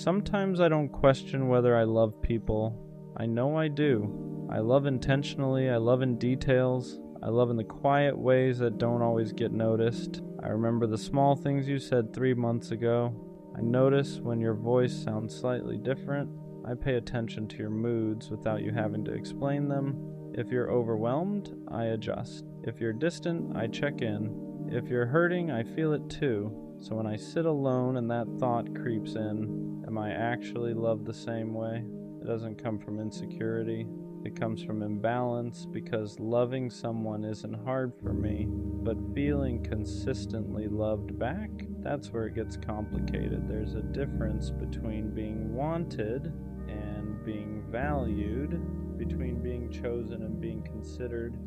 Sometimes I don't question whether I love people. I know I do. I love intentionally, I love in details, I love in the quiet ways that don't always get noticed. I remember the small things you said 3 months ago. I notice when your voice sounds slightly different. I pay attention to your moods without you having to explain them. If you're overwhelmed, I adjust. If you're distant, I check in. If you're hurting, I feel it too. So when I sit alone and that thought creeps in, am I actually loved the same way? It doesn't come from insecurity. It comes from imbalance, because loving someone isn't hard for me, but feeling consistently loved back, that's where it gets complicated. There's a difference between being wanted and being valued, between being chosen and being considered,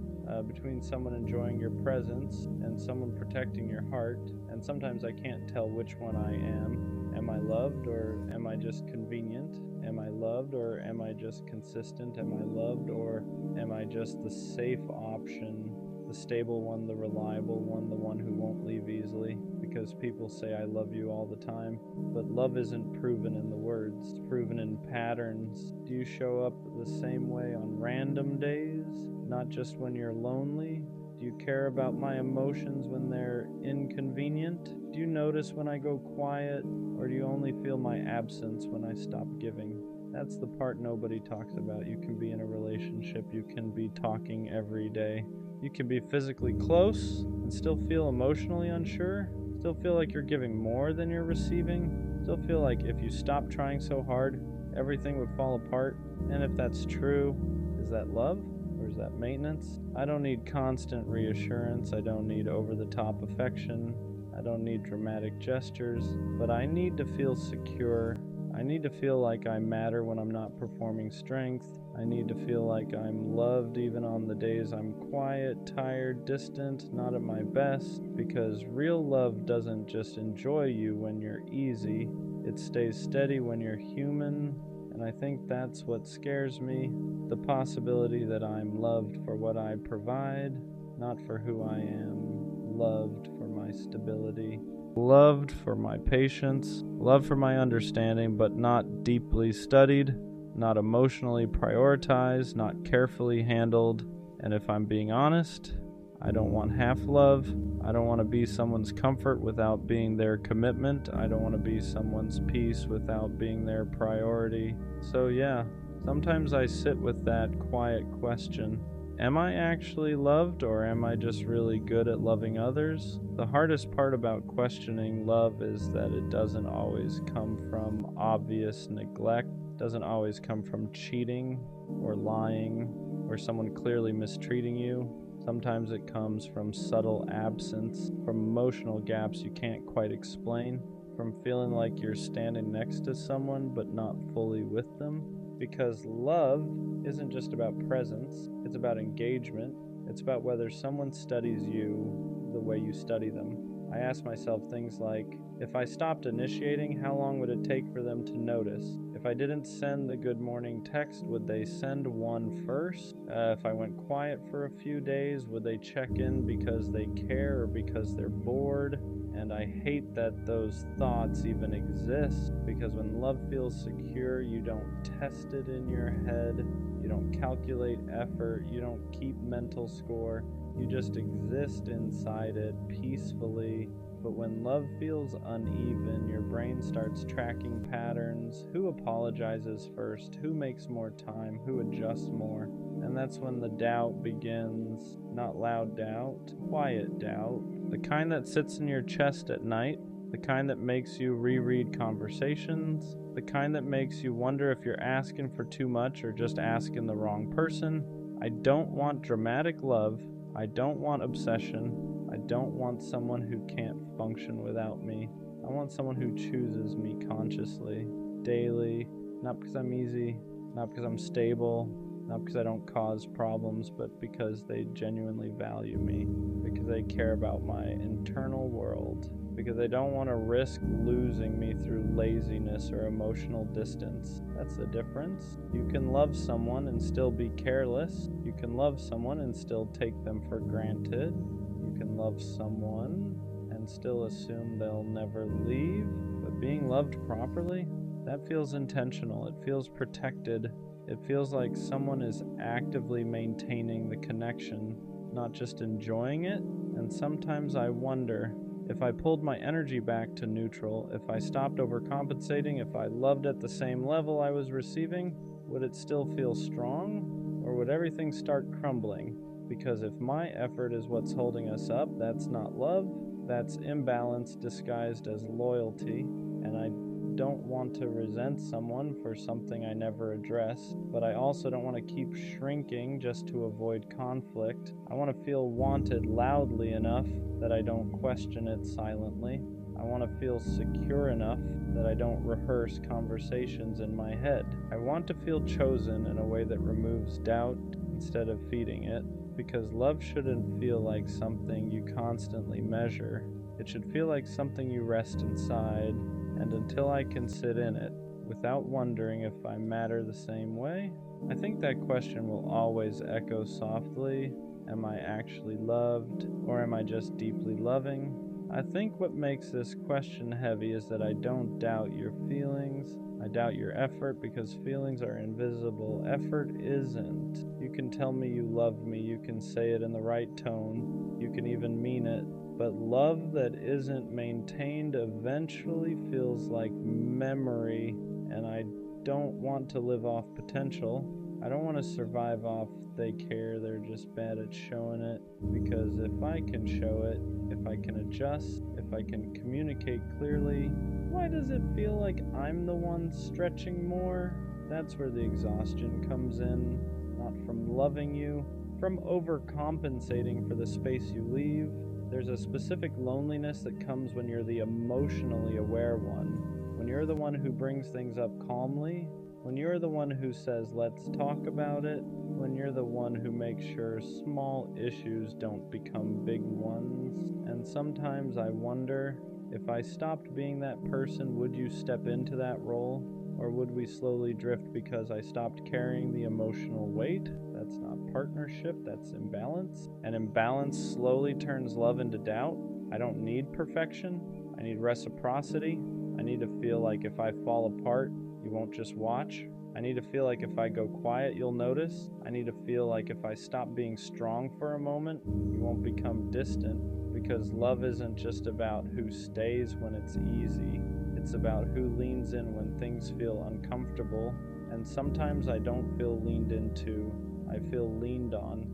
between someone enjoying your presence and someone protecting your heart. And sometimes I can't tell which one I am. Am I loved, or am I just convenient? Am I loved, or am I just consistent? Am I loved, or am I just the safe option, the stable one, the reliable one, the one who won't leave easily? Because people say I love you all the time, but love isn't proven in the words, it's proven in patterns. Do you show up the same way on random days, not just when you're lonely? Do you care about my emotions when they're inconvenient? Do you notice when I go quiet, or do you only feel my absence when I stop giving? That's the part nobody talks about. You can be in a relationship, you can be talking every day. You can be physically close and still feel emotionally unsure, still feel like you're giving more than you're receiving, still feel like if you stop trying so hard, everything would fall apart. And if that's true, is that love? Or is that maintenance? I don't need constant reassurance. I don't need over-the-top affection. I don't need dramatic gestures. But I need to feel secure. I need to feel like I matter when I'm not performing strength. I need to feel like I'm loved even on the days I'm quiet, tired, distant, not at my best. Because real love doesn't just enjoy you when you're easy. It stays steady when you're human. And I think that's what scares me, the possibility that I'm loved for what I provide, not for who I am, loved for my stability, loved for my patience, loved for my understanding, but not deeply studied, not emotionally prioritized, not carefully handled. And if I'm being honest, I don't want half love. I don't want to be someone's comfort without being their commitment. I don't want to be someone's peace without being their priority. So yeah, sometimes I sit with that quiet question. Am I actually loved, or am I just really good at loving others? The hardest part about questioning love is that it doesn't always come from obvious neglect, doesn't always come from cheating or lying or someone clearly mistreating you. Sometimes it comes from subtle absence, from emotional gaps you can't quite explain, from feeling like you're standing next to someone but not fully with them. Because love isn't just about presence, it's about engagement. It's about whether someone studies you the way you study them. I ask myself things like, if I stopped initiating, how long would it take for them to notice? If I didn't send the good morning text, would they send one first? If I went quiet for a few days, would they check in because they care or because they're bored? And I hate that those thoughts even exist, because when love feels secure, you don't test it in your head, you don't calculate effort, you don't keep mental score, you just exist inside it peacefully. But when love feels uneven, your brain starts tracking patterns. Who apologizes first? Who makes more time? Who adjusts more? And that's when the doubt begins. Not loud doubt, quiet doubt. The kind that sits in your chest at night. The kind that makes you reread conversations. The kind that makes you wonder if you're asking for too much or just asking the wrong person. I don't want dramatic love. I don't want obsession. I don't want someone who can't function without me. I want someone who chooses me consciously, daily, not because I'm easy, not because I'm stable, not because I don't cause problems, but because they genuinely value me, because they care about my internal world, because they don't want to risk losing me through laziness or emotional distance. That's the difference. You can love someone and still be careless. You can love someone and still take them for granted. You can love someone and still assume they'll never leave. But being loved properly, That feels intentional. It feels protected. It feels like someone is actively maintaining the connection, not just enjoying it. And sometimes I wonder, if I pulled my energy back to neutral, if I stopped overcompensating, if I loved at the same level I was receiving, would it still feel strong? Or would everything start crumbling? Because if my effort is what's holding us up, that's not love, that's imbalance disguised as loyalty, and I don't want to resent someone for something I never addressed, but I also don't want to keep shrinking just to avoid conflict. I want to feel wanted loudly enough that I don't question it silently. I want to feel secure enough that I don't rehearse conversations in my head. I want to feel chosen in a way that removes doubt instead of feeding it, because love shouldn't feel like something you constantly measure. It should feel like something you rest inside, and until I can sit in it, without wondering if I matter the same way, I think that question will always echo softly. Am I actually loved, or am I just deeply loving? I think what makes this question heavy is that I don't doubt your feelings. I doubt your effort because feelings are invisible. Effort isn't. You can tell me you love me, you can say it in the right tone, you can even mean it. But love that isn't maintained eventually feels like memory, and I don't want to live off potential. I don't want to survive off they care, they're just bad at showing it, because if I can show it, if I can adjust, if I can communicate clearly, why does it feel like I'm the one stretching more? That's where the exhaustion comes in, not from loving you, from overcompensating for the space you leave. There's a specific loneliness that comes when you're the emotionally aware one, when you're the one who brings things up calmly, when you're the one who says, let's talk about it, when you're the one who makes sure small issues don't become big ones. And sometimes I wonder, if I stopped being that person, would you step into that role? Or would we slowly drift because I stopped carrying the emotional weight? That's not partnership, that's imbalance. And imbalance slowly turns love into doubt. I don't need perfection, I need reciprocity. I need to feel like if I fall apart, you won't just watch. I need to feel like if I go quiet, you'll notice. I need to feel like if I stop being strong for a moment, you won't become distant. Because love isn't just about who stays when it's easy. It's about who leans in when things feel uncomfortable. And sometimes I don't feel leaned into, I feel leaned on.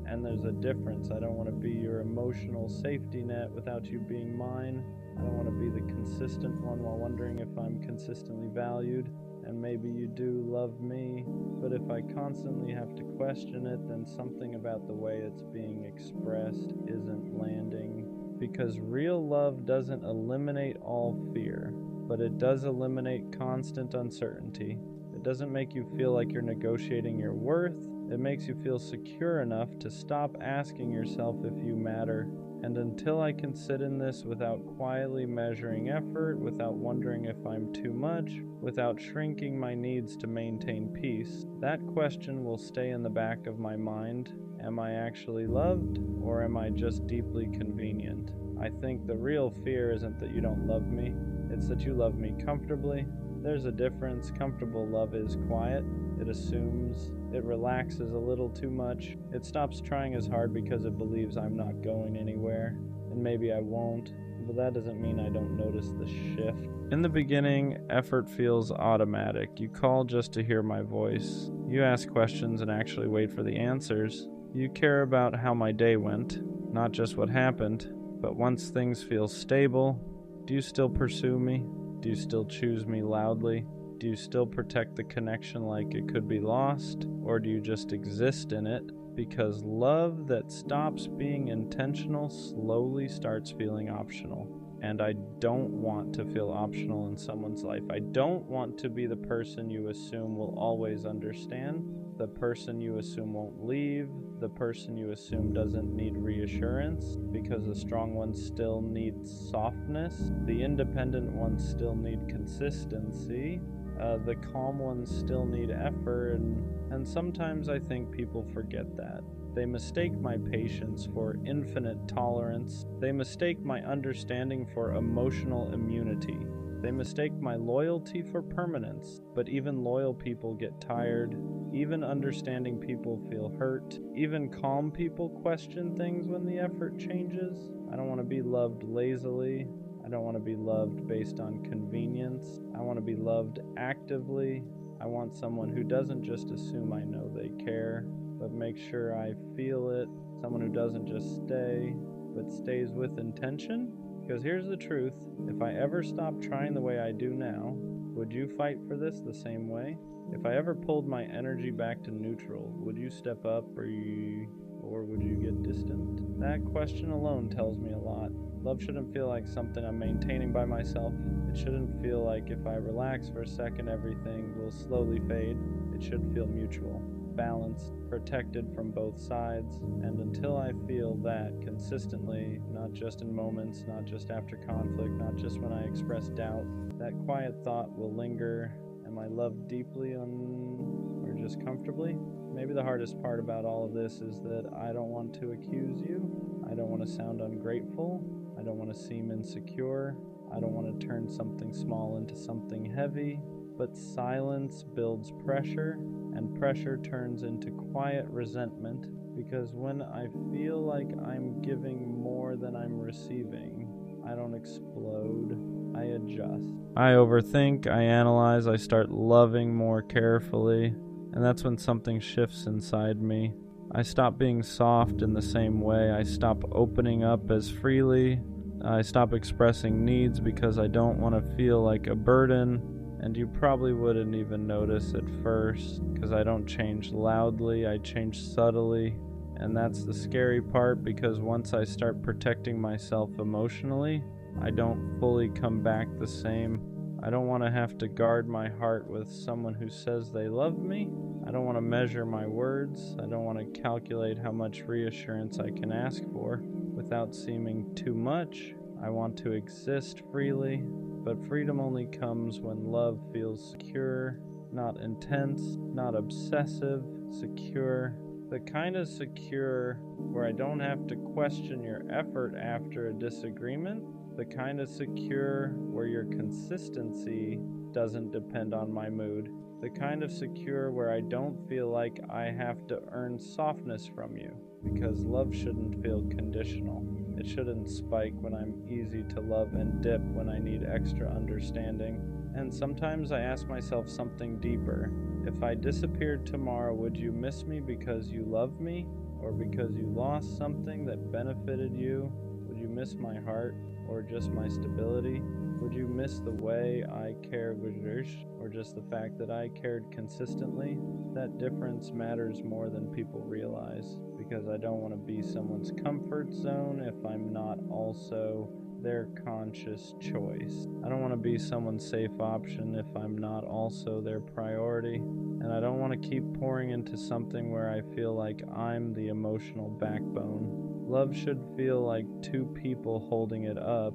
And there's a difference. I don't want to be your emotional safety net without you being mine. I don't want to be the consistent one while wondering if I'm consistently valued. And maybe you do love me, but if I constantly have to question it, then something about the way it's being expressed isn't landing. Because real love doesn't eliminate all fear, but it does eliminate constant uncertainty. It doesn't make you feel like you're negotiating your worth. It makes you feel secure enough to stop asking yourself if you matter. And until I can sit in this without quietly measuring effort, without wondering if I'm too much, without shrinking my needs to maintain peace, that question will stay in the back of my mind. Am I actually loved, or am I just deeply convenient? I think the real fear isn't that you don't love me, it's that you love me comfortably. There's a difference. Comfortable love is quiet. It assumes. It relaxes a little too much. It stops trying as hard because it believes I'm not going anywhere. And maybe I won't, but that doesn't mean I don't notice the shift. In the beginning, effort feels automatic. You call just to hear my voice. You ask questions and actually wait for the answers. You care about how my day went, not just what happened. But once things feel stable, do you still pursue me? Do you still choose me loudly? Do you still protect the connection like it could be lost? Or do you just exist in it? Because love that stops being intentional slowly starts feeling optional. And I don't want to feel optional in someone's life. I don't want to be the person you assume will always understand, the person you assume won't leave, the person you assume doesn't need reassurance, because the strong ones still need softness, the independent ones still need consistency, the calm ones still need effort, and sometimes I think people forget that. They mistake my patience for infinite tolerance. They mistake my understanding for emotional immunity. They mistake my loyalty for permanence, but even loyal people get tired. Even understanding people feel hurt. Even calm people question things when the effort changes. I don't want to be loved lazily. I don't want to be loved based on convenience. I want to be loved actively. I want someone who doesn't just assume I know they care, but make sure I feel it. Someone who doesn't just stay, but stays with intention. Because here's the truth, if I ever stopped trying the way I do now, would you fight for this the same way? If I ever pulled my energy back to neutral, would you step up or would you get distant? That question alone tells me a lot. Love shouldn't feel like something I'm maintaining by myself. It shouldn't feel like if I relax for a second, everything will slowly fade. It should feel mutual, balanced, protected from both sides. And until I feel that consistently, not just in moments, not just after conflict, not just when I express doubt, that quiet thought will linger. Am I loved deeply or just comfortably? Maybe the hardest part about all of this is that I don't want to accuse you. I don't want to sound ungrateful. I don't want to seem insecure. I don't want to turn something small into something heavy. But silence builds pressure, and pressure turns into quiet resentment, because when I feel like I'm giving more than I'm receiving, I don't explode, I adjust. I overthink, I analyze, I start loving more carefully, and that's when something shifts inside me. I stop being soft in the same way, I stop opening up as freely, I stop expressing needs because I don't want to feel like a burden. And you probably wouldn't even notice at first, because I don't change loudly, I change subtly. And that's the scary part, because once I start protecting myself emotionally, I don't fully come back the same. I don't want to have to guard my heart with someone who says they love me. I don't want to measure my words. I don't want to calculate how much reassurance I can ask for without seeming too much. I want to exist freely. But freedom only comes when love feels secure, not intense, not obsessive, secure. The kind of secure where I don't have to question your effort after a disagreement. The kind of secure where your consistency doesn't depend on my mood. The kind of secure where I don't feel like I have to earn softness from you. Because love shouldn't feel conditional. It shouldn't spike when I'm easy to love and dip when I need extra understanding. And sometimes I ask myself something deeper. If I disappeared tomorrow, would you miss me because you love me? Or because you lost something that benefited you? Would you miss my heart? Or just my stability? Would you miss the way I cared, or just the fact that I cared consistently? That difference matters more than people realize, because I don't want to be someone's comfort zone if I'm not also their conscious choice. I don't want to be someone's safe option if I'm not also their priority. And I don't want to keep pouring into something where I feel like I'm the emotional backbone. Love should feel like two people holding it up,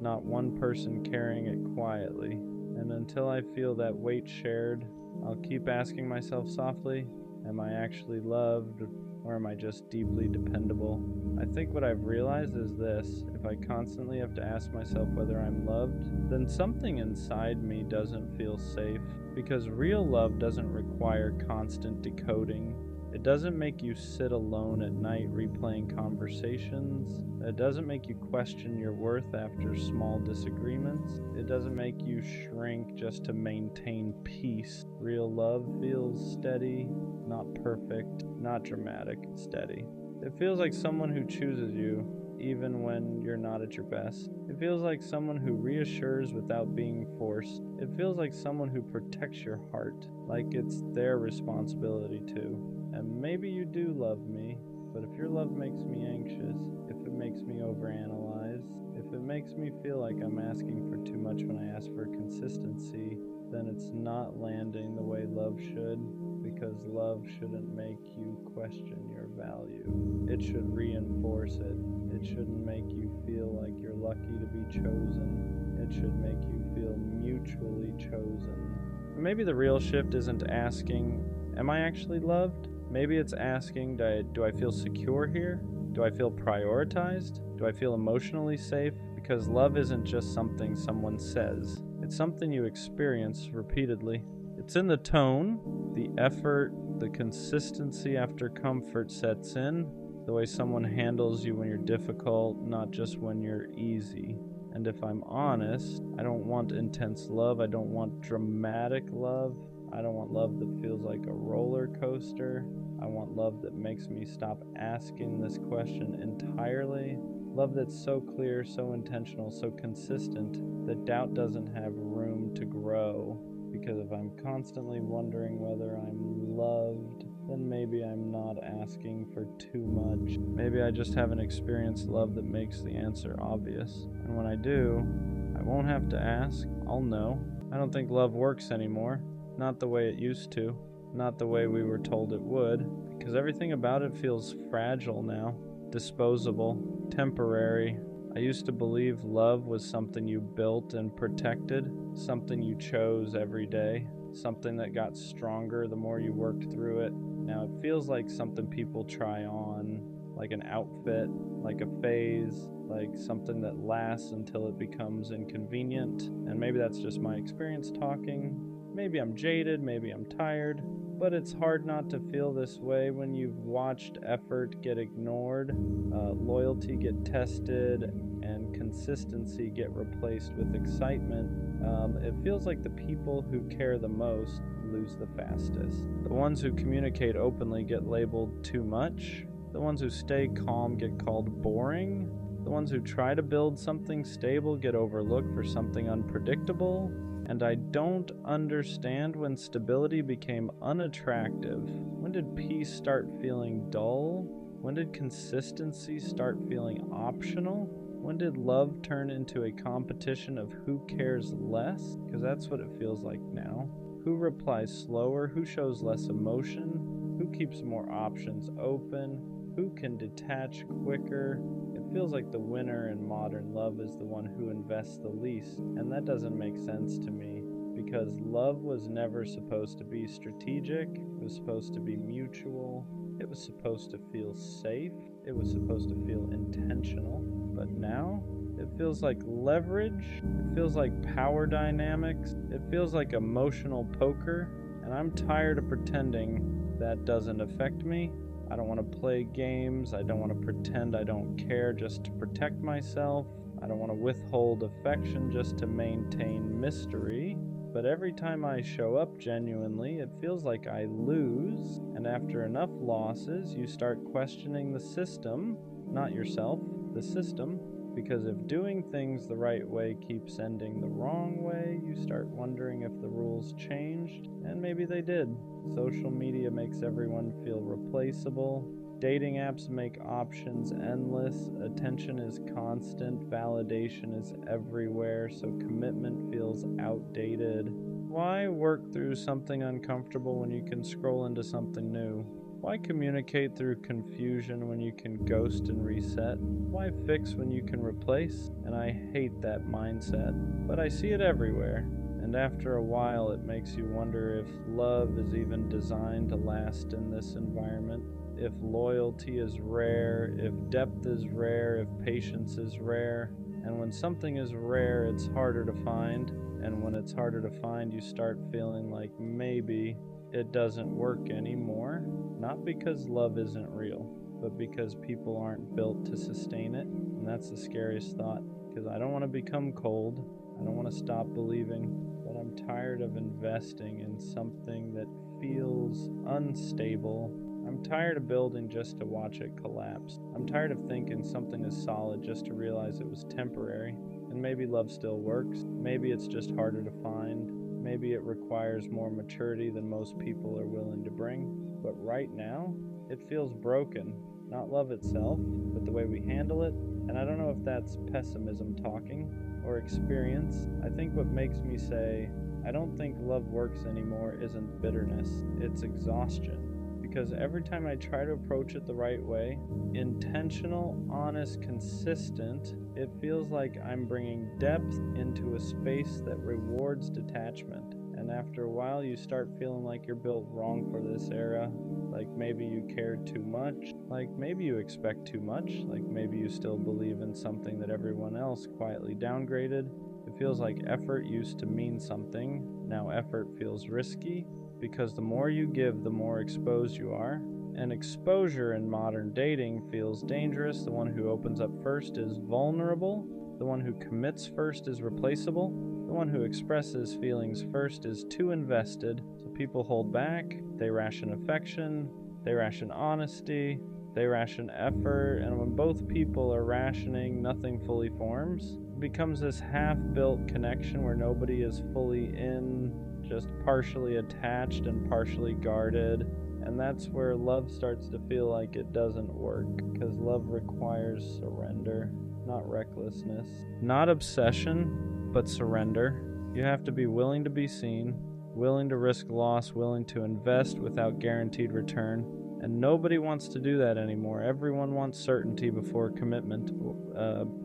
not one person carrying it quietly. And until I feel that weight shared, I'll keep asking myself softly, am I actually loved, or am I just deeply dependable? I think what I've realized is this: if I constantly have to ask myself whether I'm loved, then something inside me doesn't feel safe, because real love doesn't require constant decoding. It doesn't make you sit alone at night replaying conversations. It doesn't make you question your worth after small disagreements. It doesn't make you shrink just to maintain peace. Real love feels steady, not perfect, not dramatic, steady. It feels like someone who chooses you, even when you're not at your best. It feels like someone who reassures without being forced. It feels like someone who protects your heart, like it's their responsibility too. And maybe you do love me, but if your love makes me anxious, if it makes me overanalyze, if it makes me feel like I'm asking for too much when I ask for consistency, then it's not landing the way love should, because love shouldn't make you question your value. It should reinforce it. It shouldn't make you feel like you're lucky to be chosen. It should make you feel mutually chosen. Maybe the real shift isn't asking, am I actually loved? Maybe it's asking, do I feel secure here? Do I feel prioritized? Do I feel emotionally safe? Because love isn't just something someone says. It's something you experience repeatedly. It's in the tone, the effort, the consistency after comfort sets in, the way someone handles you when you're difficult, not just when you're easy. And if I'm honest, I don't want intense love. I don't want dramatic love. I don't want love that feels like a roller coaster. I want love that makes me stop asking this question entirely. Love that's so clear, so intentional, so consistent that doubt doesn't have room to grow. Because if I'm constantly wondering whether I'm loved, then maybe I'm not asking for too much. Maybe I just haven't experienced love that makes the answer obvious. And when I do, I won't have to ask. I'll know. I don't think love works anymore. Not the way it used to. Not the way we were told it would. Because everything about it feels fragile now. Disposable. Temporary. I used to believe love was something you built and protected. Something you chose every day. Something that got stronger the more you worked through it. Now it feels like something people try on, like an outfit, like a phase, like something that lasts until it becomes inconvenient. And maybe that's just my experience talking. Maybe I'm jaded, maybe I'm tired, but it's hard not to feel this way when you've watched effort get ignored, loyalty get tested, and consistency get replaced with excitement. It feels like the people who care the most lose the fastest. The ones who communicate openly get labeled too much. The ones who stay calm get called boring. The ones who try to build something stable get overlooked for something unpredictable. And I don't understand when stability became unattractive. When did peace start feeling dull? When did consistency start feeling optional? When did love turn into a competition of who cares less? Because that's what it feels like now. Who replies slower? Who shows less emotion? Who keeps more options open? Who can detach quicker? It feels like the winner in modern love is the one who invests the least, and that doesn't make sense to me, because love was never supposed to be strategic. It was supposed to be mutual. It was supposed to feel safe. It was supposed to feel intentional. But now, it feels like leverage. It feels like power dynamics. It feels like emotional poker. And I'm tired of pretending that doesn't affect me. I don't want to play games. I don't want to pretend I don't care just to protect myself. I don't want to withhold affection just to maintain mystery. But every time I show up genuinely, it feels like I lose. And after enough losses, you start questioning the system, not yourself, the system. Because if doing things the right way keeps ending the wrong way, you start wondering if the rules changed, and maybe they did. Social media makes everyone feel replaceable. Dating apps make options endless. Attention is constant. Validation is everywhere, so commitment feels outdated. Why work through something uncomfortable when you can scroll into something new? Why communicate through confusion when you can ghost and reset? Why fix when you can replace? And I hate that mindset, but I see it everywhere. And after a while, it makes you wonder if love is even designed to last in this environment. If loyalty is rare, if depth is rare, if patience is rare. And when something is rare, it's harder to find. And when it's harder to find, you start feeling like maybe it doesn't work anymore. Not because love isn't real, but because people aren't built to sustain it. And that's the scariest thought, because I don't want to become cold. I don't want to stop believing, but I'm tired of investing in something that feels unstable. I'm tired of building just to watch it collapse. I'm tired of thinking something is solid just to realize it was temporary. And maybe love still works. Maybe it's just harder to find. Maybe it requires more maturity than most people are willing to bring. But right now, it feels broken. Not love itself, but the way we handle it. And I don't know if that's pessimism talking or experience. I think what makes me say, I don't think love works anymore isn't bitterness. It's exhaustion. Because every time I try to approach it the right way, intentional, honest, consistent, it feels like I'm bringing depth into a space that rewards detachment. And after a while, you start feeling like you're built wrong for this era. Like maybe you care too much. Like maybe you expect too much. Like maybe you still believe in something that everyone else quietly downgraded. It feels like effort used to mean something. Now effort feels risky because the more you give, the more exposed you are. And exposure in modern dating feels dangerous. The one who opens up first is vulnerable. The one who commits first is replaceable. The one who expresses feelings first is too invested. So people hold back, they ration affection, they ration honesty, they ration effort, and when both people are rationing, nothing fully forms. It becomes this half-built connection where nobody is fully in, just partially attached and partially guarded. And that's where love starts to feel like it doesn't work, because love requires surrender, not recklessness. Not obsession, but surrender. You have to be willing to be seen, willing to risk loss, willing to invest without guaranteed return. And nobody wants to do that anymore. Everyone wants certainty before commitment,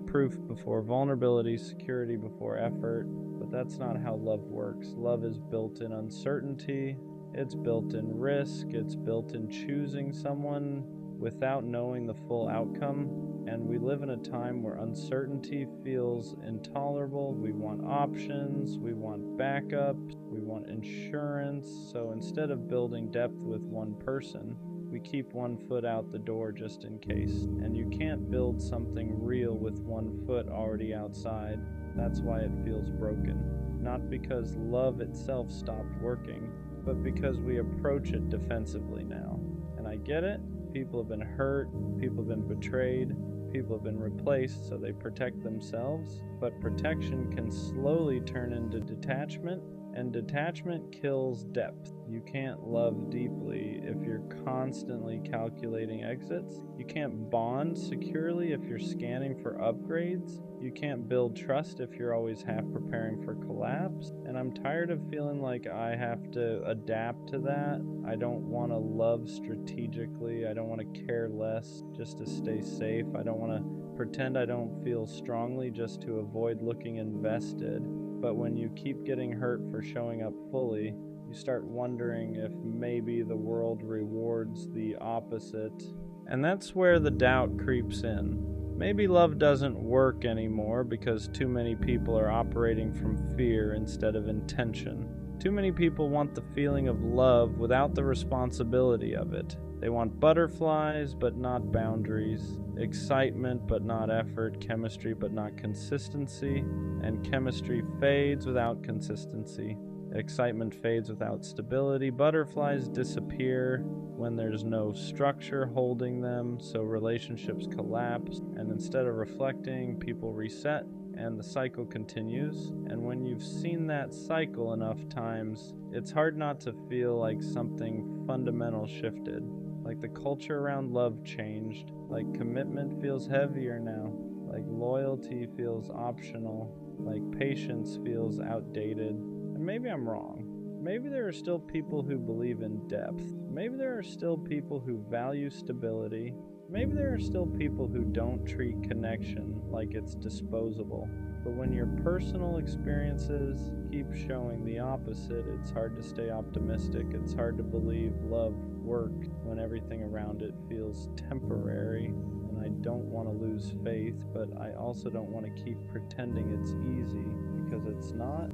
proof before vulnerability, security before effort. But that's not how love works. Love is built in uncertainty. It's built in risk. It's built in choosing someone without knowing the full outcome. And we live in a time where uncertainty feels intolerable. We want options. We want backup. We want insurance. So instead of building depth with one person, we keep one foot out the door just in case. And you can't build something real with one foot already outside. That's why it feels broken. Not because love itself stopped working, but because we approach it defensively now. And I get it. People have been hurt. People have been betrayed. People have been replaced, so they protect themselves. But protection can slowly turn into detachment, and detachment kills depth. You can't love deeply if you're constantly calculating exits. You can't bond securely if you're scanning for upgrades. You can't build trust if you're always half preparing for collapse. And I'm tired of feeling like I have to adapt to that. I don't want to love strategically. I don't want to care less just to stay safe. I don't want to pretend I don't feel strongly just to avoid looking invested. But when you keep getting hurt for showing up fully, you start wondering if maybe the world rewards the opposite. And that's where the doubt creeps in. Maybe love doesn't work anymore because too many people are operating from fear instead of intention. Too many people want the feeling of love without the responsibility of it. They want butterflies but not boundaries, excitement but not effort, chemistry but not consistency, and chemistry fades without consistency. Excitement fades without stability. Butterflies disappear when there's no structure holding them, so relationships collapse, and instead of reflecting, people reset, and the cycle continues. And when you've seen that cycle enough times, it's hard not to feel like something fundamental shifted. Like the culture around love changed. Like commitment feels heavier now. Like loyalty feels optional. Like patience feels outdated. And maybe I'm wrong. Maybe there are still people who believe in depth. Maybe there are still people who value stability. Maybe there are still people who don't treat connection like it's disposable. But when your personal experiences keep showing the opposite, it's hard to stay optimistic. It's hard to believe love works when everything around it feels temporary. And I don't want to lose faith, but I also don't want to keep pretending it's easy, because it's not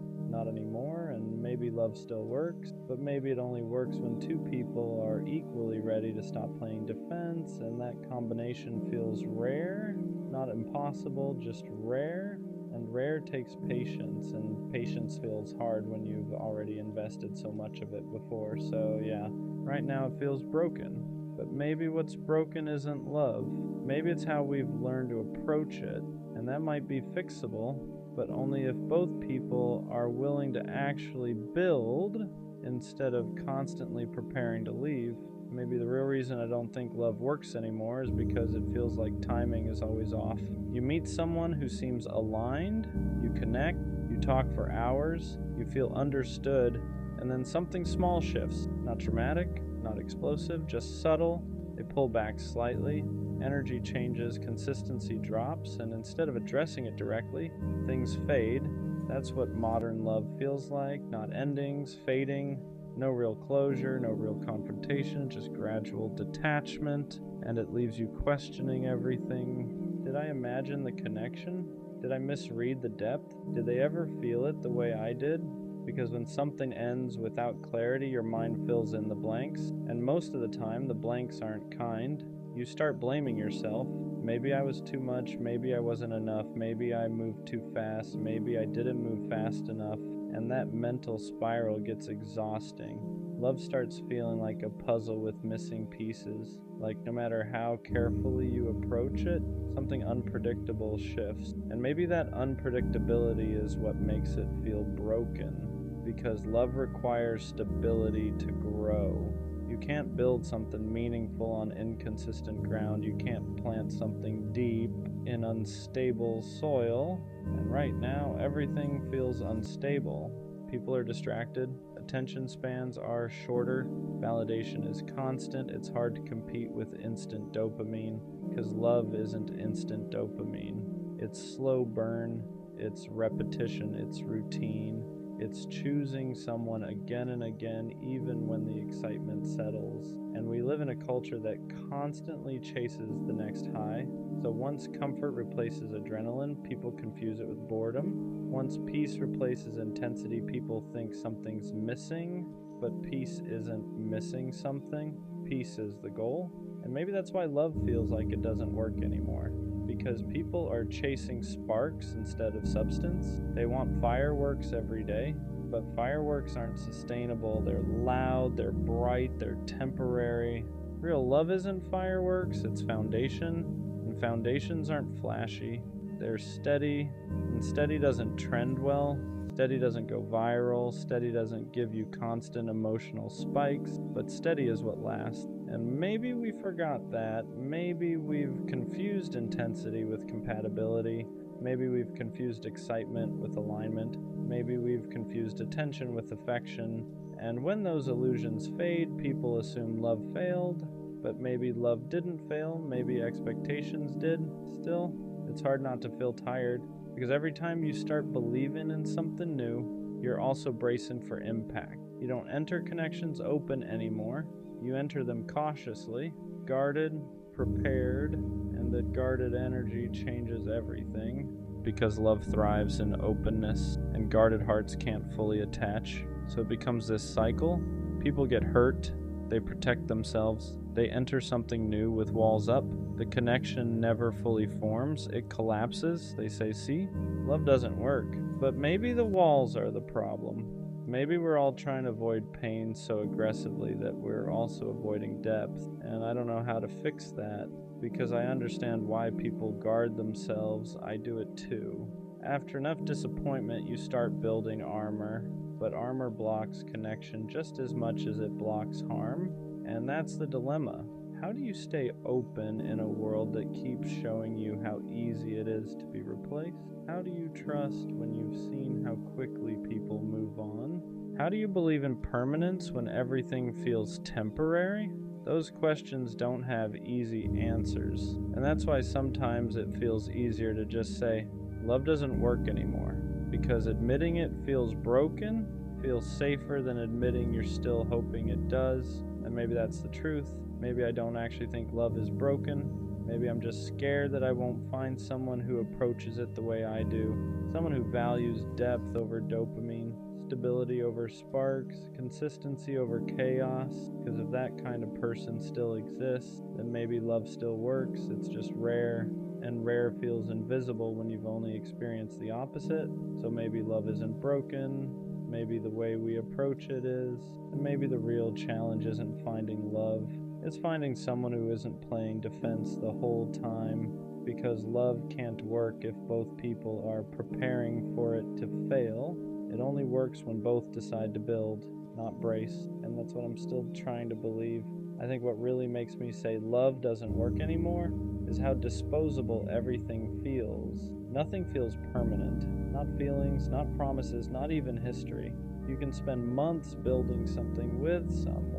anymore. And maybe love still works, but maybe it only works when two people are equally ready to stop playing defense, and that combination feels rare, not impossible, just rare. And rare takes patience, and patience feels hard when you've already invested so much of it before. So yeah, right now it feels broken. But maybe what's broken isn't love. Maybe it's how we've learned to approach it, and that might be fixable, but only if both people are willing to actually build instead of constantly preparing to leave. Maybe the real reason I don't think love works anymore is because it feels like timing is always off. You meet someone who seems aligned, you connect, you talk for hours, you feel understood, and then something small shifts. Not dramatic, not explosive, just subtle. They pull back slightly, energy changes, consistency drops, and instead of addressing it directly, things fade. That's what modern love feels like. Not endings, fading, no real closure, no real confrontation, just gradual detachment, and it leaves you questioning everything. Did I imagine the connection? Did I misread the depth? Did they ever feel it the way I did? Because when something ends without clarity, your mind fills in the blanks, and most of the time the blanks aren't kind. You start blaming yourself. Maybe I was too much, maybe I wasn't enough, maybe I moved too fast, maybe I didn't move fast enough, and that mental spiral gets exhausting. Love starts feeling like a puzzle with missing pieces. Like no matter how carefully you approach it, something unpredictable shifts. And maybe that unpredictability is what makes it feel broken, because love requires stability to grow. You can't build something meaningful on inconsistent ground. You can't plant something deep in unstable soil. And right now, everything feels unstable. People are distracted. Attention spans are shorter. Validation is constant. It's hard to compete with instant dopamine, because love isn't instant dopamine. It's slow burn. It's repetition. It's routine. It's choosing someone again and again, even when the excitement settles. And we live in a culture that constantly chases the next high. So once comfort replaces adrenaline, people confuse it with boredom. Once peace replaces intensity, people think something's missing. But peace isn't missing something. Peace is the goal. And maybe that's why love feels like it doesn't work anymore. Because people are chasing sparks instead of substance. They want fireworks every day, but fireworks aren't sustainable. They're loud, they're bright, they're temporary. Real love isn't fireworks, it's foundation, and foundations aren't flashy. They're steady, and steady doesn't trend well. Steady doesn't go viral. Steady doesn't give you constant emotional spikes, but steady is what lasts. And maybe we forgot that. Maybe we've confused intensity with compatibility. Maybe we've confused excitement with alignment. Maybe we've confused attention with affection. And when those illusions fade, people assume love failed. But maybe love didn't fail. Maybe expectations did. Still, it's hard not to feel tired, because every time you start believing in something new, you're also bracing for impact. You don't enter connections open anymore. You enter them cautiously, guarded, prepared, and the guarded energy changes everything, because love thrives in openness, and guarded hearts can't fully attach. So it becomes this cycle. People get hurt, they protect themselves, they enter something new with walls up. The connection never fully forms, it collapses. They say, see, love doesn't work. But maybe the walls are the problem. Maybe we're all trying to avoid pain so aggressively that we're also avoiding depth. And I don't know how to fix that, because I understand why people guard themselves. I do it too. After enough disappointment, you start building armor, but armor blocks connection just as much as it blocks harm. And that's the dilemma. How do you stay open in a world that keeps showing you how easy it is to be replaced? How do you trust when you've seen how quickly people move on? How do you believe in permanence when everything feels temporary? Those questions don't have easy answers. And that's why sometimes it feels easier to just say, love doesn't work anymore. Because admitting it feels broken, feels safer than admitting you're still hoping it does. And maybe that's the truth. Maybe I don't actually think love is broken. Maybe I'm just scared that I won't find someone who approaches it the way I do. Someone who values depth over dopamine, stability over sparks, consistency over chaos. Because if that kind of person still exists, then maybe love still works. It's just rare. And rare feels invisible when you've only experienced the opposite. So maybe love isn't broken. Maybe the way we approach it is. And maybe the real challenge isn't finding love. It's finding someone who isn't playing defense the whole time, because love can't work if both people are preparing for it to fail. It only works when both decide to build, not brace, and that's what I'm still trying to believe. I think what really makes me say love doesn't work anymore is how disposable everything feels. Nothing feels permanent. Not feelings, not promises, not even history. You can spend months building something with someone.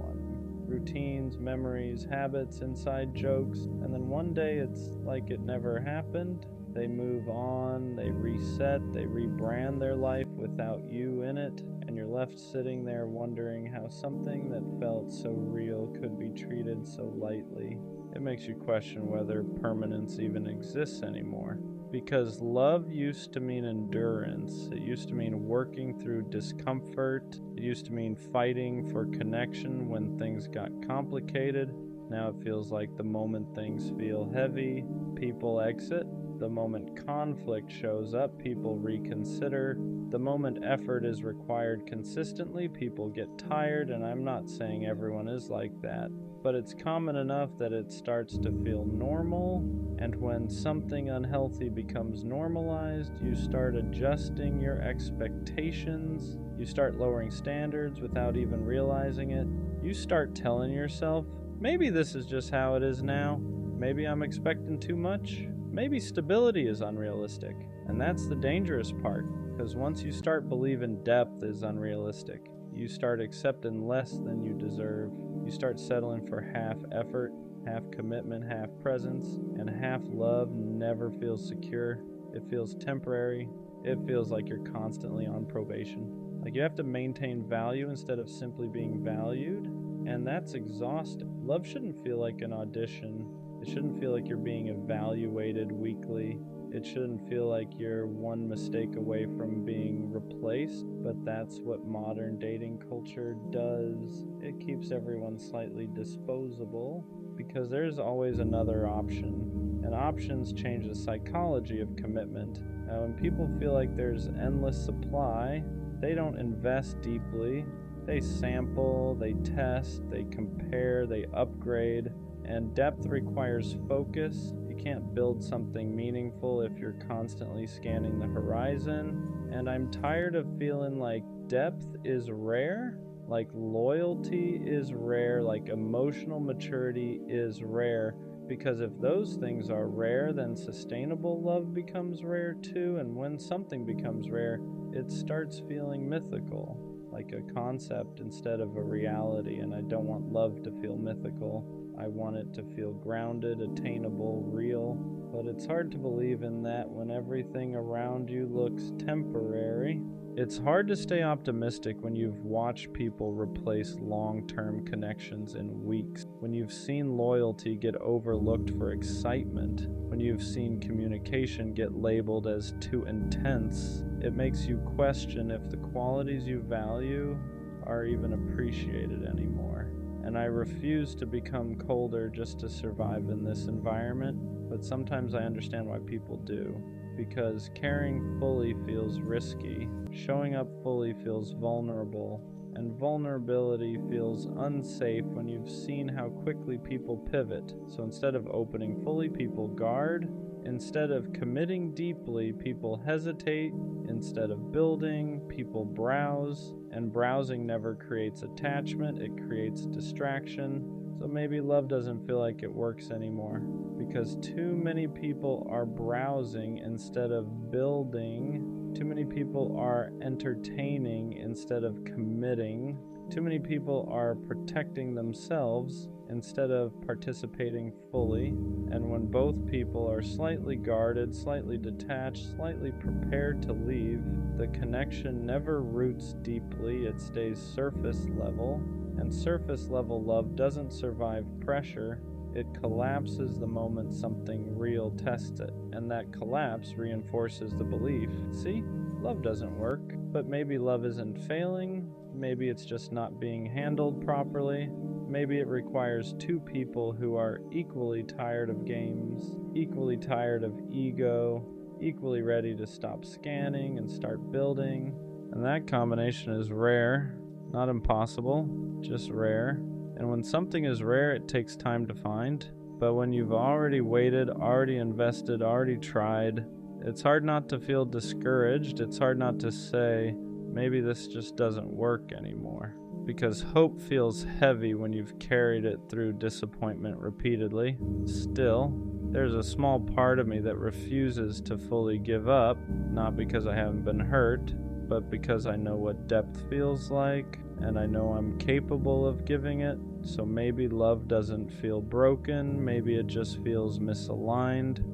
Routines, memories, habits, inside jokes, and then one day it's like it never happened. They move on, they reset, they rebrand their life without you in it, and you're left sitting there wondering how something that felt so real could be treated so lightly. It makes you question whether permanence even exists anymore. Because love used to mean endurance. It used to mean working through discomfort. It used to mean fighting for connection when things got complicated. Now it feels like the moment things feel heavy, people exit. The moment conflict shows up, people reconsider. The moment effort is required consistently, people get tired, and I'm not saying everyone is like that, but it's common enough that it starts to feel normal, and when something unhealthy becomes normalized, you start adjusting your expectations, you start lowering standards without even realizing it. You start telling yourself, maybe this is just how it is now, maybe I'm expecting too much. Maybe stability is unrealistic, and that's the dangerous part, because once you start believing depth is unrealistic, you start accepting less than you deserve. You start settling for half effort, half commitment, half presence, and half love never feels secure. It feels temporary. It feels like you're constantly on probation. Like you have to maintain value instead of simply being valued, and that's exhausting. Love shouldn't feel like an audition. It shouldn't feel like you're being evaluated weekly. It shouldn't feel like you're one mistake away from being replaced, but that's what modern dating culture does. It keeps everyone slightly disposable because there's always another option, and options change the psychology of commitment. Now, when people feel like there's endless supply, they don't invest deeply. They sample, they test, they compare, they upgrade. And depth requires focus. You can't build something meaningful if you're constantly scanning the horizon. And I'm tired of feeling like depth is rare, like loyalty is rare, like emotional maturity is rare. Because if those things are rare, then sustainable love becomes rare too. And when something becomes rare, it starts feeling mythical, like a concept instead of a reality. And I don't want love to feel mythical. I want it to feel grounded, attainable, real. But it's hard to believe in that when everything around you looks temporary. It's hard to stay optimistic when you've watched people replace long-term connections in weeks, when you've seen loyalty get overlooked for excitement, when you've seen communication get labeled as too intense. It makes you question if the qualities you value are even appreciated anymore. And I refuse to become colder just to survive in this environment, but sometimes I understand why people do. Because caring fully feels risky, showing up fully feels vulnerable, and vulnerability feels unsafe when you've seen how quickly people pivot. So instead of opening fully, people guard. Instead of committing deeply, people hesitate. Instead of building, people browse. And browsing never creates attachment, it creates distraction. So maybe love doesn't feel like it works anymore, because too many people are browsing instead of building. Too many people are entertaining instead of committing. Too many people are protecting themselves instead of participating fully. And when both people are slightly guarded, slightly detached, slightly prepared to leave, the connection never roots deeply, it stays surface level. And surface level love doesn't survive pressure. It collapses the moment something real tests it, and that collapse reinforces the belief. See, love doesn't work, but maybe love isn't failing, maybe it's just not being handled properly, maybe it requires two people who are equally tired of games, equally tired of ego, equally ready to stop scanning and start building, and that combination is rare, not impossible, just rare. And when something is rare, it takes time to find. But when you've already waited, already invested, already tried, it's hard not to feel discouraged. It's hard not to say, maybe this just doesn't work anymore. Because hope feels heavy when you've carried it through disappointment repeatedly. Still, there's a small part of me that refuses to fully give up, not because I haven't been hurt, but because I know what depth feels like, and I know I'm capable of giving it. So maybe love doesn't feel broken, maybe it just feels misaligned.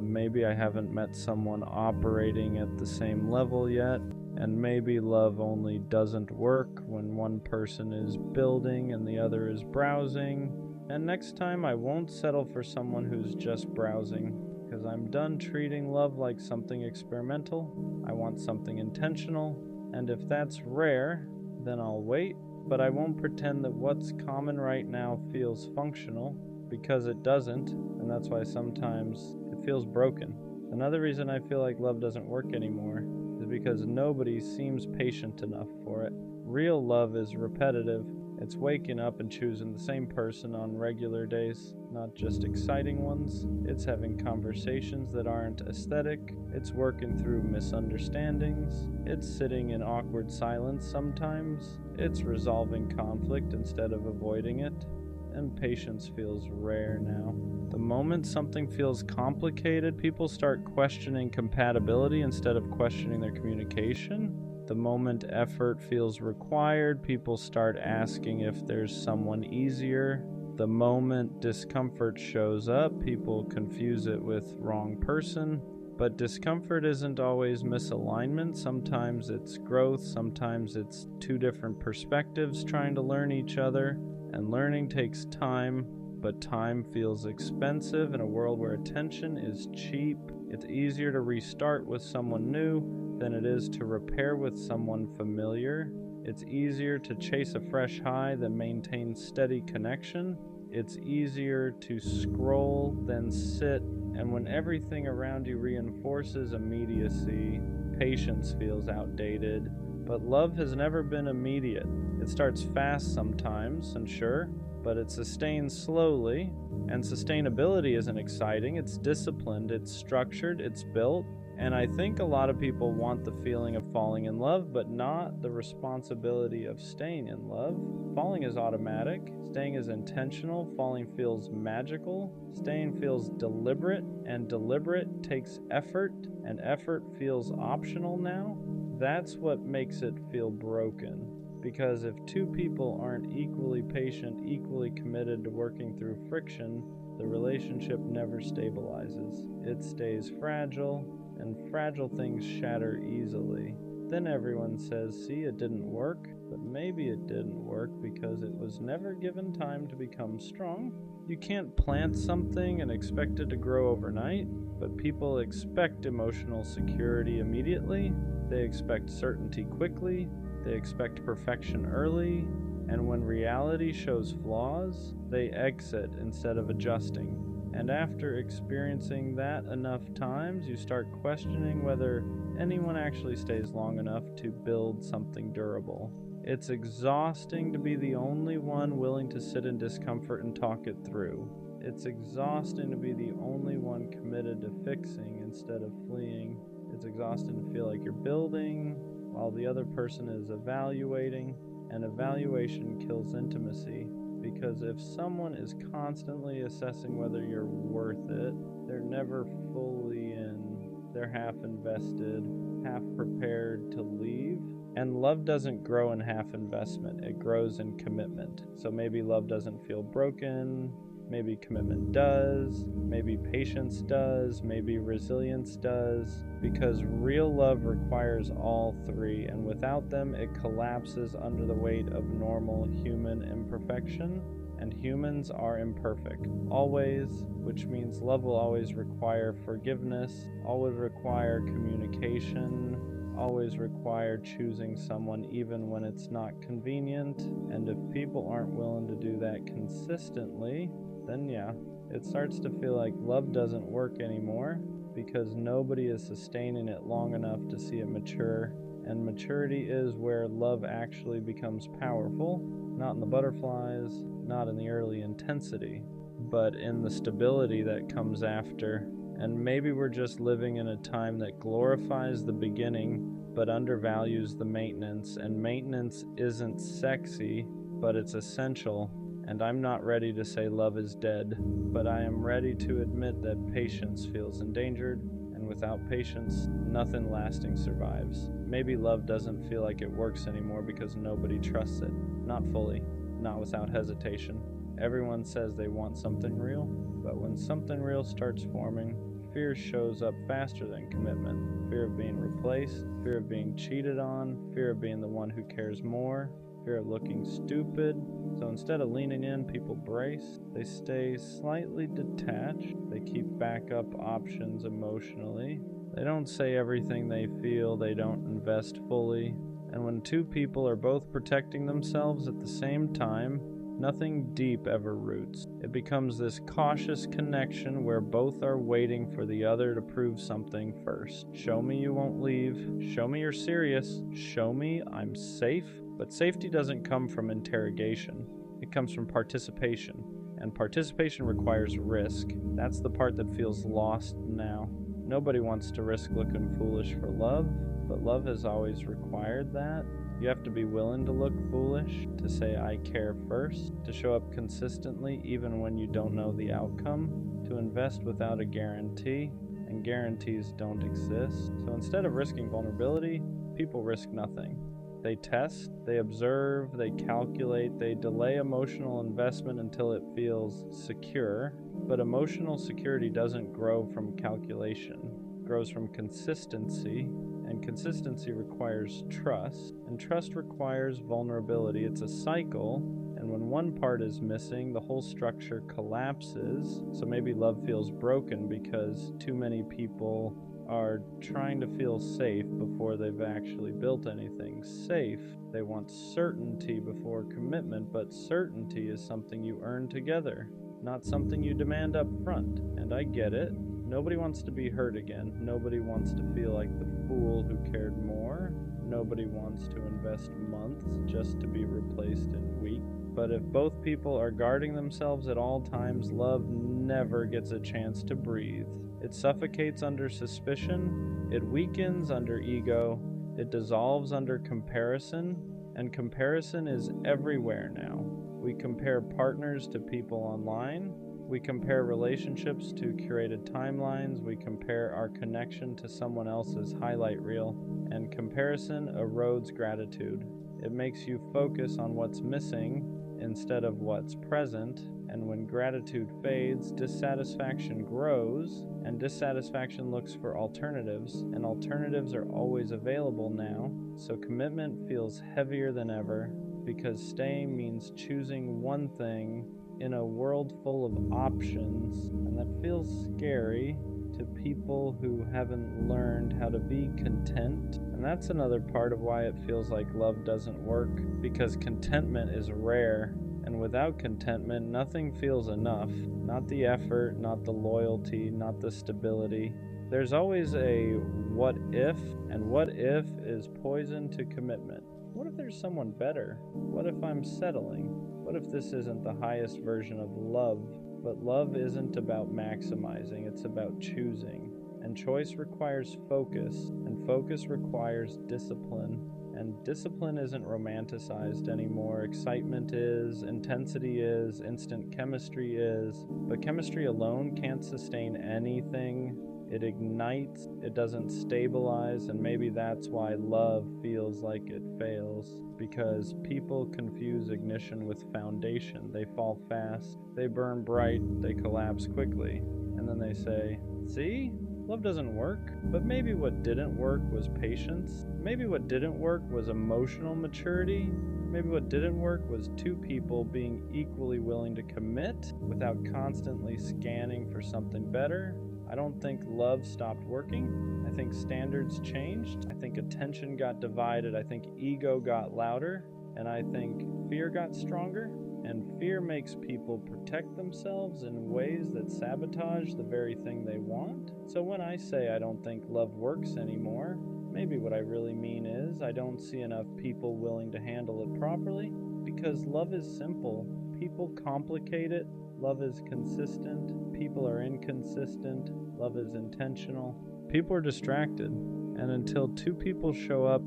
Maybe I haven't met someone operating at the same level yet, and maybe love only doesn't work when one person is building and the other is browsing. And next time I won't settle for someone who's just browsing, because I'm done treating love like something experimental. I want something intentional, and if that's rare, then I'll wait, but I won't pretend that what's common right now feels functional, because it doesn't, and that's why sometimes it feels broken. Another reason I feel like love doesn't work anymore is because nobody seems patient enough for it. Real love is repetitive. It's waking up and choosing the same person on regular days, not just exciting ones. It's having conversations that aren't aesthetic. It's working through misunderstandings. It's sitting in awkward silence sometimes. It's resolving conflict instead of avoiding it. And patience feels rare now. The moment something feels complicated, people start questioning compatibility instead of questioning their communication. The moment effort feels required, people start asking if there's someone easier. The moment discomfort shows up, people confuse it with wrong person. But discomfort isn't always misalignment. Sometimes it's growth. Sometimes it's two different perspectives trying to learn each other. And learning takes time, but time feels expensive in a world where attention is cheap. It's easier to restart with someone new than it is to repair with someone familiar. It's easier to chase a fresh high than maintain steady connection. It's easier to scroll than sit, and when everything around you reinforces immediacy, patience feels outdated. But love has never been immediate. It starts fast sometimes, and sure, but it sustains slowly. And sustainability isn't exciting. It's disciplined, it's structured, it's built. And I think a lot of people want the feeling of falling in love, but not the responsibility of staying in love. Falling is automatic. Staying is intentional. Falling feels magical. Staying feels deliberate, and deliberate takes effort, and effort feels optional now. That's what makes it feel broken. Because if two people aren't equally patient, equally committed to working through friction, the relationship never stabilizes. It stays fragile, and fragile things shatter easily. Then everyone says, see, it didn't work, but maybe it didn't work because it was never given time to become strong. You can't plant something and expect it to grow overnight, but people expect emotional security immediately. They expect certainty quickly. They expect perfection early. And when reality shows flaws, they exit instead of adjusting. And after experiencing that enough times, you start questioning whether anyone actually stays long enough to build something durable. It's exhausting to be the only one willing to sit in discomfort and talk it through. It's exhausting to be the only one committed to fixing instead of fleeing. It's exhausting to feel like you're building while the other person is evaluating, and evaluation kills intimacy. Because if someone is constantly assessing whether you're worth it, they're never fully in. They're half invested, half prepared to leave. And love doesn't grow in half investment, it grows in commitment. So maybe love doesn't feel broken, maybe commitment does, maybe patience does, maybe resilience does, because real love requires all three, and without them it collapses under the weight of normal human imperfection, and humans are imperfect, always, which means love will always require forgiveness, always require communication, always require choosing someone even when it's not convenient, and if people aren't willing to do that consistently, then yeah, it starts to feel like love doesn't work anymore because nobody is sustaining it long enough to see it mature. And maturity is where love actually becomes powerful, not in the butterflies, not in the early intensity, but in the stability that comes after. And maybe we're just living in a time that glorifies the beginning but undervalues the maintenance, and maintenance isn't sexy, but it's essential. And I'm not ready to say love is dead, but I am ready to admit that patience feels endangered, and without patience, nothing lasting survives. Maybe love doesn't feel like it works anymore because nobody trusts it. Not fully, not without hesitation. Everyone says they want something real, but when something real starts forming, fear shows up faster than commitment. Fear of being replaced, fear of being cheated on, fear of being the one who cares more. fear of looking stupid. So instead of leaning in, people brace. They stay slightly detached. They keep backup options emotionally. They don't say everything they feel. They don't invest fully. And when two people are both protecting themselves at the same time, nothing deep ever roots. It becomes this cautious connection where both are waiting for the other to prove something first. Show me you won't leave. Show me you're serious. Show me I'm safe. But safety doesn't come from interrogation. It comes from participation. And participation requires risk. That's the part that feels lost now. Nobody wants to risk looking foolish for love, but love has always required that. You have to be willing to look foolish, to say I care first, to show up consistently even when you don't know the outcome, to invest without a guarantee, and guarantees don't exist. So instead of risking vulnerability, people risk nothing. They test, they observe, they calculate, they delay emotional investment until it feels secure. But emotional security doesn't grow from calculation. It grows from consistency, and consistency requires trust, and trust requires vulnerability. It's a cycle, and when one part is missing, the whole structure collapses. So maybe love feels broken because too many people are trying to feel safe before they've actually built anything safe. They want certainty before commitment, but certainty is something you earn together, not something you demand up front. And I get it. Nobody wants to be hurt again. Nobody wants to feel like the fool who cared more. Nobody wants to invest months just to be replaced in weeks. But if both people are guarding themselves at all times, love never gets a chance to breathe. It suffocates under suspicion, it weakens under ego, it dissolves under comparison, and comparison is everywhere now. We compare partners to people online, we compare relationships to curated timelines, we compare our connection to someone else's highlight reel, and comparison erodes gratitude. It makes you focus on what's missing instead of what's present, and when gratitude fades, dissatisfaction grows, and dissatisfaction looks for alternatives, and alternatives are always available now, so commitment feels heavier than ever, because staying means choosing one thing in a world full of options, and that feels scary to people who haven't learned how to be content. And that's another part of why it feels like love doesn't work, because contentment is rare, and without contentment nothing feels enough. Not the effort, not the loyalty, not the stability. There's always a what if, and what if is poison to commitment. What if there's someone better? What if I'm settling? What if this isn't the highest version of love? But love isn't about maximizing, it's about choosing. And choice requires focus, and focus requires discipline. And discipline isn't romanticized anymore. Excitement is, intensity is, instant chemistry is. But chemistry alone can't sustain anything. It ignites, it doesn't stabilize, and maybe that's why love feels like it fails. Because people confuse ignition with foundation. They fall fast, they burn bright, they collapse quickly. And then they say, see? Love doesn't work. But maybe what didn't work was patience. Maybe what didn't work was emotional maturity. Maybe what didn't work was two people being equally willing to commit without constantly scanning for something better. I don't think love stopped working. I think standards changed. I think attention got divided. I think ego got louder. And I think fear got stronger. And fear makes people protect themselves in ways that sabotage the very thing they want. So when I say I don't think love works anymore, maybe what I really mean is I don't see enough people willing to handle it properly, because love is simple. People complicate it. Love is consistent. People are inconsistent. Love is intentional. People are distracted. And until two people show up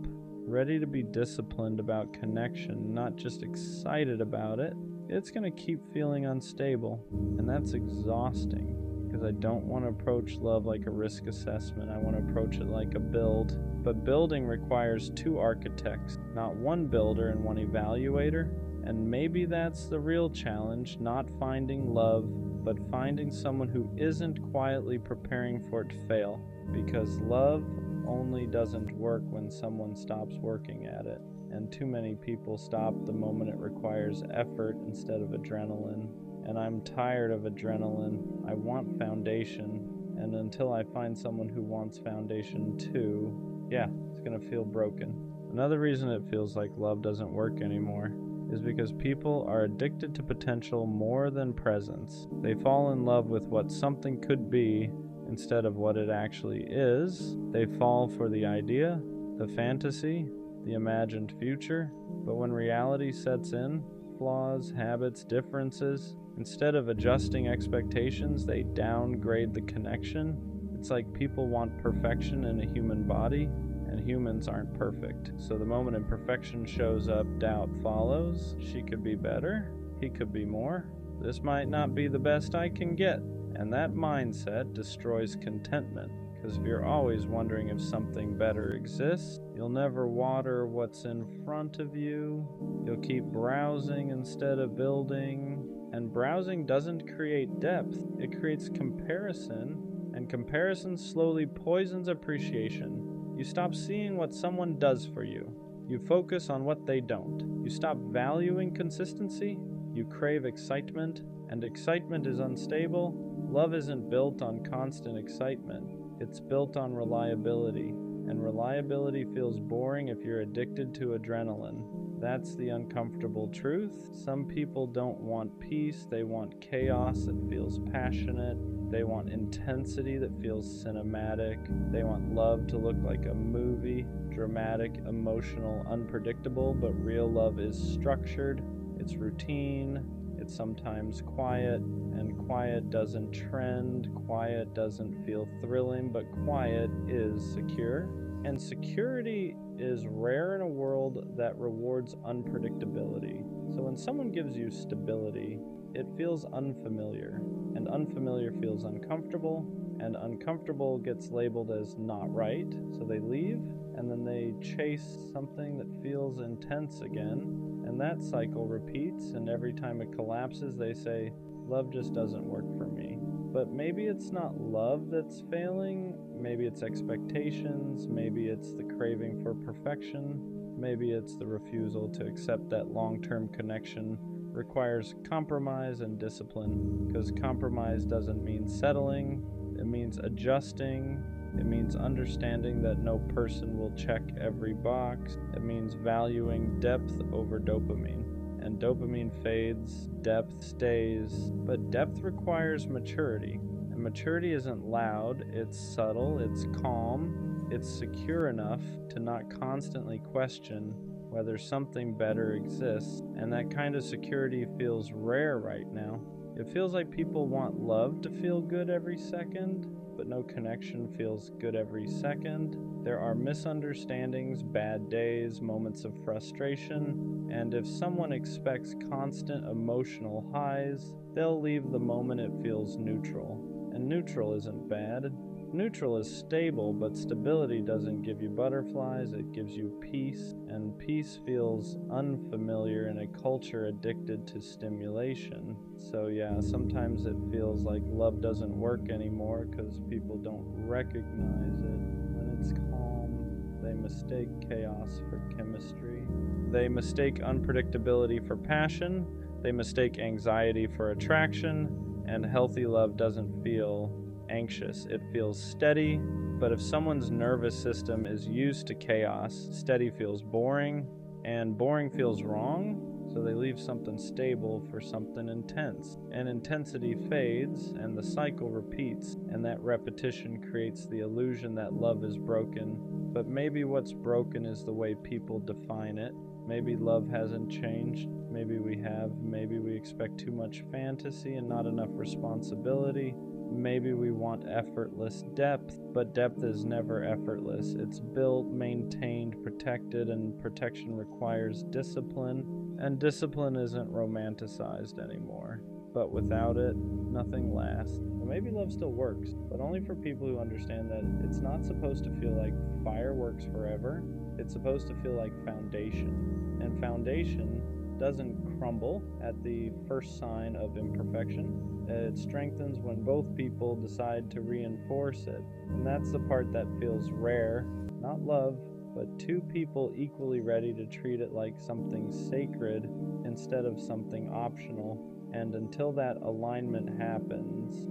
ready to be disciplined about connection, not just excited about it, it's going to keep feeling unstable. And that's exhausting, because I don't want to approach love like a risk assessment. I want to approach it like a build. But building requires two architects, not one builder and one evaluator. And maybe that's the real challenge, not finding love, but finding someone who isn't quietly preparing for it to fail. Because love only doesn't work when someone stops working at it. and too many people stop the moment it requires effort instead of adrenaline. And I'm tired of adrenaline. I want foundation, and until I find someone who wants foundation too, it's gonna feel broken. Another reason it feels like love doesn't work anymore is because people are addicted to potential more than presence. They fall in love with what something could be instead of what it actually is. They fall for the idea, the fantasy, the imagined future. But when reality sets in, flaws, habits, differences, instead of adjusting expectations, they downgrade the connection. It's like people want perfection in a human body, and humans aren't perfect. So the moment imperfection shows up, doubt follows. She could be better. He could be more. This might not be the best I can get. And that mindset destroys contentment. Because if you're always wondering if something better exists, you'll never water what's in front of you. You'll keep browsing instead of building. And browsing doesn't create depth. It creates comparison. And comparison slowly poisons appreciation. You stop seeing what someone does for you. You focus on what they don't. You stop valuing consistency. You crave excitement, and excitement is unstable. Love isn't built on constant excitement. It's built on reliability, and reliability feels boring if you're addicted to adrenaline. That's the uncomfortable truth. Some people don't want peace. They want chaos that feels passionate. They want intensity that feels cinematic. They want love to look like a movie, dramatic, emotional, unpredictable, but real love is structured, it's routine, it's sometimes quiet, and quiet doesn't trend, quiet doesn't feel thrilling, but quiet is secure. And security is rare in a world that rewards unpredictability. So when someone gives you stability, it feels unfamiliar, and unfamiliar feels uncomfortable, and uncomfortable gets labeled as not right, so they leave, and then they chase something that feels intense again, and that cycle repeats, and every time it collapses, they say, love just doesn't work for me. But maybe it's not love that's failing, maybe it's expectations, maybe it's the craving for perfection, maybe it's the refusal to accept that long-term connection requires compromise and discipline, because compromise doesn't mean settling, it means adjusting, it means understanding that no person will check every box, it means valuing depth over dopamine. And dopamine fades, depth stays, but depth requires maturity. And maturity isn't loud, it's subtle, it's calm, it's secure enough to not constantly question whether something better exists, and that kind of security feels rare right now. It feels like people want love to feel good every second, but no connection feels good every second. There are misunderstandings, bad days, moments of frustration, and if someone expects constant emotional highs, they'll leave the moment it feels neutral. And neutral isn't bad. Neutral is stable, but stability doesn't give you butterflies, it gives you peace, and peace feels unfamiliar in a culture addicted to stimulation. So sometimes it feels like love doesn't work anymore because people don't recognize it. When it's calm, they mistake chaos for chemistry. They mistake unpredictability for passion. They mistake anxiety for attraction, and healthy love doesn't feel anxious, it feels steady. But if someone's nervous system is used to chaos, steady feels boring, and boring feels wrong, so they leave something stable for something intense. And intensity fades, and the cycle repeats, and that repetition creates the illusion that love is broken. But maybe what's broken is the way people define it. Maybe love hasn't changed, maybe we have, maybe we expect too much fantasy and not enough responsibility. Maybe we want effortless depth, but depth is never effortless. It's built, maintained, protected, and protection requires discipline, and discipline isn't romanticized anymore. But without it, nothing lasts. Well, maybe love still works, but only for people who understand that it's not supposed to feel like fireworks forever. It's supposed to feel like foundation, and foundation doesn't crumble at the first sign of imperfection. It strengthens when both people decide to reinforce it. And that's the part that feels rare, not love, but two people equally ready to treat it like something sacred instead of something optional. And until that alignment happens,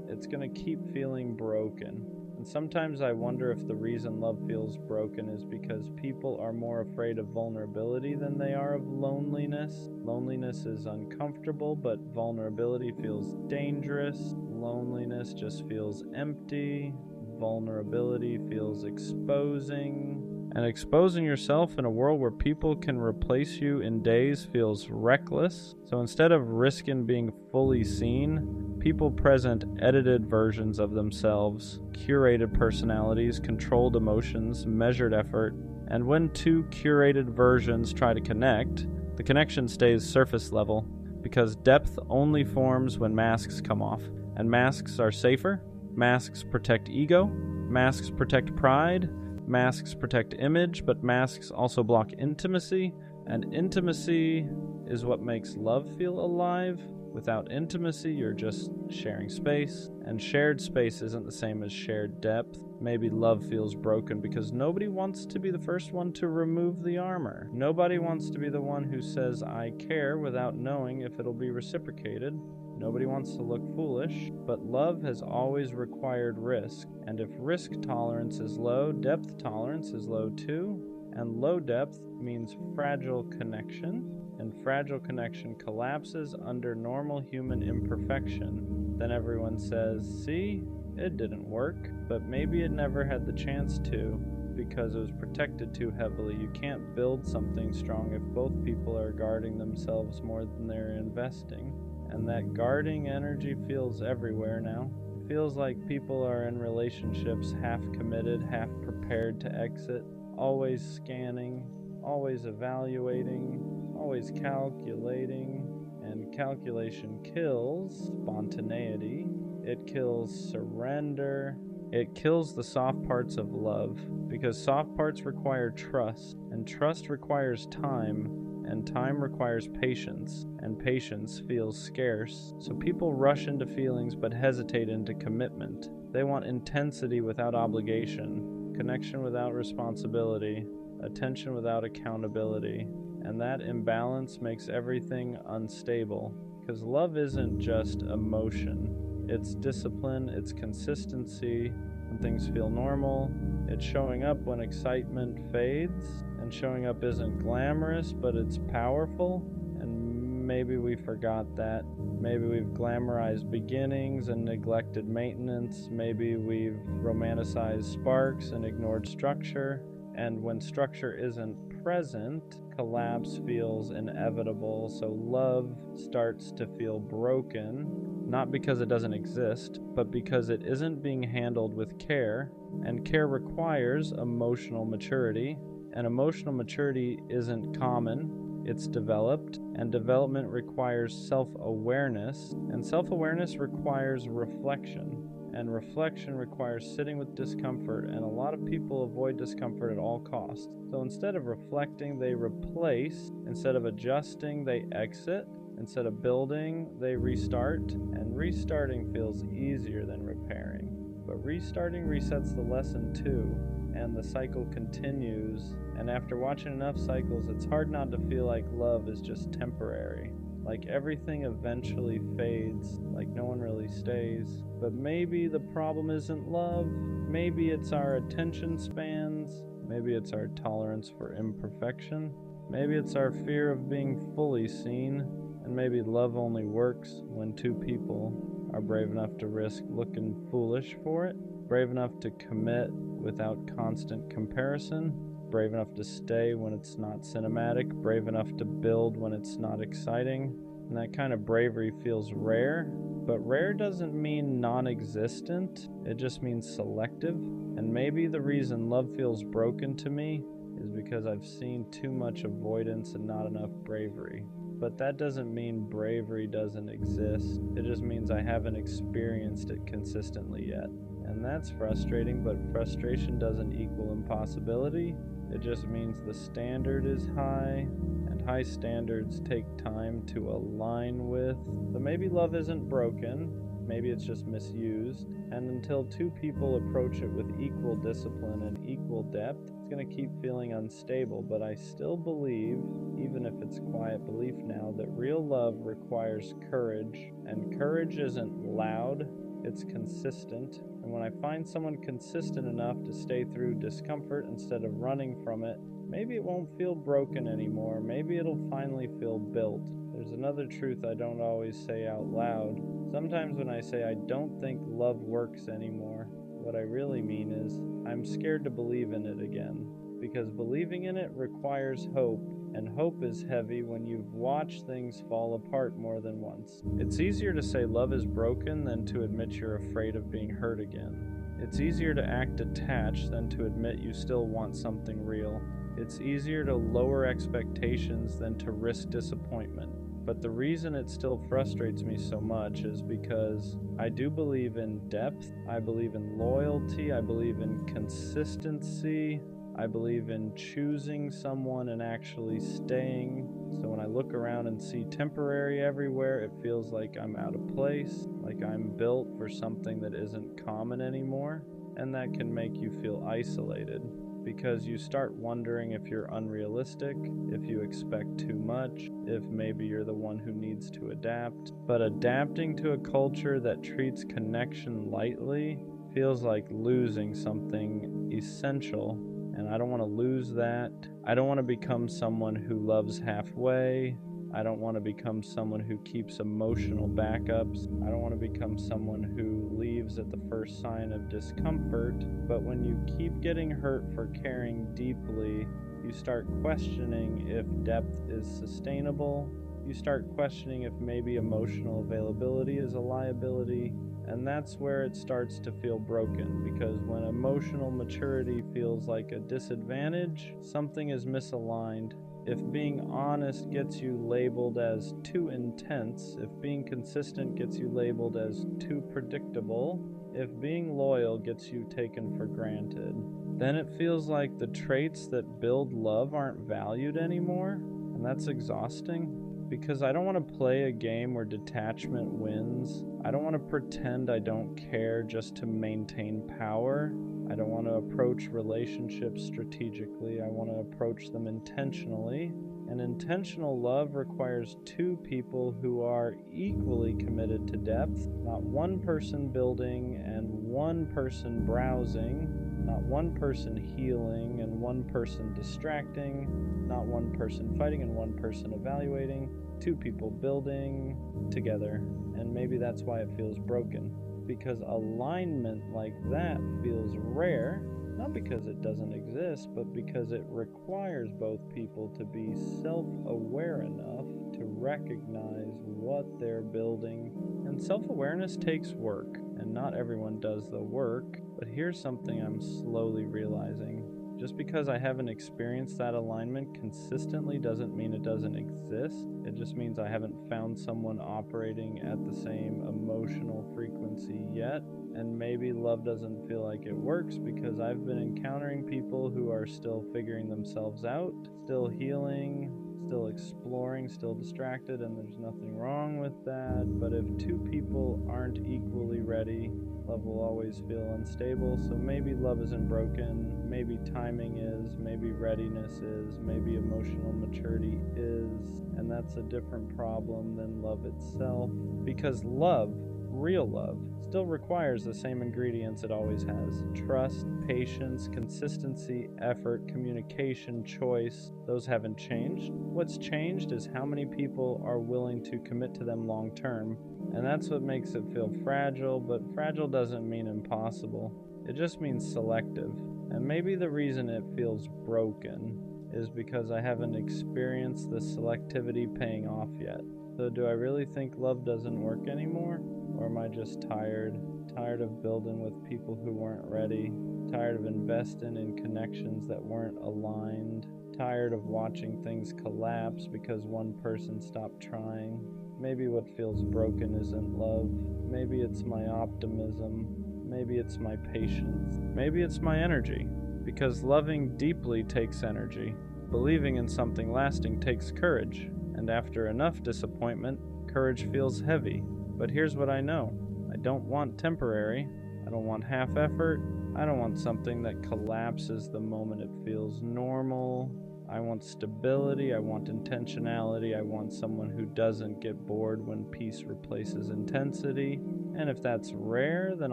it's gonna keep feeling broken. And sometimes I wonder if the reason love feels broken is because people are more afraid of vulnerability than they are of loneliness. Loneliness is uncomfortable, but vulnerability feels dangerous. Loneliness just feels empty. Vulnerability feels exposing. And exposing yourself in a world where people can replace you in days feels reckless. So instead of risking being fully seen, people present edited versions of themselves, curated personalities, controlled emotions, measured effort. And when two curated versions try to connect, the connection stays surface level, because depth only forms when masks come off. And masks are safer. Masks protect ego. Masks protect pride. Masks protect image, but masks also block intimacy, and intimacy is what makes love feel alive. Without intimacy, you're just sharing space, and shared space isn't the same as shared depth. Maybe love feels broken because nobody wants to be the first one to remove the armor. Nobody wants to be the one who says, "I care," without knowing if it'll be reciprocated. Nobody wants to look foolish, but love has always required risk. And if risk tolerance is low, depth tolerance is low too. And low depth means fragile connection, and fragile connection collapses under normal human imperfection. Then everyone says, "See, it didn't work," but maybe it never had the chance to, because it was protected too heavily. You can't build something strong if both people are guarding themselves more than they're investing. And that guarding energy feels everywhere now. It feels like people are in relationships half committed, half prepared to exit, always scanning, always evaluating, always calculating. And calculation kills spontaneity. It kills surrender. It kills the soft parts of love, because soft parts require trust, and trust requires time. And time requires patience, and patience feels scarce. So people rush into feelings but hesitate into commitment. They want intensity without obligation, connection without responsibility, attention without accountability. And that imbalance makes everything unstable, because love isn't just emotion. It's discipline, it's consistency when things feel normal. It's showing up when excitement fades, and showing up isn't glamorous, but it's powerful. And maybe we forgot that. Maybe we've glamorized beginnings and neglected maintenance. Maybe we've romanticized sparks and ignored structure. And when structure isn't present, collapse feels inevitable. So love starts to feel broken, not because it doesn't exist, but because it isn't being handled with care. And care requires emotional maturity. And emotional maturity isn't common, it's developed. And development requires self-awareness. And self-awareness requires reflection. And reflection requires sitting with discomfort, and a lot of people avoid discomfort at all costs. So instead of reflecting, they replace. Instead of adjusting, they exit. Instead of building, they restart. And restarting feels easier than repairing. But restarting resets the lesson too, and the cycle continues. And after watching enough cycles, it's hard not to feel like love is just temporary. Like everything eventually fades, like no one really stays. But maybe the problem isn't love. Maybe it's our attention spans. Maybe it's our tolerance for imperfection. Maybe it's our fear of being fully seen. And maybe love only works when two people are brave enough to risk looking foolish for it, brave enough to commit without constant comparison, brave enough to stay when it's not cinematic, brave enough to build when it's not exciting. And that kind of bravery feels rare, but rare doesn't mean non-existent, it just means selective. And maybe the reason love feels broken to me is because I've seen too much avoidance and not enough bravery. But that doesn't mean bravery doesn't exist. It just means I haven't experienced it consistently yet. And that's frustrating, but frustration doesn't equal impossibility. It just means the standard is high, and high standards take time to align with. So maybe love isn't broken, maybe it's just misused. And until two people approach it with equal discipline and equal depth, it's going to keep feeling unstable. But I still believe, even if it's quiet belief now, that real love requires courage. And courage isn't loud, it's consistent. And when I find someone consistent enough to stay through discomfort instead of running from it, maybe it won't feel broken anymore. Maybe it'll finally feel built. There's another truth I don't always say out loud. Sometimes when I say I don't think love works anymore, what I really mean is I'm scared to believe in it again. Because believing in it requires hope, and hope is heavy when you've watched things fall apart more than once. It's easier to say love is broken than to admit you're afraid of being hurt again. It's easier to act detached than to admit you still want something real. It's easier to lower expectations than to risk disappointment. But the reason it still frustrates me so much is because I do believe in depth, I believe in loyalty, I believe in consistency, I believe in choosing someone and actually staying. So when I look around and see temporary everywhere, it feels like I'm out of place, like I'm built for something that isn't common anymore, and that can make you feel isolated. Because you start wondering if you're unrealistic, if you expect too much, if maybe you're the one who needs to adapt. But adapting to a culture that treats connection lightly feels like losing something essential, and I don't want to lose that. I don't want to become someone who loves halfway. I don't want to become someone who keeps emotional backups. I don't want to become someone who leaves at the first sign of discomfort. But when you keep getting hurt for caring deeply, you start questioning if depth is sustainable. You start questioning if maybe emotional availability is a liability. And that's where it starts to feel broken, because when emotional maturity feels like a disadvantage, something is misaligned. If being honest gets you labeled as too intense, if being consistent gets you labeled as too predictable, if being loyal gets you taken for granted, then it feels like the traits that build love aren't valued anymore, and that's exhausting. Because I don't want to play a game where detachment wins. I don't want to pretend I don't care just to maintain power. I don't want to approach relationships strategically. I want to approach them intentionally. And intentional love requires two people who are equally committed to depth, not one person building and one person browsing, not one person healing and one person distracting, not one person fighting and one person evaluating, two people building together. And maybe that's why it feels broken, because alignment like that feels rare, not because it doesn't exist, but because it requires both people to be self-aware enough to recognize what they're building. And self-awareness takes work, and not everyone does the work. But here's something I'm slowly realizing. Just because I haven't experienced that alignment consistently doesn't mean it doesn't exist. It just means I haven't found someone operating at the same emotional frequency yet. And maybe love doesn't feel like it works because I've been encountering people who are still figuring themselves out, still healing, still exploring, still distracted, and there's nothing wrong with that. But if two people aren't equally ready, love will always feel unstable. So maybe love isn't broken, maybe timing is, maybe readiness is, maybe emotional maturity is, and that's a different problem than love itself. Because love, real love, still requires the same ingredients it always has. Trust, patience, consistency, effort, communication, choice. Those haven't changed. What's changed is how many people are willing to commit to them long term. And that's what makes it feel fragile, but fragile doesn't mean impossible. It just means selective. And maybe the reason it feels broken is because I haven't experienced the selectivity paying off yet. So do I really think love doesn't work anymore? Or am I just tired? Tired of building with people who weren't ready? Tired of investing in connections that weren't aligned? Tired of watching things collapse because one person stopped trying? Maybe what feels broken isn't love. Maybe it's my optimism. Maybe it's my patience. Maybe it's my energy. Because loving deeply takes energy. Believing in something lasting takes courage. And after enough disappointment, courage feels heavy. But here's what I know. I don't want temporary. I don't want half effort. I don't want something that collapses the moment it feels normal. I want stability. I want intentionality. I want someone who doesn't get bored when peace replaces intensity. And if that's rare, then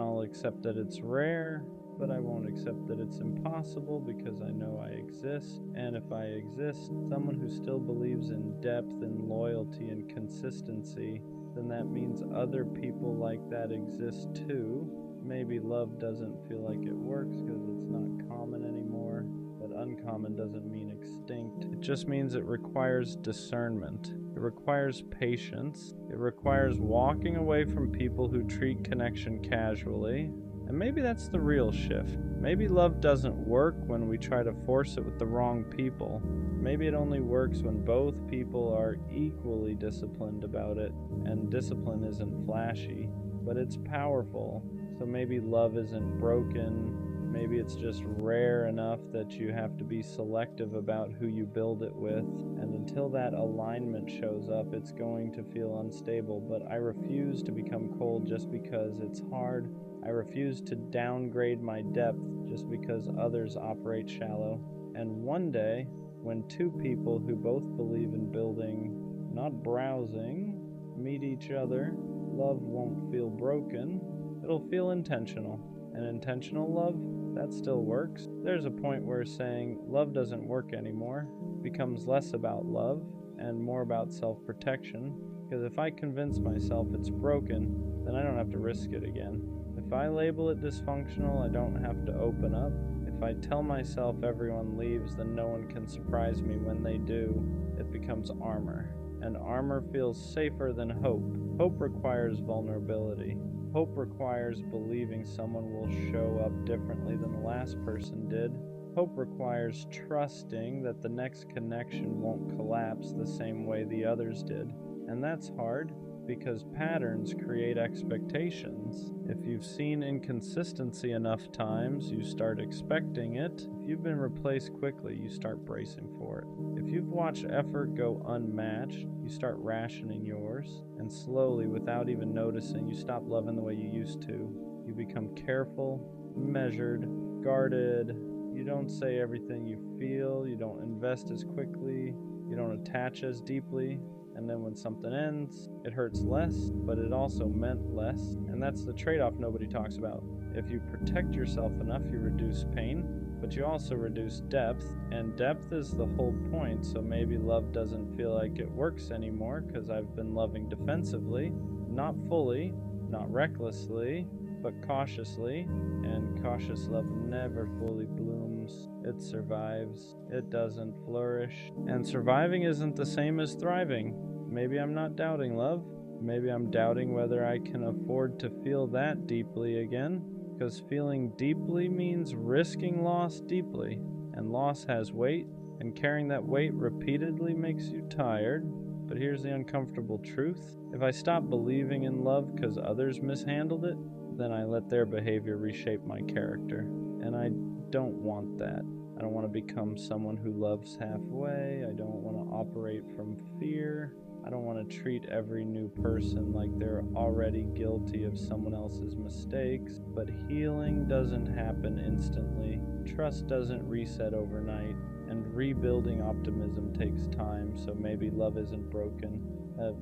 I'll accept that it's rare, but I won't accept that it's impossible because I know I exist. And if I exist, someone who still believes in depth and loyalty and consistency, then that means other people like that exist too. Maybe love doesn't feel like it works because it's not common anymore, but uncommon doesn't mean extinct. It just means it requires discernment. It requires patience. It requires walking away from people who treat connection casually. And maybe that's the real shift. Maybe love doesn't work when we try to force it with the wrong people. Maybe it only works when both people are equally disciplined about it, and discipline isn't flashy, but it's powerful. So maybe love isn't broken. Maybe it's just rare enough that you have to be selective about who you build it with. And until that alignment shows up, it's going to feel unstable. But I refuse to become cold just because it's hard. I refuse to downgrade my depth just because others operate shallow. And one day, when two people who both believe in building, not browsing, meet each other, love won't feel broken. It'll feel intentional. And intentional love, that still works. There's a point where saying love doesn't work anymore becomes less about love and more about self-protection. Because if I convince myself it's broken, then I don't have to risk it again. If I label it dysfunctional, I don't have to open up. If I tell myself everyone leaves, then no one can surprise me when they do. It becomes armor. And armor feels safer than hope. Hope requires vulnerability. Hope requires believing someone will show up differently than the last person did. Hope requires trusting that the next connection won't collapse the same way the others did. And that's hard because patterns create expectations. If you've seen inconsistency enough times, you start expecting it. If you've been replaced quickly, you start bracing for it. If you've watched effort go unmatched, you start rationing yours. And slowly, without even noticing, you stop loving the way you used to. You become careful, measured, guarded. You don't say everything you feel. You don't invest as quickly. You don't attach as deeply. And then when something ends, it hurts less, but it also meant less. And that's the trade-off nobody talks about. If you protect yourself enough, you reduce pain, but you also reduce depth. And depth is the whole point, so maybe love doesn't feel like it works anymore because I've been loving defensively. Not fully, not recklessly, but cautiously. And cautious love never fully blooms. It survives. It doesn't flourish. And surviving isn't the same as thriving. Maybe I'm not doubting love. Maybe I'm doubting whether I can afford to feel that deeply again. Because feeling deeply means risking loss deeply. And loss has weight. And carrying that weight repeatedly makes you tired. But here's the uncomfortable truth. If I stop believing in love because others mishandled it, then I let their behavior reshape my character. And I don't want that. I don't want to become someone who loves halfway. I don't want to operate from fear. I don't want to treat every new person like they're already guilty of someone else's mistakes. But healing doesn't happen instantly. Trust doesn't reset overnight. And rebuilding optimism takes time, so maybe love isn't broken.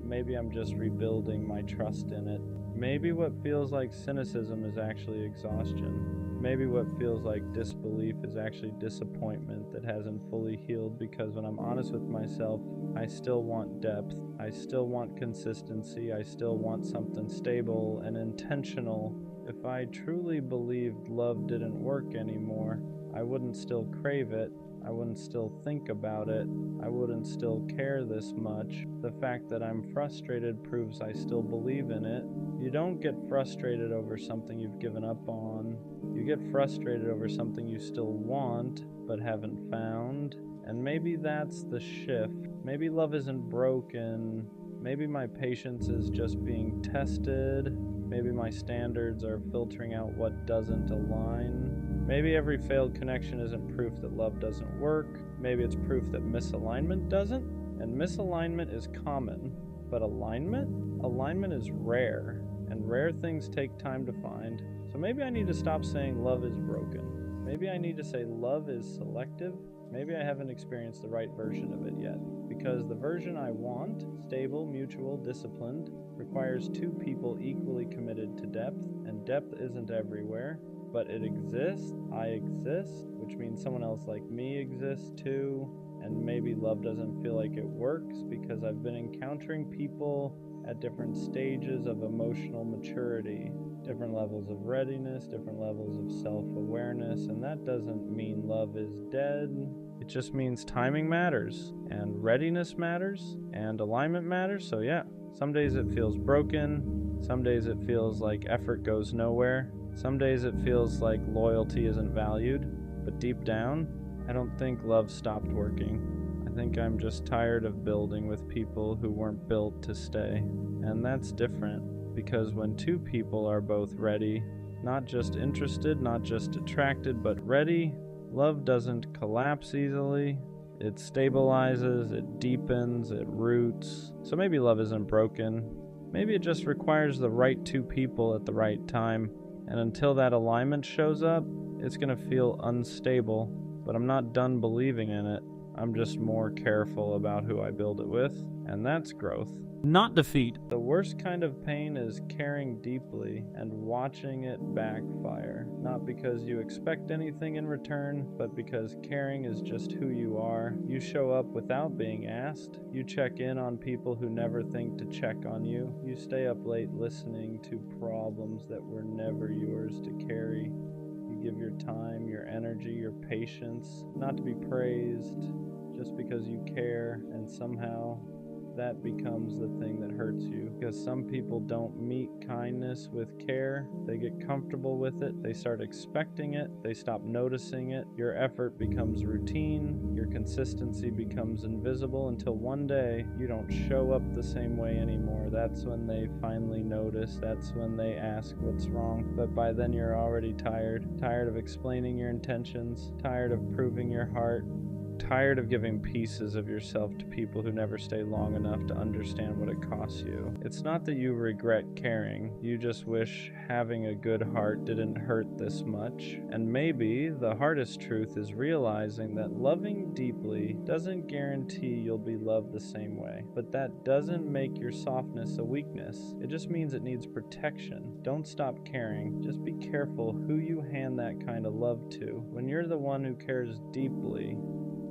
Maybe I'm just rebuilding my trust in it. Maybe what feels like cynicism is actually exhaustion. Maybe what feels like disbelief is actually disappointment that hasn't fully healed, because when I'm honest with myself, I still want depth. I still want consistency. I still want something stable and intentional. If I truly believed love didn't work anymore, I wouldn't still crave it. I wouldn't still think about it. I wouldn't still care this much. The fact that I'm frustrated proves I still believe in it. You don't get frustrated over something you've given up on. You get frustrated over something you still want, but haven't found. And maybe that's the shift. Maybe love isn't broken. Maybe my patience is just being tested. Maybe my standards are filtering out what doesn't align. Maybe every failed connection isn't proof that love doesn't work. Maybe it's proof that misalignment doesn't. And misalignment is common, but alignment is rare. and rare things take time to find. So maybe I need to stop saying love is broken. Maybe I need to say love is selective. Maybe I haven't experienced the right version of it yet, because the version I want, stable, mutual, disciplined, requires two people equally committed to depth, and depth isn't everywhere, but it exists, I exist, which means someone else like me exists too, and maybe love doesn't feel like it works because I've been encountering people at different stages of emotional maturity, different levels of readiness, different levels of self-awareness, and that doesn't mean love is dead. It just means timing matters, and readiness matters, and alignment matters. So yeah, some days it feels broken, some days it feels like effort goes nowhere, some days it feels like loyalty isn't valued, but deep down, I don't think love stopped working. I think I'm just tired of building with people who weren't built to stay. And that's different, because when two people are both ready, not just interested, not just attracted, but ready, love doesn't collapse easily. It stabilizes, it deepens, it roots. So maybe love isn't broken. Maybe it just requires the right two people at the right time. And until that alignment shows up, it's gonna feel unstable. But I'm not done believing in it. I'm just more careful about who I build it with, and that's growth. Not defeat. The worst kind of pain is caring deeply and watching it backfire. Not because you expect anything in return, but because caring is just who you are. You show up without being asked. You check in on people who never think to check on you. You stay up late listening to problems that were never yours to carry. You give your time, your energy, your patience, not to be praised, just because you care, and somehow that becomes the thing that hurts you. Because some people don't meet kindness with care. They get comfortable with it. They start expecting it. They stop noticing it. Your effort becomes routine. Your consistency becomes invisible until one day you don't show up the same way anymore. That's when they finally notice. That's when they ask what's wrong. But by then you're already tired. Tired of explaining your intentions. Tired of proving your heart. Tired of giving pieces of yourself to people who never stay long enough to understand what it costs you. It's not that you regret caring, you just wish having a good heart didn't hurt this much. And maybe the hardest truth is realizing that loving deeply doesn't guarantee you'll be loved the same way. But that doesn't make your softness a weakness. It just means it needs protection. Don't stop caring. Just be careful who you hand that kind of love to. When you're the one who cares deeply,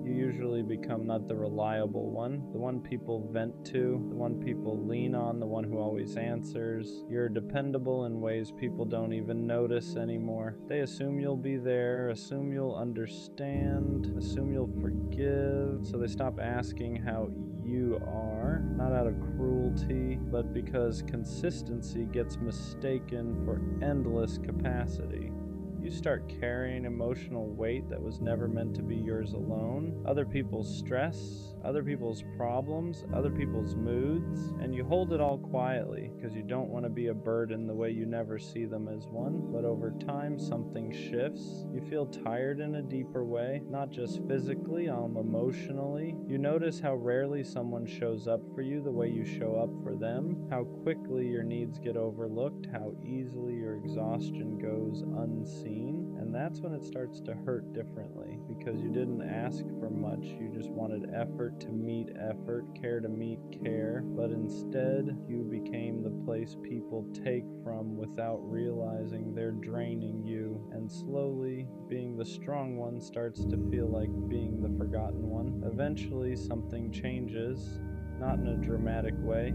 you usually become not the reliable one, the one people vent to, the one people lean on, the one who always answers. You're dependable in ways people don't even notice anymore. They assume you'll be there, assume you'll understand, assume you'll forgive, so they stop asking how you are, not out of cruelty, but because consistency gets mistaken for endless capacity. You start carrying emotional weight that was never meant to be yours alone, other people's stress, other people's problems, other people's moods, and you hold it all quietly because you don't want to be a burden the way you never see them as one. But over time, something shifts. You feel tired in a deeper way, not just physically, emotionally. You notice how rarely someone shows up for you the way you show up for them, how quickly your needs get overlooked, how easily your exhaustion goes unseen, and that's when it starts to hurt differently, because you didn't ask for much, you just wanted effort to meet effort, care to meet care, but instead you became the place people take from without realizing they're draining you, and slowly being the strong one starts to feel like being the forgotten one. Eventually something changes, not in a dramatic way.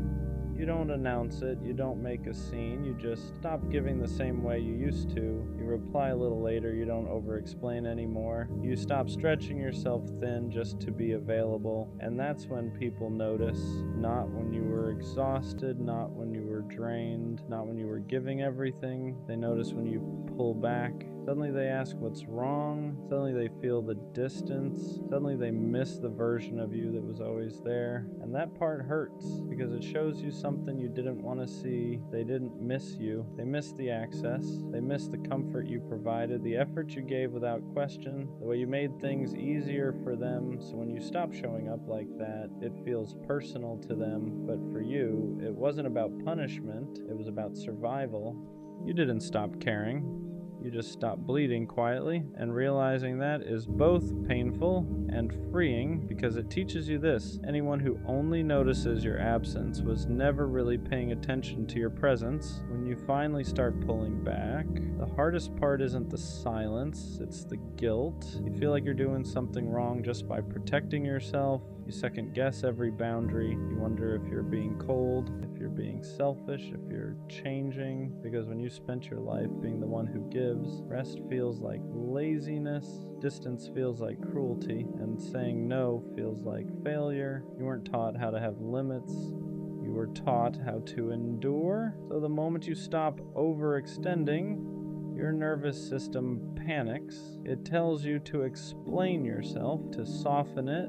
You don't announce it, you don't make a scene, you just stop giving the same way you used to. You reply a little later, you don't over-explain anymore. You stop stretching yourself thin just to be available, and that's when people notice. Not when you were exhausted, not when you were drained, not when you were giving everything. They notice when you pull back, Suddenly they ask what's wrong. Suddenly they feel the distance. Suddenly they miss the version of you that was always there. And that part hurts because it shows you something you didn't want to see. They didn't miss you. They missed the access. They missed the comfort you provided, the effort you gave without question, the way you made things easier for them. So when you stop showing up like that, it feels personal to them. But for you, it wasn't about punishment. It was about survival. You didn't stop caring. You just stop bleeding quietly, and realizing that is both painful and freeing because it teaches you this: anyone who only notices your absence was never really paying attention to your presence. When you finally start pulling back, the hardest part isn't the silence, it's the guilt. You feel like you're doing something wrong just by protecting yourself. You second guess every boundary. You wonder if you're being cold, if you're being selfish, if you're changing. Because when you spent your life being the one who gives, rest feels like laziness, distance feels like cruelty, and saying no feels like failure. You weren't taught how to have limits. You were taught how to endure. So the moment you stop overextending, your nervous system panics. It tells you to explain yourself, to soften it,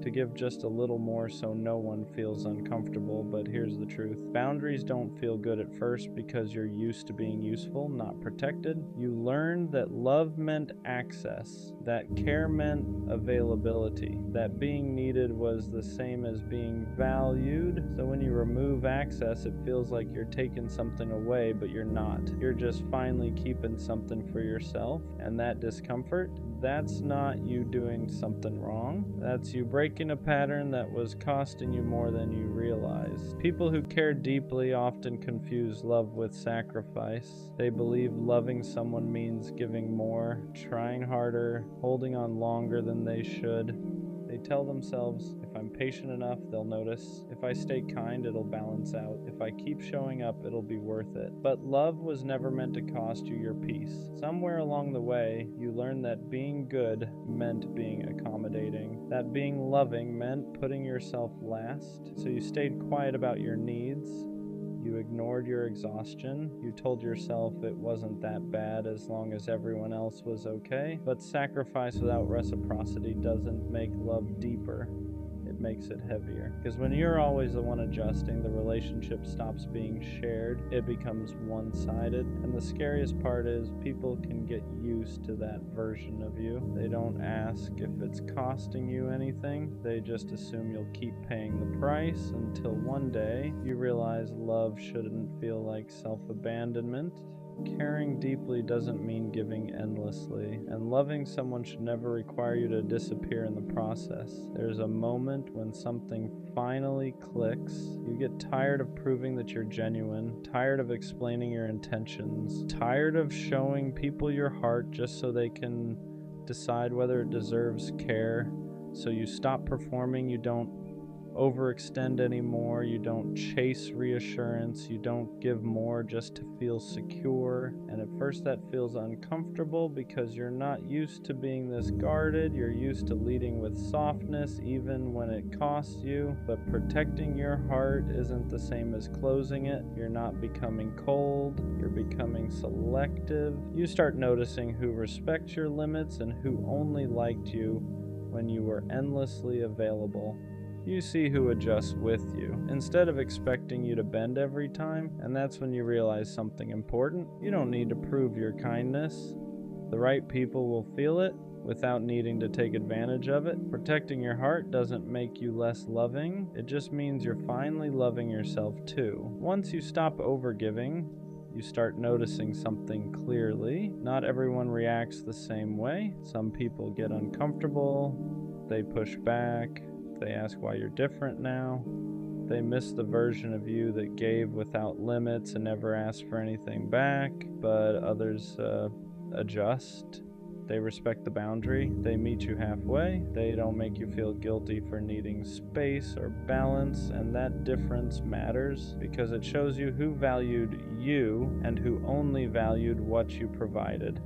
to give just a little more so no one feels uncomfortable. But here's the truth. Boundaries don't feel good at first because you're used to being useful, not protected. You learned that love meant access, that care meant availability, that being needed was the same as being valued. So when you remove access, it feels like you're taking something away, but you're not. You're just finally keeping something for yourself. And that discomfort, that's not you doing something wrong. That's you breaking a pattern that was costing you more than you realized. People who care deeply often confuse love with sacrifice. They believe loving someone means giving more, trying harder, holding on longer than they should. They tell themselves, if I'm patient enough, they'll notice. If I stay kind, it'll balance out. If I keep showing up, it'll be worth it. But love was never meant to cost you your peace. Somewhere along the way, you learned that being good meant being accommodating, that being loving meant putting yourself last. So you stayed quiet about your needs. You ignored your exhaustion. You told yourself it wasn't that bad as long as everyone else was okay. But sacrifice without reciprocity doesn't make love deeper. It makes it heavier. Because when you're always the one adjusting, the relationship stops being shared. It becomes one-sided. And the scariest part is people can get used to that version of you. They don't ask if it's costing you anything. They just assume you'll keep paying the price until one day you realize love shouldn't feel like self-abandonment. Caring deeply doesn't mean giving endlessly, and loving someone should never require you to disappear in the process. There's a moment when something finally clicks. You get tired of proving that you're genuine, tired of explaining your intentions, tired of showing people your heart just so they can decide whether it deserves care. So you stop performing, you don't overextend anymore, you don't chase reassurance, you don't give more just to feel secure. And at first that feels uncomfortable because you're not used to being this guarded. You're used to leading with softness even when it costs you. But protecting your heart isn't the same as closing it. You're not becoming cold, you're becoming selective. You start noticing who respects your limits and who only liked you when you were endlessly available. You see who adjusts with you, instead of expecting you to bend every time, and that's when you realize something important. You don't need to prove your kindness. The right people will feel it without needing to take advantage of it. Protecting your heart doesn't make you less loving. It just means you're finally loving yourself too. Once you stop overgiving, you start noticing something clearly. Not everyone reacts the same way. Some people get uncomfortable, they push back, they ask why you're different now. They miss the version of you that gave without limits and never asked for anything back. But others adjust. They respect the boundary. They meet you halfway. They don't make you feel guilty for needing space or balance. And that difference matters because it shows you who valued you and who only valued what you provided.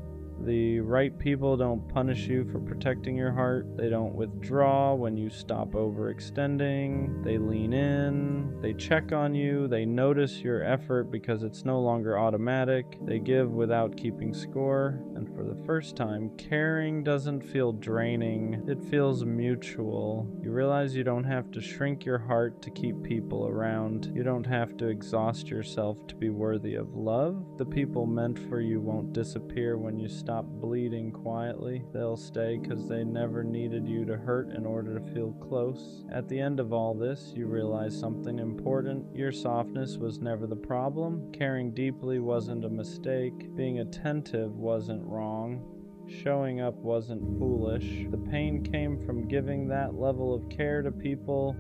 The right people don't punish you for protecting your heart. They don't withdraw when you stop overextending. They lean in. They check on you. They notice your effort because it's no longer automatic. They give without keeping score. And for the first time, caring doesn't feel draining. It feels mutual. You realize you don't have to shrink your heart to keep people around. You don't have to exhaust yourself to be worthy of love. The people meant for you won't disappear when you stop bleeding quietly. They'll stay because they never needed you to hurt in order to feel close. At the end of all this, you realize something important. Your softness was never the problem. Caring deeply wasn't a mistake. Being attentive wasn't wrong. Showing up wasn't foolish. The pain came from giving that level of care to people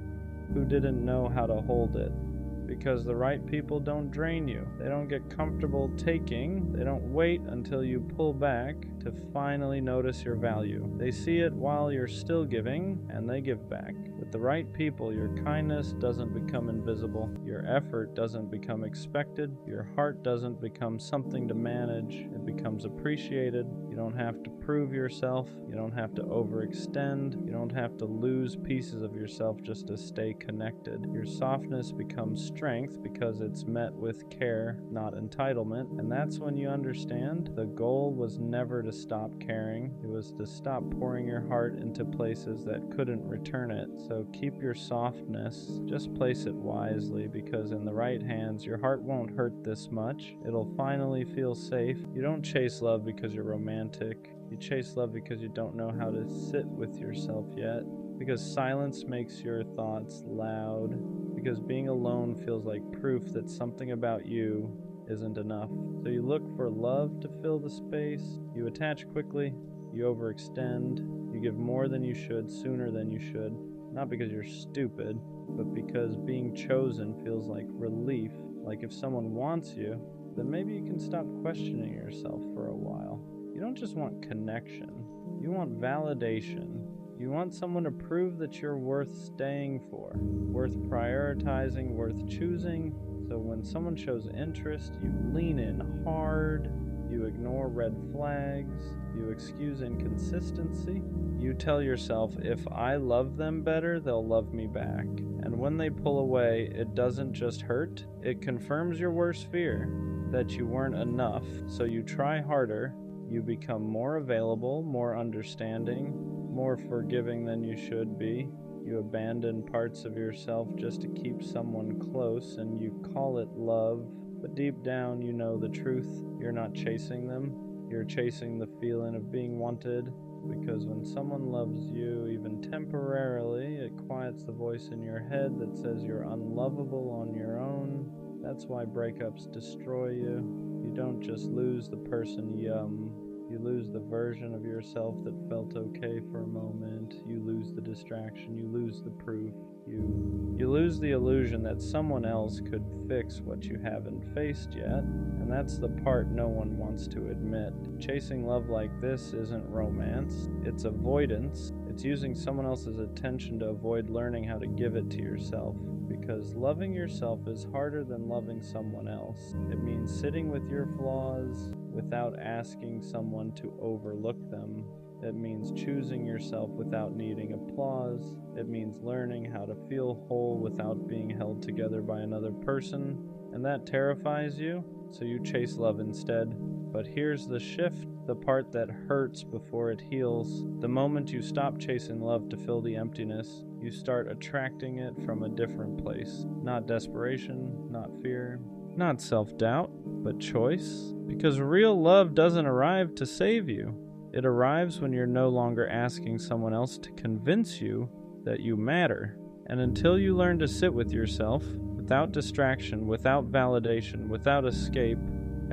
who didn't know how to hold it. Because the right people don't drain you. They don't get comfortable taking. They don't wait until you pull back to finally notice your value. They see it while you're still giving, and they give back. With the right people, your kindness doesn't become invisible. Your effort doesn't become expected. Your heart doesn't become something to manage. It becomes appreciated. You don't have to prove yourself. You don't have to overextend. You don't have to lose pieces of yourself just to stay connected. Your softness becomes strength because it's met with care, not entitlement. And that's when you understand the goal was never to stop caring. It was to stop pouring your heart into places that couldn't return it. So keep your softness. Just place it wisely, because in the right hands, your heart won't hurt this much. It'll finally feel safe. You don't chase love because you're romantic. You chase love because you don't know how to sit with yourself yet. Because silence makes your thoughts loud. Because being alone feels like proof that something about you isn't enough. So you look for love to fill the space. You attach quickly. You overextend. You give more than you should, sooner than you should. Not because you're stupid, but because being chosen feels like relief. Like if someone wants you, then maybe you can stop questioning yourself for a while. You don't just want connection. You want validation. You want someone to prove that you're worth staying for, worth prioritizing, worth choosing. So when someone shows interest, you lean in hard, you ignore red flags, you excuse inconsistency. You tell yourself, if I love them better, they'll love me back. And when they pull away, it doesn't just hurt, it confirms your worst fear, that you weren't enough. So you try harder, you become more available, more understanding, more forgiving than you should be. You abandon parts of yourself just to keep someone close, and you call it love. But deep down, you know the truth. You're not chasing them. You're chasing the feeling of being wanted. Because when someone loves you, even temporarily, it quiets the voice in your head that says you're unlovable on your own. That's why breakups destroy you. You don't just lose the person you lose the version of yourself that felt okay for a moment. You lose the distraction. You lose the proof. You lose the illusion that someone else could fix what you haven't faced yet. And that's the part no one wants to admit. Chasing love like this isn't romance. It's avoidance. It's using someone else's attention to avoid learning how to give it to yourself. Because loving yourself is harder than loving someone else. It means sitting with your flaws without asking someone to overlook them. It means choosing yourself without needing applause. It means learning how to feel whole without being held together by another person. And that terrifies you, so you chase love instead. But here's the shift, the part that hurts before it heals. The moment you stop chasing love to fill the emptiness, you start attracting it from a different place. Not desperation, not fear, not self-doubt, but choice. Because real love doesn't arrive to save you. It arrives when you're no longer asking someone else to convince you that you matter. And until you learn to sit with yourself, without distraction, without validation, without escape,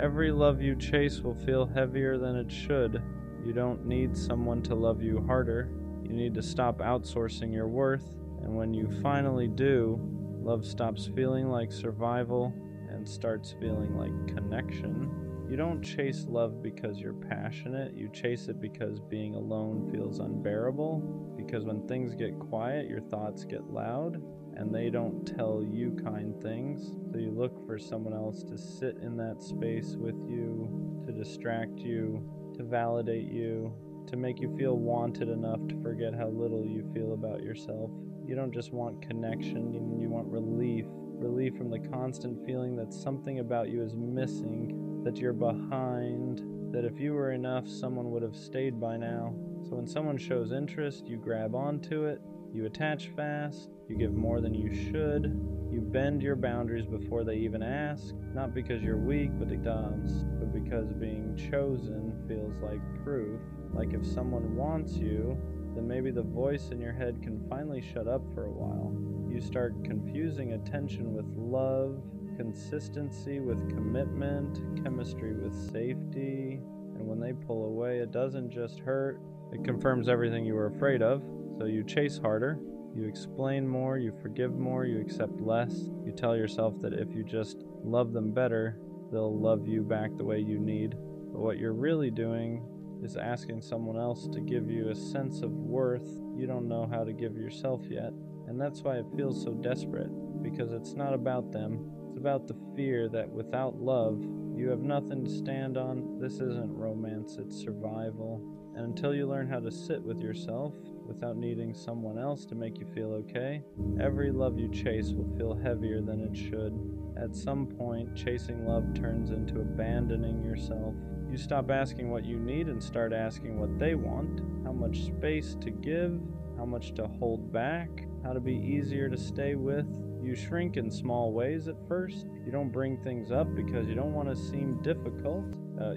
every love you chase will feel heavier than it should. You don't need someone to love you harder. You need to stop outsourcing your worth. And when you finally do, love stops feeling like survival and starts feeling like connection. You don't chase love because you're passionate. You chase it because being alone feels unbearable. Because when things get quiet, your thoughts get loud, and they don't tell you kind things. So you look for someone else to sit in that space with you, to distract you, to validate you, to make you feel wanted enough to forget how little you feel about yourself. You don't just want connection, you want relief. Relief from the constant feeling that something about you is missing, that you're behind, that if you were enough, someone would have stayed by now. So when someone shows interest, you grab onto it, you attach fast, you give more than you should, you bend your boundaries before they even ask, not because you're weak, but because being chosen feels like proof. Like if someone wants you, then maybe the voice in your head can finally shut up for a while. You start confusing attention with love, consistency with commitment, chemistry with safety, and when they pull away, it doesn't just hurt, it confirms everything you were afraid of. So you chase harder, you explain more, you forgive more, you accept less. You tell yourself that if you just love them better, they'll love you back the way you need. But what you're really doing is asking someone else to give you a sense of worth you don't know how to give yourself yet. And that's why it feels so desperate, because it's not about them. It's about the fear that without love, you have nothing to stand on. This isn't romance, it's survival. And until you learn how to sit with yourself without needing someone else to make you feel okay, every love you chase will feel heavier than it should. At some point, chasing love turns into abandoning yourself. You stop asking what you need and start asking what they want, how much space to give, how much to hold back, how to be easier to stay with. You shrink in small ways at first. You don't bring things up because you don't want to seem difficult.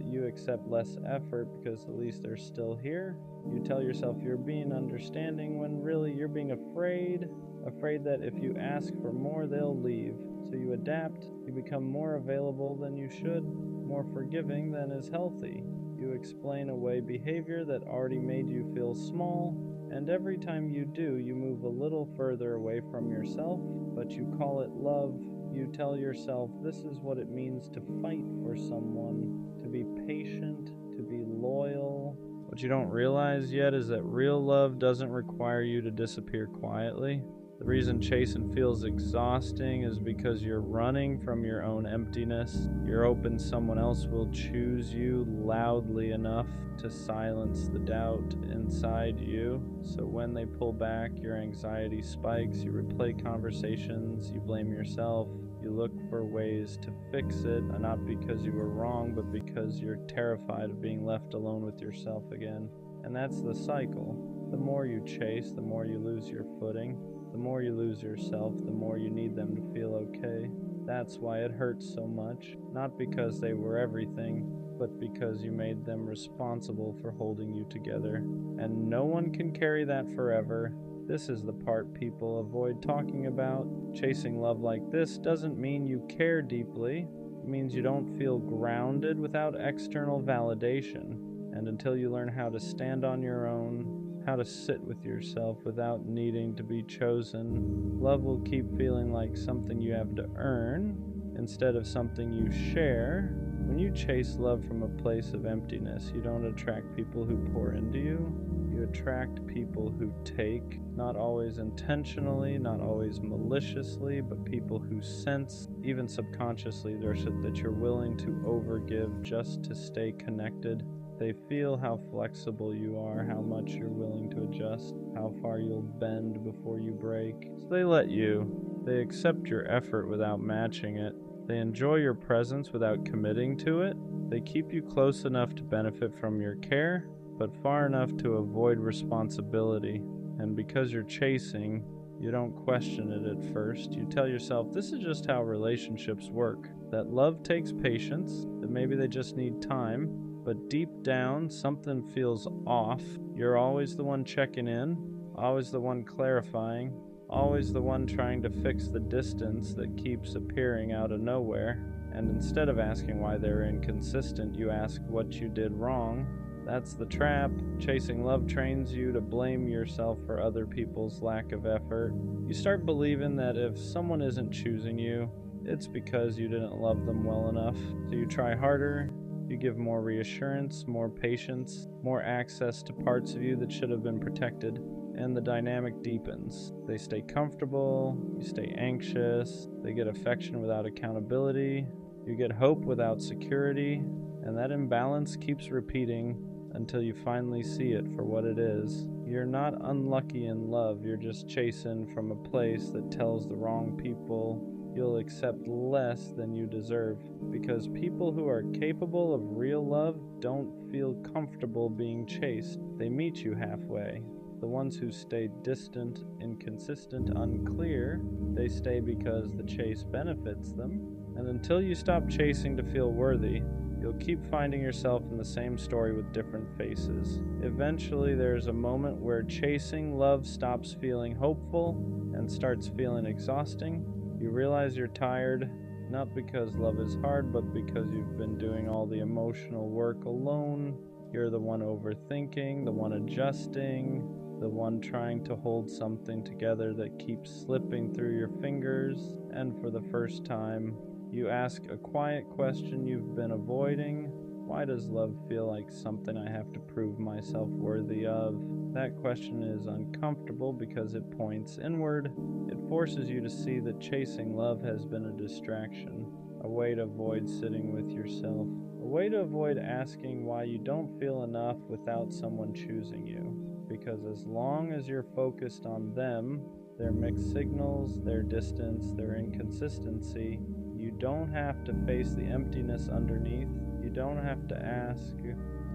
You accept less effort because at least they're still here. You tell yourself you're being understanding when really you're being afraid that if you ask for more, they'll leave. So you adapt, you become more available than you should, more forgiving than is healthy. You explain away behavior that already made you feel small, and every time you do, you move a little further away from yourself, but you call it love. You tell yourself this is what it means to fight for someone, to be patient, to be loyal. What you don't realize yet is that real love doesn't require you to disappear quietly. The reason chasing feels exhausting is because you're running from your own emptiness. You're hoping someone else will choose you loudly enough to silence the doubt inside you. So when they pull back, your anxiety spikes, you replay conversations, you blame yourself, you look for ways to fix it, not because you were wrong, but because you're terrified of being left alone with yourself again. And that's the cycle. The more you chase, the more you lose your footing. The more you lose yourself, the more you need them to feel okay. That's why it hurts so much. Not because they were everything, but because you made them responsible for holding you together. And no one can carry that forever. This is the part people avoid talking about. Chasing love like this doesn't mean you care deeply. It means you don't feel grounded without external validation. And until you learn how to stand on your own, how to sit with yourself without needing to be chosen, love will keep feeling like something you have to earn instead of something you share. When you chase love from a place of emptiness, you don't attract people who pour into you. You attract people who take, not always intentionally, not always maliciously, but people who sense, even subconsciously, that you're willing to overgive just to stay connected. They feel how flexible you are, how much you're willing to adjust, how far you'll bend before you break. So they let you. They accept your effort without matching it. They enjoy your presence without committing to it. They keep you close enough to benefit from your care, but far enough to avoid responsibility. And because you're chasing, you don't question it at first. You tell yourself this is just how relationships work, that love takes patience, that maybe they just need time. But deep down, something feels off. You're always the one checking in, always the one clarifying, always the one trying to fix the distance that keeps appearing out of nowhere. And instead of asking why they're inconsistent, you ask what you did wrong. That's the trap. Chasing love trains you to blame yourself for other people's lack of effort. You start believing that if someone isn't choosing you, it's because you didn't love them well enough. So you try harder. You give more reassurance, more patience, more access to parts of you that should have been protected, and the dynamic deepens. They stay comfortable, you stay anxious, they get affection without accountability, you get hope without security, And that imbalance keeps repeating until you finally see it for what it is. You're not unlucky in love, you're just chasing from a place that tells the wrong people you'll accept less than you deserve. Because people who are capable of real love don't feel comfortable being chased. They meet you halfway. The ones who stay distant, inconsistent, unclear, they stay because the chase benefits them. And until you stop chasing to feel worthy, you'll keep finding yourself in the same story with different faces. Eventually, there's a moment where chasing love stops feeling hopeful and starts feeling exhausting. You realize you're tired, not because love is hard, but because you've been doing all the emotional work alone. You're the one overthinking, the one adjusting, the one trying to hold something together that keeps slipping through your fingers. And for the first time, you ask a quiet question you've been avoiding. Why does love feel like something I have to prove myself worthy of? That question is uncomfortable because it points inward. It forces you to see that chasing love has been a distraction, a way to avoid sitting with yourself, a way to avoid asking why you don't feel enough without someone choosing you. Because as long as you're focused on them, their mixed signals, their distance, their inconsistency, you don't have to face the emptiness underneath. You don't have to ask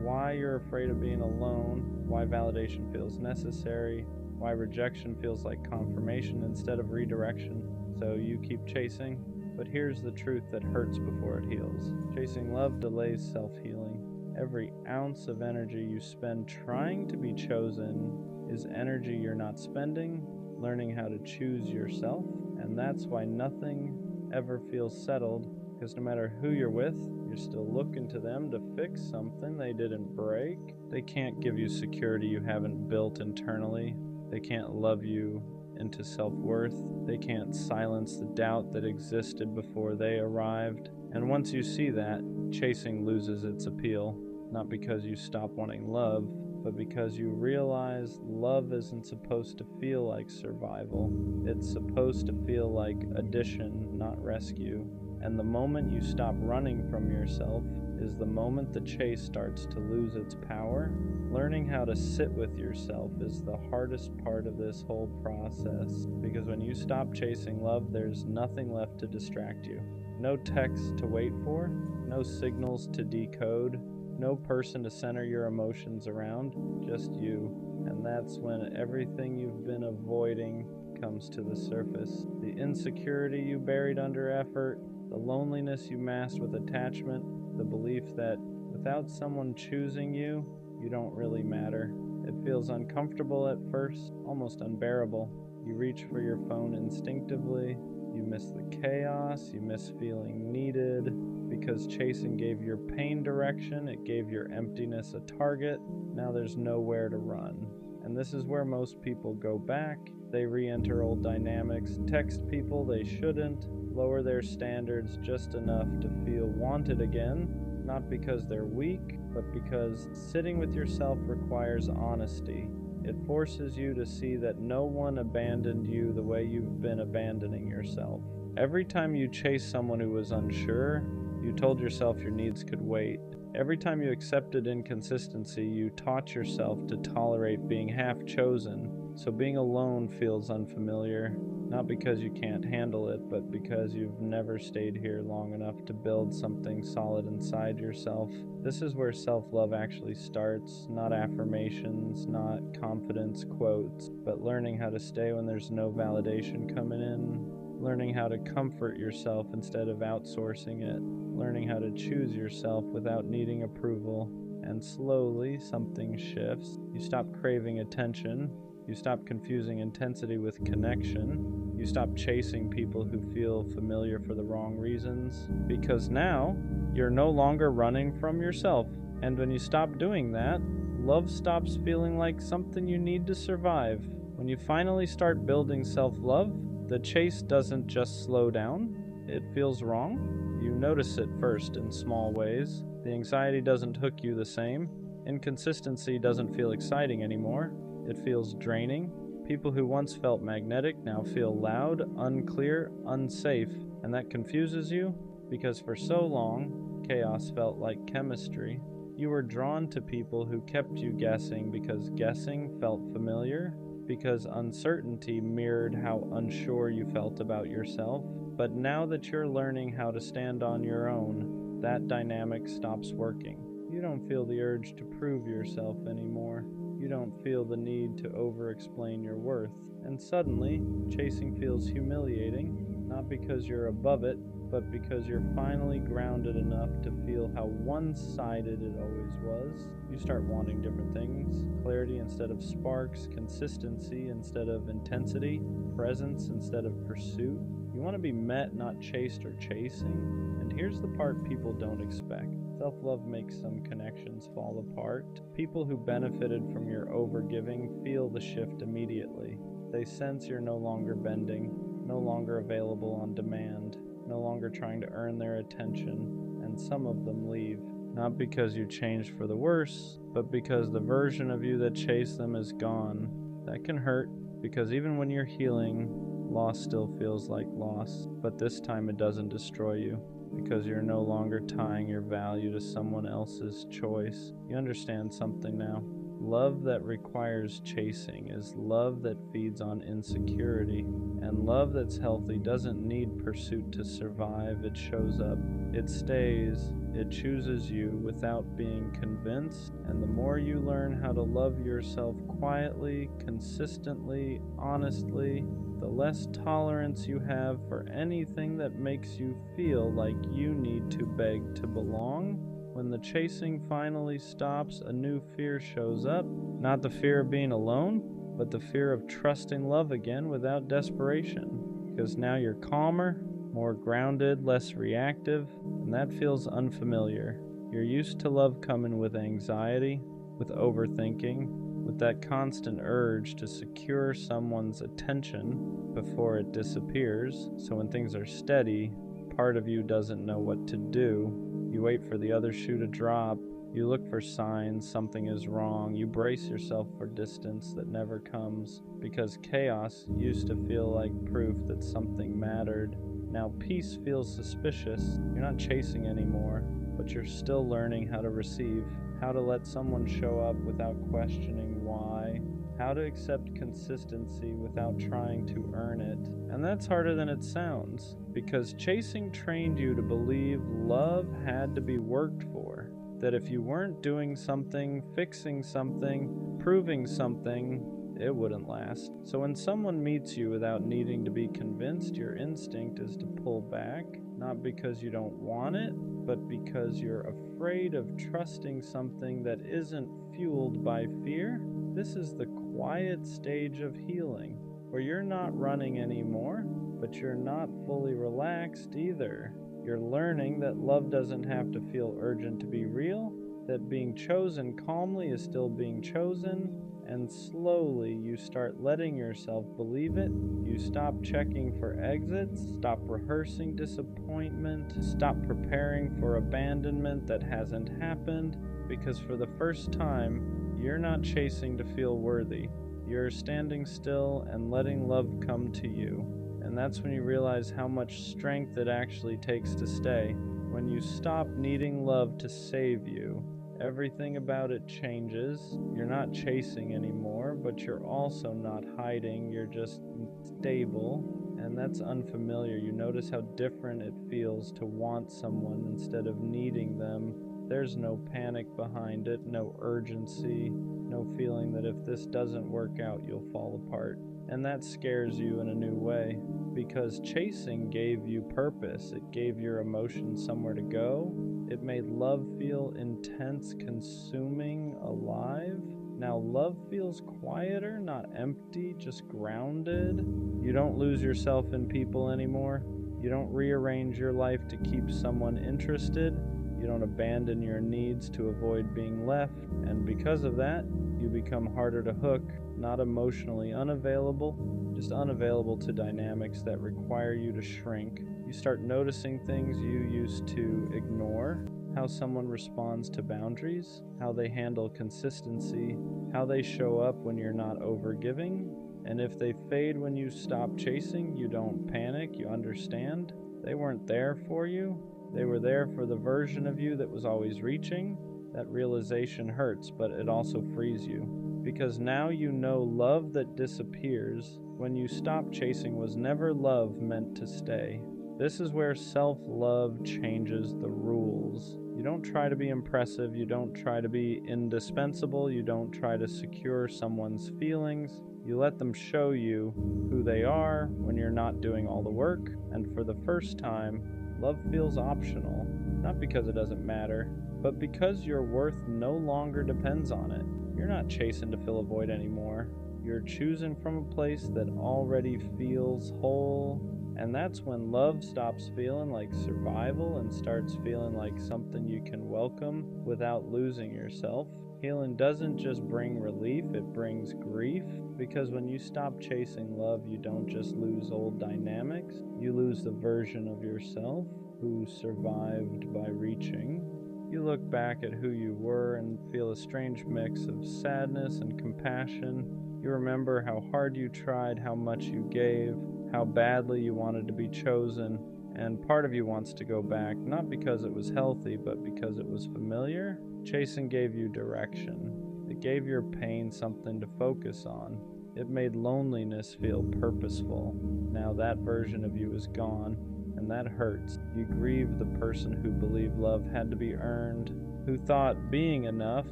why you're afraid of being alone, why validation feels necessary, why rejection feels like confirmation instead of redirection. So you keep chasing, but here's the truth that hurts before it heals. Chasing love delays self-healing. Every ounce of energy you spend trying to be chosen is energy you're not spending, learning how to choose yourself, and that's why nothing ever feels settled, because no matter who you're with, you're still looking to them to fix something they didn't break. They can't give you security you haven't built internally. They can't love you into self-worth. They can't silence the doubt that existed before they arrived. And once you see that, chasing loses its appeal, not because you stop wanting love, but because you realize love isn't supposed to feel like survival. It's supposed to feel like addition, not rescue. And the moment you stop running from yourself is the moment the chase starts to lose its power. Learning how to sit with yourself is the hardest part of this whole process, because when you stop chasing love, there's nothing left to distract you. No text to wait for, no signals to decode, no person to center your emotions around, just you. And that's when everything you've been avoiding comes to the surface. The insecurity you buried under effort, the loneliness you masked with attachment, the belief that without someone choosing you, you don't really matter. It feels uncomfortable at first, almost unbearable. You reach for your phone instinctively. You miss the chaos, you miss feeling needed, because chasing gave your pain direction, it gave your emptiness a target. Now there's nowhere to run. And this is where most people go back. They re-enter old dynamics, text people they shouldn't, lower their standards just enough to feel wanted again, not because they're weak, but because sitting with yourself requires honesty. It forces you to see that no one abandoned you the way you've been abandoning yourself. Every time you chased someone who was unsure, you told yourself your needs could wait. Every time you accepted inconsistency, you taught yourself to tolerate being half chosen. So being alone feels unfamiliar, not because you can't handle it, but because you've never stayed here long enough to build something solid inside yourself. This is where self-love actually starts, not affirmations, not confidence quotes, but learning how to stay when there's no validation coming in, learning how to comfort yourself instead of outsourcing it, learning how to choose yourself without needing approval. And slowly, something shifts. You stop craving attention. You stop confusing intensity with connection. You stop chasing people who feel familiar for the wrong reasons. Because now, you're no longer running from yourself. And when you stop doing that, love stops feeling like something you need to survive. When you finally start building self-love, the chase doesn't just slow down. It feels wrong. You notice it first in small ways. The anxiety doesn't hook you the same. Inconsistency doesn't feel exciting anymore. It feels draining. People who once felt magnetic now feel loud, unclear, unsafe, and that confuses you because for so long, chaos felt like chemistry. You were drawn to people who kept you guessing because guessing felt familiar, because uncertainty mirrored how unsure you felt about yourself. But now that you're learning how to stand on your own, that dynamic stops working. You don't feel the urge to prove yourself anymore. You don't feel the need to over-explain your worth. And suddenly, chasing feels humiliating, not because you're above it, but because you're finally grounded enough to feel how one-sided it always was. You start wanting different things: clarity instead of sparks, consistency instead of intensity, presence instead of pursuit. You want to be met, not chased or chasing. And here's the part people don't expect. Self-love makes some connections fall apart. People who benefited from your overgiving feel the shift immediately. They sense you're no longer bending, no longer available on demand, no longer trying to earn their attention, and some of them leave. Not because you changed for the worse, but because the version of you that chased them is gone. That can hurt, because even when you're healing, loss still feels like loss, but this time it doesn't destroy you, because you're no longer tying your value to someone else's choice. You understand something now. Love that requires chasing is love that feeds on insecurity, and love that's healthy doesn't need pursuit to survive. It shows up, it stays, it chooses you without being convinced. And the more you learn how to love yourself quietly, consistently, honestly, the less tolerance you have for anything that makes you feel like you need to beg to belong. When the chasing finally stops, a new fear shows up. Not the fear of being alone, but the fear of trusting love again without desperation. Because now you're calmer, more grounded, less reactive, and that feels unfamiliar. You're used to love coming with anxiety, with overthinking, with that constant urge to secure someone's attention before it disappears. So when things are steady, part of you doesn't know what to do. You wait for the other shoe to drop. You look for signs something is wrong. You brace yourself for distance that never comes, because chaos used to feel like proof that something mattered. Now peace feels suspicious. You're not chasing anymore, but you're still learning how to receive, how to let someone show up without questioning why, how to accept consistency without trying to earn it. And that's harder than it sounds, because chasing trained you to believe love had to be worked for, that if you weren't doing something, fixing something, proving something, it wouldn't last. So when someone meets you without needing to be convinced, your instinct is to pull back, not because you don't want it, but because you're afraid of trusting something that isn't fueled by fear. This is the quiet stage of healing, where you're not running anymore, but you're not fully relaxed either. You're learning that love doesn't have to feel urgent to be real, that being chosen calmly is still being chosen, and slowly you start letting yourself believe it. You stop checking for exits, stop rehearsing disappointment, stop preparing for abandonment that hasn't happened, because for the first time, you're not chasing to feel worthy. You're standing still and letting love come to you. And that's when you realize how much strength it actually takes to stay. When you stop needing love to save you, everything about it changes. You're not chasing anymore, but you're also not hiding. You're just stable, and that's unfamiliar. You notice how different it feels to want someone instead of needing them. There's no panic behind it, no urgency, no feeling that if this doesn't work out, you'll fall apart. And that scares you in a new way, because chasing gave you purpose. It gave your emotions somewhere to go. It made love feel intense, consuming, alive. Now love feels quieter, not empty, just grounded. You don't lose yourself in people anymore. You don't rearrange your life to keep someone interested. You don't abandon your needs to avoid being left. And because of that, you become harder to hook, not emotionally unavailable, just unavailable to dynamics that require you to shrink. You start noticing things you used to ignore, how someone responds to boundaries, how they handle consistency, how they show up when you're not overgiving. And if they fade when you stop chasing, you don't panic, you understand. They weren't there for you. They were there for the version of you that was always reaching. That realization hurts, but it also frees you. Because now you know love that disappears when you stop chasing was never love meant to stay. This is where self-love changes the rules. You don't try to be impressive, you don't try to be indispensable, you don't try to secure someone's feelings. You let them show you who they are when you're not doing all the work, and for the first time, love feels optional, not because it doesn't matter, but because your worth no longer depends on it. You're not chasing to fill a void anymore. You're choosing from a place that already feels whole, and that's when love stops feeling like survival and starts feeling like something you can welcome without losing yourself. Healing doesn't just bring relief, it brings grief, because when you stop chasing love, you don't just lose old dynamics, you lose the version of yourself who survived by reaching. You look back at who you were and feel a strange mix of sadness and compassion. You remember how hard you tried, how much you gave, how badly you wanted to be chosen, and part of you wants to go back, not because it was healthy, but because it was familiar. Chasing gave you direction. It gave your pain something to focus on. It made loneliness feel purposeful. Now that version of you is gone, and that hurts. You grieve the person who believed love had to be earned, who thought being enough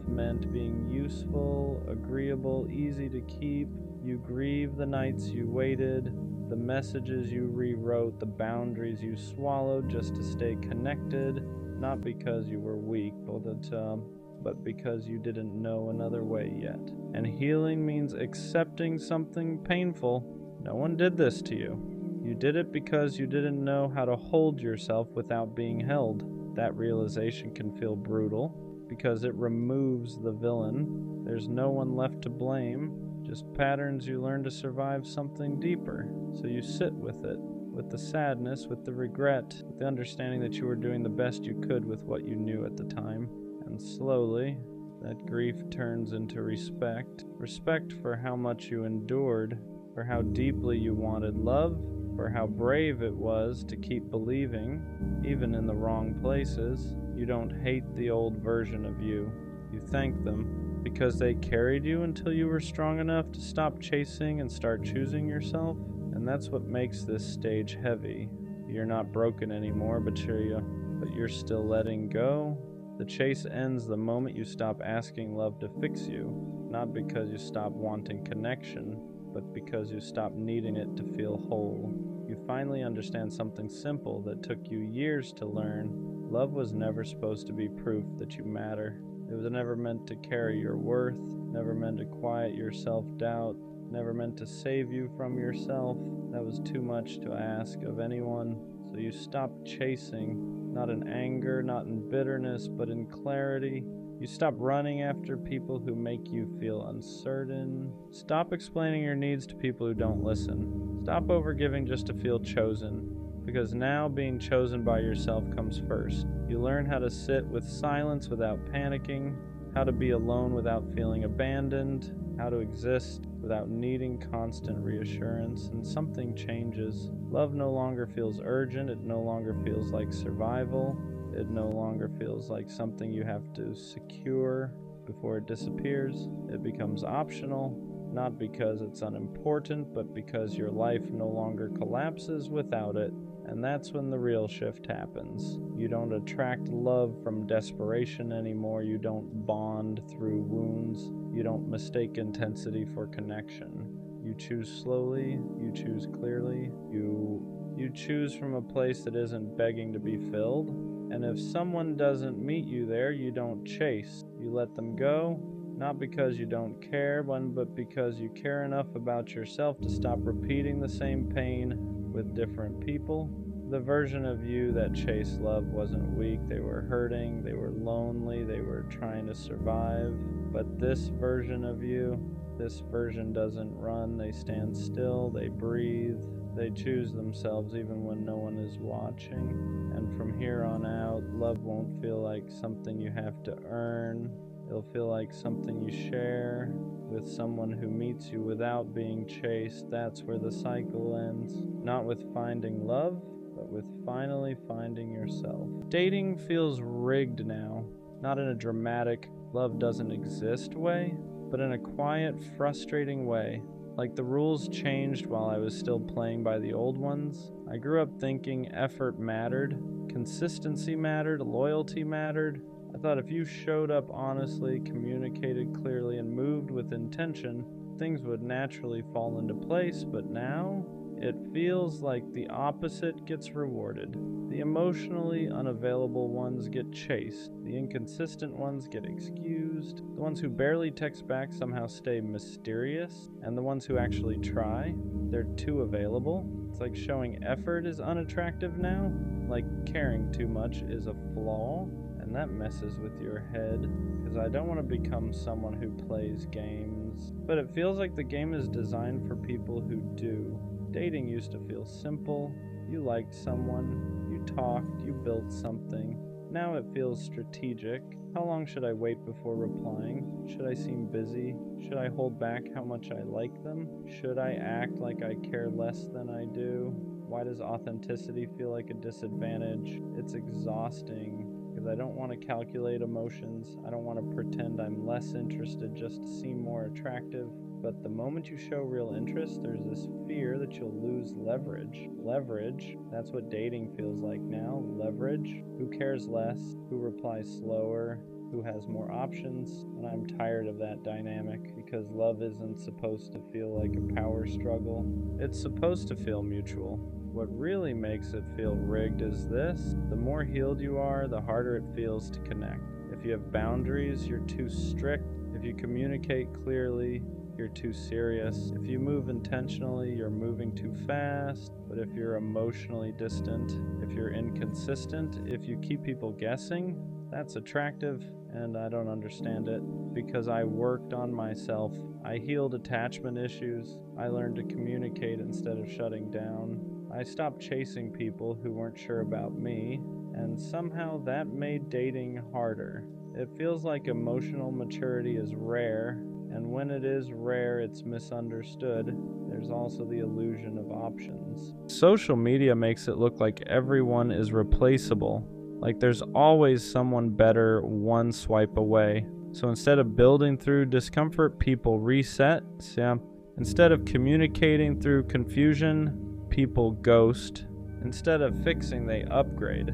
meant being useful, agreeable, easy to keep. You grieve the nights you waited, the messages you rewrote, the boundaries you swallowed just to stay connected, not because you were weak, but because you didn't know another way yet. And healing means accepting something painful. No one did this to you. You did it because you didn't know how to hold yourself without being held. That realization can feel brutal because it removes the villain. There's no one left to blame, just patterns you learn to survive something deeper. So you sit with it, with the sadness, with the regret, with the understanding that you were doing the best you could with what you knew at the time. And slowly, that grief turns into respect. Respect for how much you endured, for how deeply you wanted love, for how brave it was to keep believing, even in the wrong places. You don't hate the old version of you. You thank them because they carried you until you were strong enough to stop chasing and start choosing yourself. And that's what makes this stage heavy. You're not broken anymore, but you're still letting go. The chase ends the moment you stop asking love to fix you, not because you stop wanting connection, but because you stop needing it to feel whole. You finally understand something simple that took you years to learn. Love was never supposed to be proof that you matter. It was never meant to carry your worth, never meant to quiet your self-doubt, never meant to save you from yourself. That was too much to ask of anyone. So you stopped chasing, not in anger, not in bitterness, but in clarity. You stop running after people who make you feel uncertain. Stop explaining your needs to people who don't listen. Stop overgiving just to feel chosen, because now being chosen by yourself comes first. You learn how to sit with silence without panicking, how to be alone without feeling abandoned, how to exist without needing constant reassurance, and something changes. Love no longer feels urgent, it no longer feels like survival. It no longer feels like something you have to secure before it disappears. It becomes optional, not because it's unimportant, but because your life no longer collapses without it. And that's when the real shift happens. You don't attract love from desperation anymore. You don't bond through wounds. You don't mistake intensity for connection. You choose slowly. You choose clearly. You choose from a place that isn't begging to be filled. And if someone doesn't meet you there, you don't chase. You let them go, not because you don't care, but because you care enough about yourself to stop repeating the same pain with different people. The version of you that chased love wasn't weak. They were hurting, they were lonely, they were trying to survive. But this version of you, this version doesn't run. They stand still, they breathe. They choose themselves even when no one is watching. And from here on out, love won't feel like something you have to earn. It'll feel like something you share with someone who meets you without being chased. That's where the cycle ends. Not with finding love, but with finally finding yourself. Dating feels rigged now, not in a dramatic love doesn't exist way, but in a quiet, frustrating way. Like the rules changed while I was still playing by the old ones. I grew up thinking effort mattered, consistency mattered, loyalty mattered. I thought if you showed up honestly, communicated clearly, and moved with intention, things would naturally fall into place, but now it feels like the opposite gets rewarded. The emotionally unavailable ones get chased. The inconsistent ones get excused. The ones who barely text back somehow stay mysterious. And the ones who actually try, they're too available. It's like showing effort is unattractive now. Like caring too much is a flaw. And that messes with your head. Because I don't want to become someone who plays games. But it feels like the game is designed for people who do. Dating used to feel simple. You liked someone, you talked, you built something. Now it feels strategic. How long should I wait before replying? Should I seem busy? Should I hold back how much I like them? Should I act like I care less than I do? Why does authenticity feel like a disadvantage? It's exhausting because I don't want to calculate emotions. I don't want to pretend I'm less interested just to seem more attractive. But the moment you show real interest, there's this fear that you'll lose leverage. Leverage, that's what dating feels like now. Leverage, who cares less, who replies slower, who has more options. And I'm tired of that dynamic because love isn't supposed to feel like a power struggle. It's supposed to feel mutual. What really makes it feel rigged is this: the more healed you are, the harder it feels to connect. If you have boundaries, you're too strict. If you communicate clearly, you're too serious. If you move intentionally, you're moving too fast. But if you're emotionally distant, if you're inconsistent, if you keep people guessing, that's attractive, and I don't understand it because I worked on myself. I healed attachment issues. I learned to communicate instead of shutting down. I stopped chasing people who weren't sure about me, and somehow that made dating harder. It feels like emotional maturity is rare, and when it is rare, it's misunderstood. There's also the illusion of options. Social media makes it look like everyone is replaceable, like there's always someone better one swipe away. So instead of building through discomfort, people reset. Instead of communicating through confusion, people ghost. Instead of fixing, they upgrade.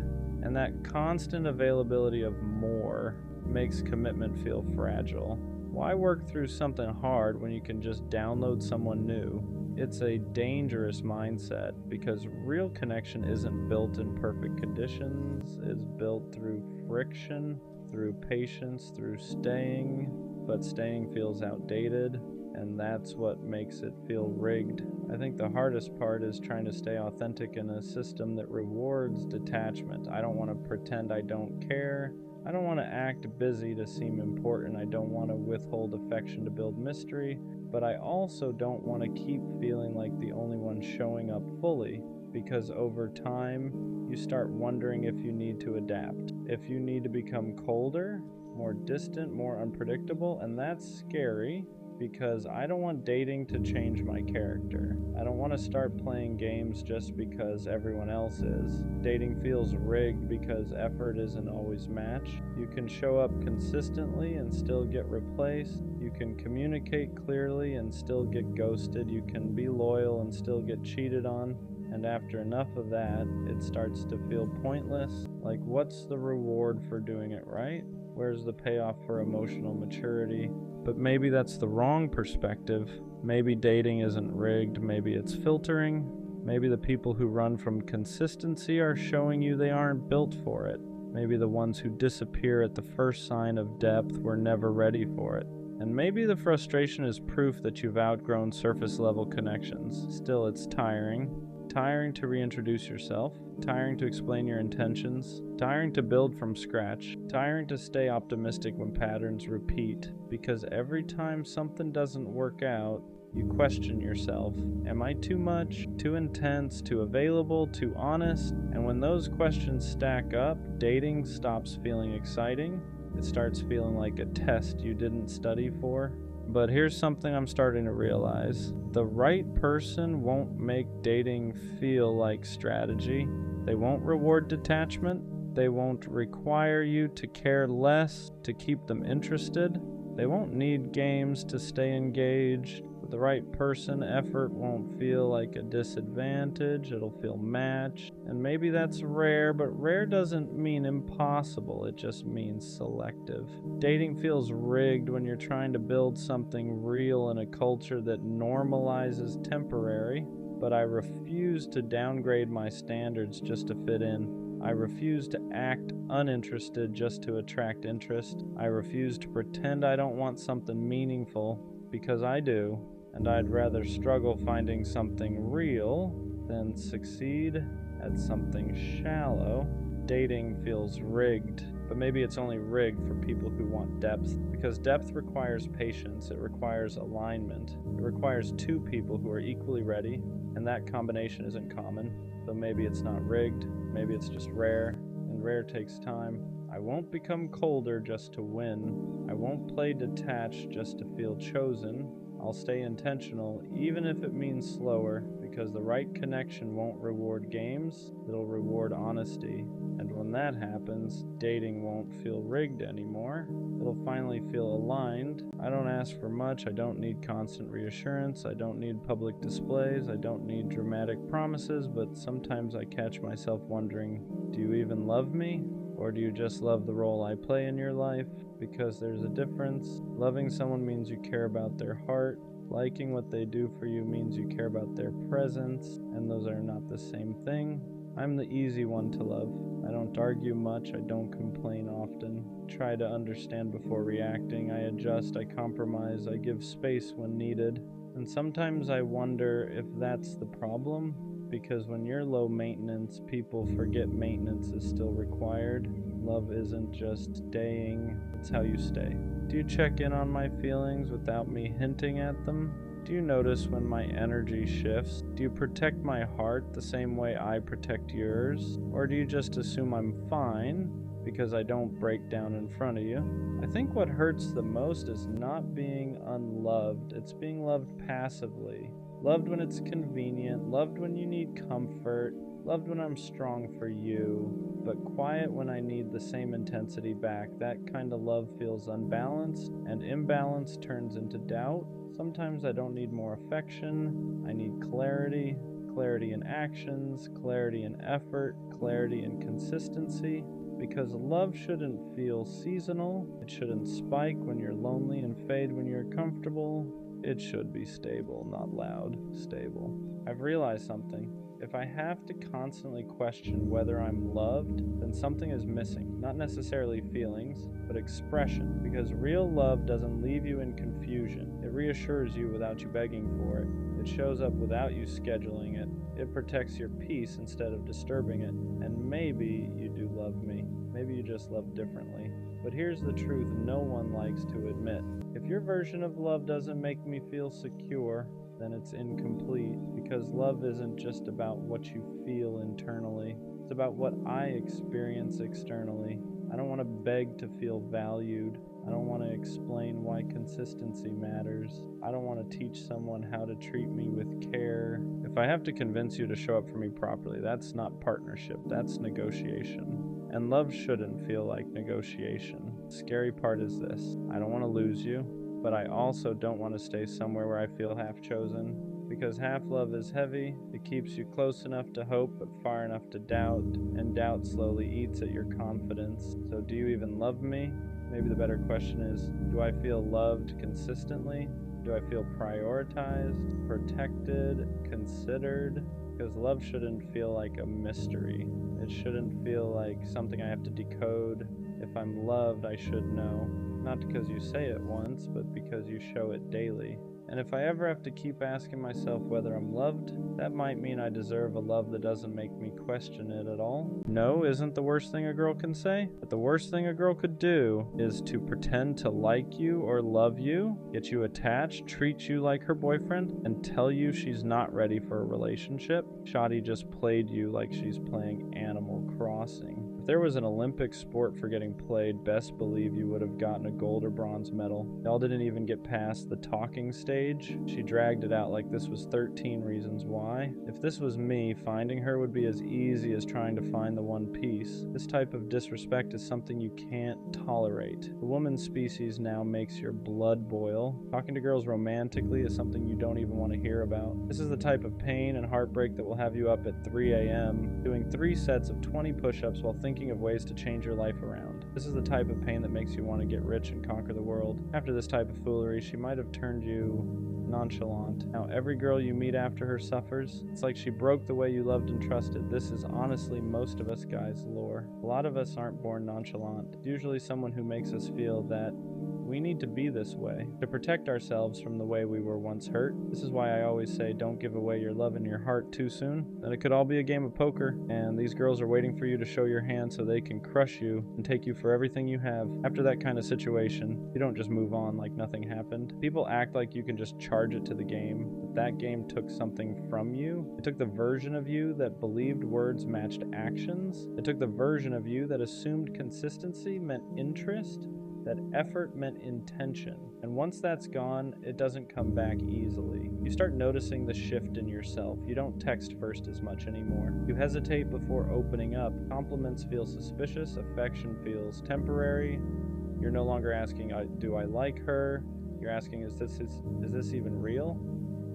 And that constant availability of more makes commitment feel fragile. Why work through something hard when you can just download someone new? It's a dangerous mindset because real connection isn't built in perfect conditions. It's built through friction, through patience, through staying. But staying feels outdated, and that's what makes it feel rigged. I think the hardest part is trying to stay authentic in a system that rewards detachment. I don't want to pretend I don't care. I don't want to act busy to seem important. I don't want to withhold affection to build mystery, but I also don't want to keep feeling like the only one showing up fully, because over time, you start wondering if you need to adapt, if you need to become colder, more distant, more unpredictable, and that's scary because I don't want dating to change my character. I don't want to start playing games just because everyone else is. Dating feels rigged because effort isn't always matched. You can show up consistently and still get replaced. You can communicate clearly and still get ghosted. You can be loyal and still get cheated on. And after enough of that, it starts to feel pointless. Like, what's the reward for doing it right? Where's the payoff for emotional maturity? But maybe that's the wrong perspective. Maybe dating isn't rigged. Maybe it's filtering. Maybe the people who run from consistency are showing you they aren't built for it. Maybe the ones who disappear at the first sign of depth were never ready for it. And maybe the frustration is proof that you've outgrown surface level connections. Still, it's tiring. Tiring to reintroduce yourself, tiring to explain your intentions, tiring to build from scratch, tiring to stay optimistic when patterns repeat, because every time something doesn't work out, you question yourself. Am I too much, too intense, too available, too honest? And when those questions stack up, dating stops feeling exciting. It starts feeling like a test you didn't study for. But here's something I'm starting to realize. The right person won't make dating feel like strategy. They won't reward detachment. They won't require you to care less to keep them interested. They won't need games to stay engaged. With the right person, effort won't feel like a disadvantage. It'll feel matched. And maybe that's rare, but rare doesn't mean impossible. It just means selective. Dating feels rigged when you're trying to build something real in a culture that normalizes temporary. But I refuse to downgrade my standards just to fit in. I refuse to act uninterested just to attract interest. I refuse to pretend I don't want something meaningful, because I do, and I'd rather struggle finding something real than succeed at something shallow. Dating feels rigged, but maybe it's only rigged for people who want depth, because depth requires patience, it requires alignment, it requires two people who are equally ready, and that combination isn't common. So maybe it's not rigged, maybe it's just rare, and rare takes time. I won't become colder just to win. I won't play detached just to feel chosen. I'll stay intentional, even if it means slower, because the right connection won't reward games, it'll reward honesty. And when that happens, dating won't feel rigged anymore. It'll finally feel aligned. I don't ask for much. I don't need constant reassurance. I don't need public displays. I don't need dramatic promises, but sometimes I catch myself wondering, do you even love me? Or do you just love the role I play in your life? Because there's a difference. Loving someone means you care about their heart. Liking what they do for you means you care about their presence, and those are not the same thing. I'm the easy one to love. I don't argue much, I don't complain often. Try to understand before reacting. I adjust, I compromise, I give space when needed. And sometimes I wonder if that's the problem, because when you're low maintenance, people forget maintenance is still required. Love isn't just staying, it's how you stay. Do you check in on my feelings without me hinting at them? Do you notice when my energy shifts? Do you protect my heart the same way I protect yours? Or do you just assume I'm fine because I don't break down in front of you? I think what hurts the most is not being unloved. It's being loved passively. Loved when it's convenient, loved when you need comfort, loved when I'm strong for you, but quiet when I need the same intensity back. That kind of love feels unbalanced, and imbalance turns into doubt. Sometimes I don't need more affection, I need clarity. Clarity in actions, clarity in effort, clarity in consistency. Because love shouldn't feel seasonal, it shouldn't spike when you're lonely and fade when you're comfortable. It should be stable, not loud, stable. I've realized something. If I have to constantly question whether I'm loved, then something is missing. Not necessarily feelings, but expression. Because real love doesn't leave you in confusion. It reassures you without you begging for it. It shows up without you scheduling it. It protects your peace instead of disturbing it. And maybe you do love me. Maybe you just love differently. But here's the truth no one likes to admit. If your version of love doesn't make me feel secure, then it's incomplete, because love isn't just about what you feel internally. It's about what I experience externally. I don't want to beg to feel valued. I don't want to explain why consistency matters. I don't want to teach someone how to treat me with care. If I have to convince you to show up for me properly, that's not partnership, that's negotiation. And love shouldn't feel like negotiation. The scary part is this: I don't want to lose you, but I also don't want to stay somewhere where I feel half-chosen. Because half-love is heavy, it keeps you close enough to hope, but far enough to doubt, and doubt slowly eats at your confidence. So do you even love me? Maybe the better question is, do I feel loved consistently? Do I feel prioritized, protected, considered? Because love shouldn't feel like a mystery. It shouldn't feel like something I have to decode. If I'm loved, I should know. Not because you say it once, but because you show it daily. And if I ever have to keep asking myself whether I'm loved, that might mean I deserve a love that doesn't make me question it at all. No isn't the worst thing a girl can say, but the worst thing a girl could do is to pretend to like you or love you, get you attached, treat you like her boyfriend, and tell you she's not ready for a relationship. Shawty just played you like she's playing Animal Crossing. If there was an Olympic sport for getting played, best believe you would have gotten a gold or bronze medal. Y'all didn't even get past the talking stage. She dragged it out like this was 13 reasons why. If this was me, finding her would be as easy as trying to find the one piece. This type of disrespect is something you can't tolerate. The woman species now makes your blood boil. Talking to girls romantically is something you don't even want to hear about. This is the type of pain and heartbreak that will have you up at 3 a.m. doing 3 sets of 20 push-ups while thinking of ways to change your life around. This is the type of pain that makes you want to get rich and conquer the world. After this type of foolery, she might have turned you nonchalant. Now every girl you meet after her suffers. It's like she broke the way you loved and trusted. This is honestly most of us guys' lore. A lot of us aren't born nonchalant. It's usually someone who makes us feel that we need to be this way to protect ourselves from the way we were once hurt. This is why I always say don't give away your love and your heart too soon. Then it could all be a game of poker, and these girls are waiting for you to show your hand so they can crush you and take you for everything you have. After that kind of situation, you don't just move on like nothing happened. People act like you can just charge it to the game, but that game took something from you. It took the version of you that believed words matched actions. It took the version of you that assumed consistency meant interest, that effort meant intention. And once that's gone, it doesn't come back easily. You start noticing the shift in yourself. You don't text first as much anymore. You hesitate before opening up. Compliments feel suspicious. Affection feels temporary. You're no longer asking, do I like her? You're asking, is this even real?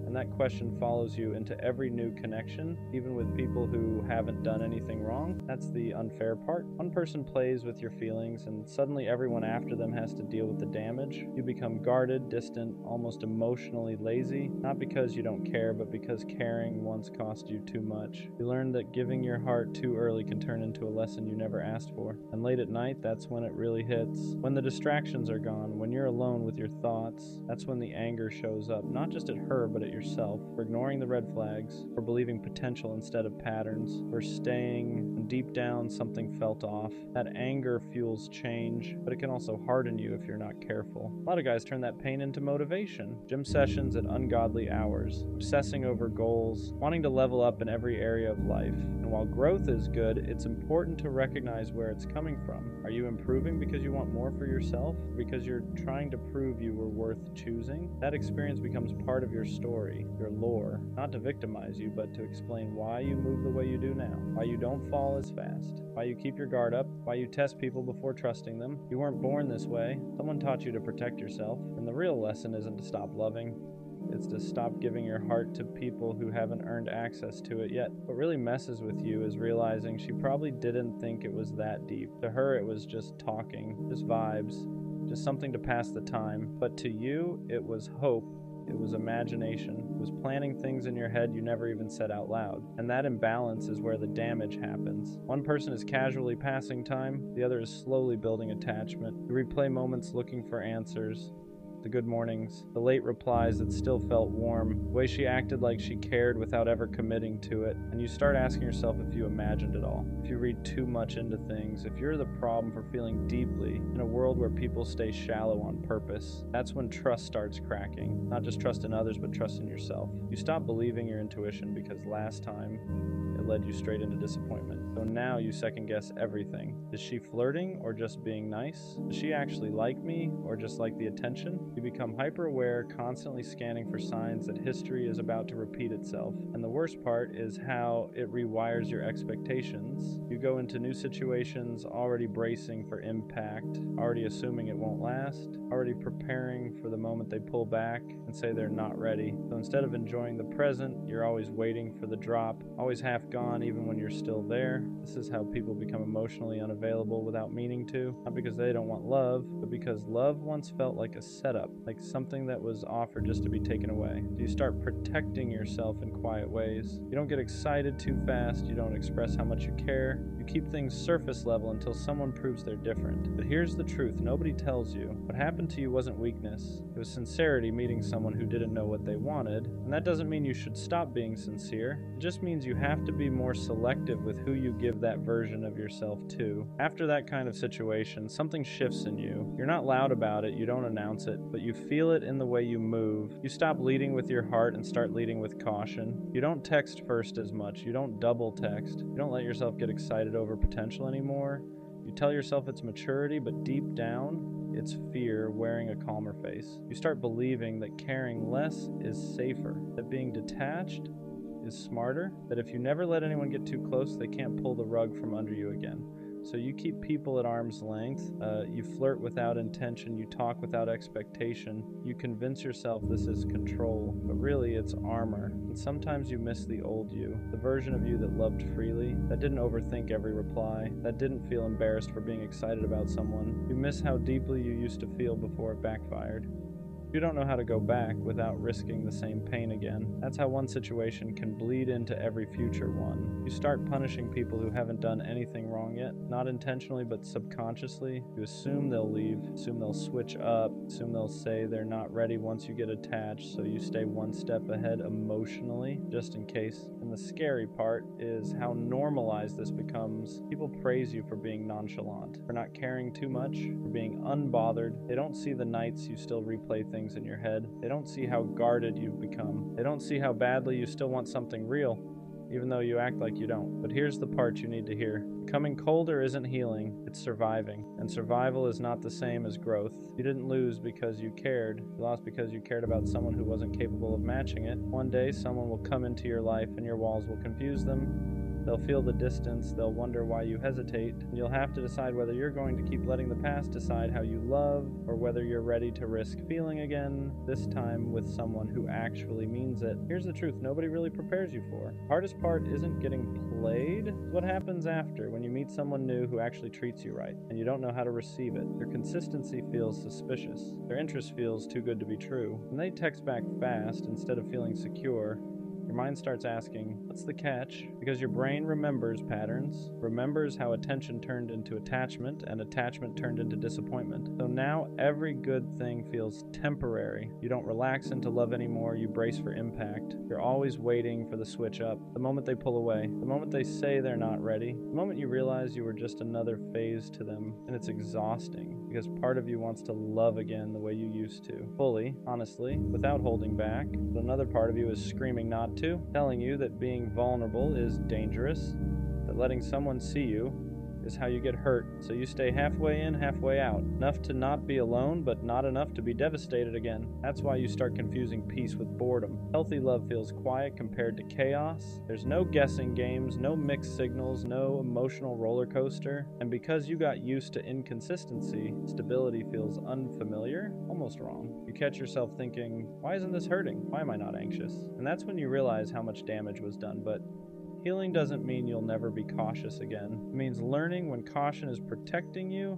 And that question follows you into every new connection, even with people who haven't done anything wrong. That's the unfair part. One person plays with your feelings, and suddenly everyone after them has to deal with the damage. You become guarded, distant, almost emotionally lazy, not because you don't care, but because caring once cost you too much. You learn that giving your heart too early can turn into a lesson you never asked for. And late at night, that's when it really hits. When the distractions are gone, when you're alone with your thoughts, that's when the anger shows up, not just at her, but at yourself, for ignoring the red flags, for believing potential instead of patterns, for staying when deep down something felt off. That anger fuels change, but it can also harden you if you're not careful. A lot of guys turn that pain into motivation. Gym sessions at ungodly hours, obsessing over goals, wanting to level up in every area of life. And while growth is good, it's important to recognize where it's coming from. Are you improving because you want more for yourself? Because you're trying to prove you were worth choosing? That experience becomes part of your story, your lore, not to victimize you, but to explain why you move the way you do now, why you don't fall as fast, why you keep your guard up, why you test people before trusting them. You weren't born this way. Someone taught you to protect yourself, and the real lesson isn't to stop loving. It's to stop giving your heart to people who haven't earned access to it yet. What really messes with you is realizing she probably didn't think it was that deep. To her, it was just talking, just vibes, just something to pass the time. But to you, it was hope. It was imagination. It was planning things in your head you never even said out loud. And that imbalance is where the damage happens. One person is casually passing time, the other is slowly building attachment. You replay moments looking for answers. The good mornings, the late replies that still felt warm, the way she acted like she cared without ever committing to it, and you start asking yourself if you imagined it all, if you read too much into things, if you're the problem for feeling deeply in a world where people stay shallow on purpose. That's when trust starts cracking, not just trust in others, but trust in yourself. You stop believing your intuition because last time it led you straight into disappointment. So now you second guess everything. Is she flirting or just being nice? Does she actually like me or just like the attention? You become hyper-aware, constantly scanning for signs that history is about to repeat itself. And the worst part is how it rewires your expectations. You go into new situations already bracing for impact, already assuming it won't last, already preparing for the moment they pull back and say they're not ready. So instead of enjoying the present, you're always waiting for the drop, always half gone even when you're still there. This is how people become emotionally unavailable without meaning to, not because they don't want love, but because love once felt like a setup, like something that was offered just to be taken away. So you start protecting yourself in quiet ways. You don't get excited too fast, you don't express how much you care. You keep things surface level until someone proves they're different. But here's the truth, nobody tells you. What happened to you wasn't weakness. It was sincerity meeting someone who didn't know what they wanted. And that doesn't mean you should stop being sincere. It just means you have to be more selective with who you give that version of yourself to. After that kind of situation, something shifts in you. You're not loud about it, you don't announce it, but you feel it in the way you move. You stop leading with your heart and start leading with caution. You don't text first as much. You don't double text. You don't let yourself get excited over potential anymore. You tell yourself it's maturity, but deep down, it's fear wearing a calmer face. You start believing that caring less is safer, that being detached is smarter, that if you never let anyone get too close, they can't pull the rug from under you again. So you keep people at arm's length, you flirt without intention, you talk without expectation, you convince yourself this is control, but really it's armor. And sometimes you miss the old you, the version of you that loved freely, that didn't overthink every reply, that didn't feel embarrassed for being excited about someone. You miss how deeply you used to feel before it backfired. You don't know how to go back without risking the same pain again. That's how one situation can bleed into every future one. You start punishing people who haven't done anything wrong yet, not intentionally but subconsciously. You assume they'll leave, assume they'll switch up, assume they'll say they're not ready once you get attached, so you stay one step ahead emotionally, just in case. And the scary part is how normalized this becomes. People praise you for being nonchalant, for not caring too much, for being unbothered. They don't see the nights you still replay things in your head. They don't see how guarded you've become. They don't see how badly you still want something real, even though you act like you don't. But here's the part you need to hear. Becoming colder isn't healing, it's surviving. And survival is not the same as growth. You didn't lose because you cared. You lost because you cared about someone who wasn't capable of matching it. One day, someone will come into your life and your walls will confuse them. They'll feel the distance, they'll wonder why you hesitate, and you'll have to decide whether you're going to keep letting the past decide how you love, or whether you're ready to risk feeling again, this time with someone who actually means it. Here's the truth nobody really prepares you for. The hardest part isn't getting played, it's what happens after, when you meet someone new who actually treats you right, and you don't know how to receive it. Their consistency feels suspicious. Their interest feels too good to be true. When they text back fast instead of feeling secure, your mind starts asking, what's the catch? Because your brain remembers patterns, remembers how attention turned into attachment, and attachment turned into disappointment. So now every good thing feels temporary. You don't relax into love anymore, you brace for impact. You're always waiting for the switch up, the moment they pull away, the moment they say they're not ready, the moment you realize you were just another phase to them. And it's exhausting, because part of you wants to love again the way you used to. Fully, honestly, without holding back. But another part of you is screaming not to, telling you that being vulnerable is dangerous, that letting someone see you is how you get hurt, so you stay halfway in, halfway out. Enough to not be alone, but not enough to be devastated again. That's why you start confusing peace with boredom. Healthy love feels quiet compared to chaos. There's no guessing games, no mixed signals, no emotional roller coaster. And because you got used to inconsistency, stability feels unfamiliar, almost wrong. You catch yourself thinking, why isn't this hurting? Why am I not anxious? And that's when you realize how much damage was done. But healing doesn't mean you'll never be cautious again. It means learning when caution is protecting you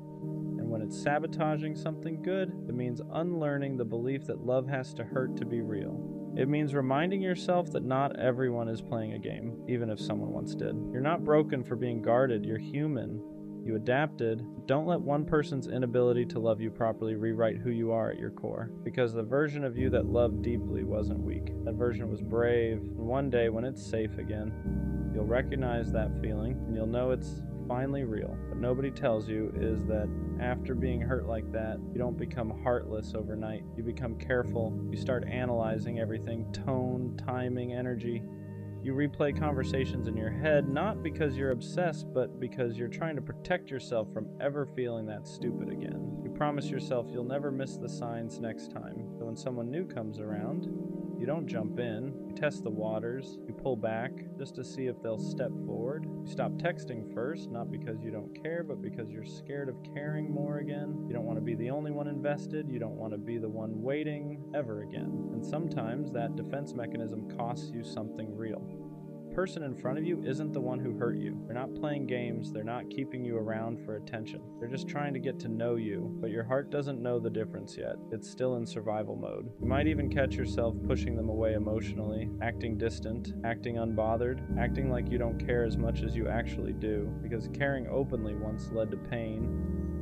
and when it's sabotaging something good. It means unlearning the belief that love has to hurt to be real. It means reminding yourself that not everyone is playing a game, even if someone once did. You're not broken for being guarded, you're human. You adapted. Don't let one person's inability to love you properly rewrite who you are at your core, because the version of you that loved deeply wasn't weak. That version was brave, and one day when it's safe again, you'll recognize that feeling, and you'll know it's finally real. What nobody tells you is that after being hurt like that, you don't become heartless overnight. You become careful. You start analyzing everything, tone, timing, energy. You replay conversations in your head, not because you're obsessed, but because you're trying to protect yourself from ever feeling that stupid again. You promise yourself you'll never miss the signs next time. So when someone new comes around, you don't jump in. You test the waters. You pull back just to see if they'll step forward. You stop texting first, not because you don't care, but because you're scared of caring more again. You don't want to be the only one invested. You don't want to be the one waiting ever again. And sometimes that defense mechanism costs you something real. The person in front of you isn't the one who hurt you. They're not playing games. They're not keeping you around for attention. They're just trying to get to know you, but your heart doesn't know the difference yet. It's still in survival mode. You might even catch yourself pushing them away emotionally, acting distant, acting unbothered, acting like you don't care as much as you actually do, because caring openly once led to pain,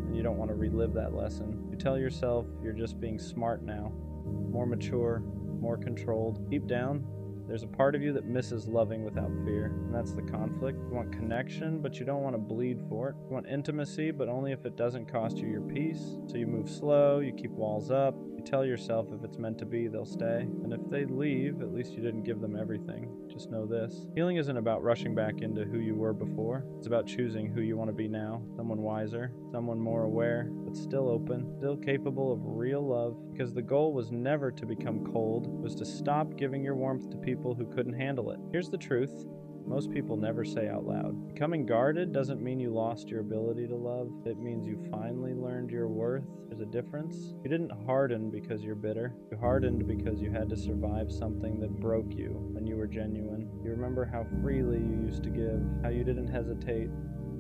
and you don't want to relive that lesson. You tell yourself you're just being smart now, more mature, more controlled. Deep down, There's a part of you that misses loving without fear, and that's the conflict. You want connection, but you don't want to bleed for it. You want intimacy, but only if it doesn't cost you your peace. So you move slow, you keep walls up, you tell yourself if it's meant to be, they'll stay. And if they leave, at least you didn't give them everything. Just know this. Healing isn't about rushing back into who you were before. It's about choosing who you want to be now. Someone wiser, someone more aware, but still open, still capable of real love. Because the goal was never to become cold, it was to stop giving your warmth to people who couldn't handle it. Here's the truth. Most people never say out loud. Becoming guarded doesn't mean you lost your ability to love. It means you finally learned your worth. There's a difference. You didn't harden because you're bitter. You hardened because you had to survive something that broke you when you were genuine. You remember how freely you used to give, how you didn't hesitate,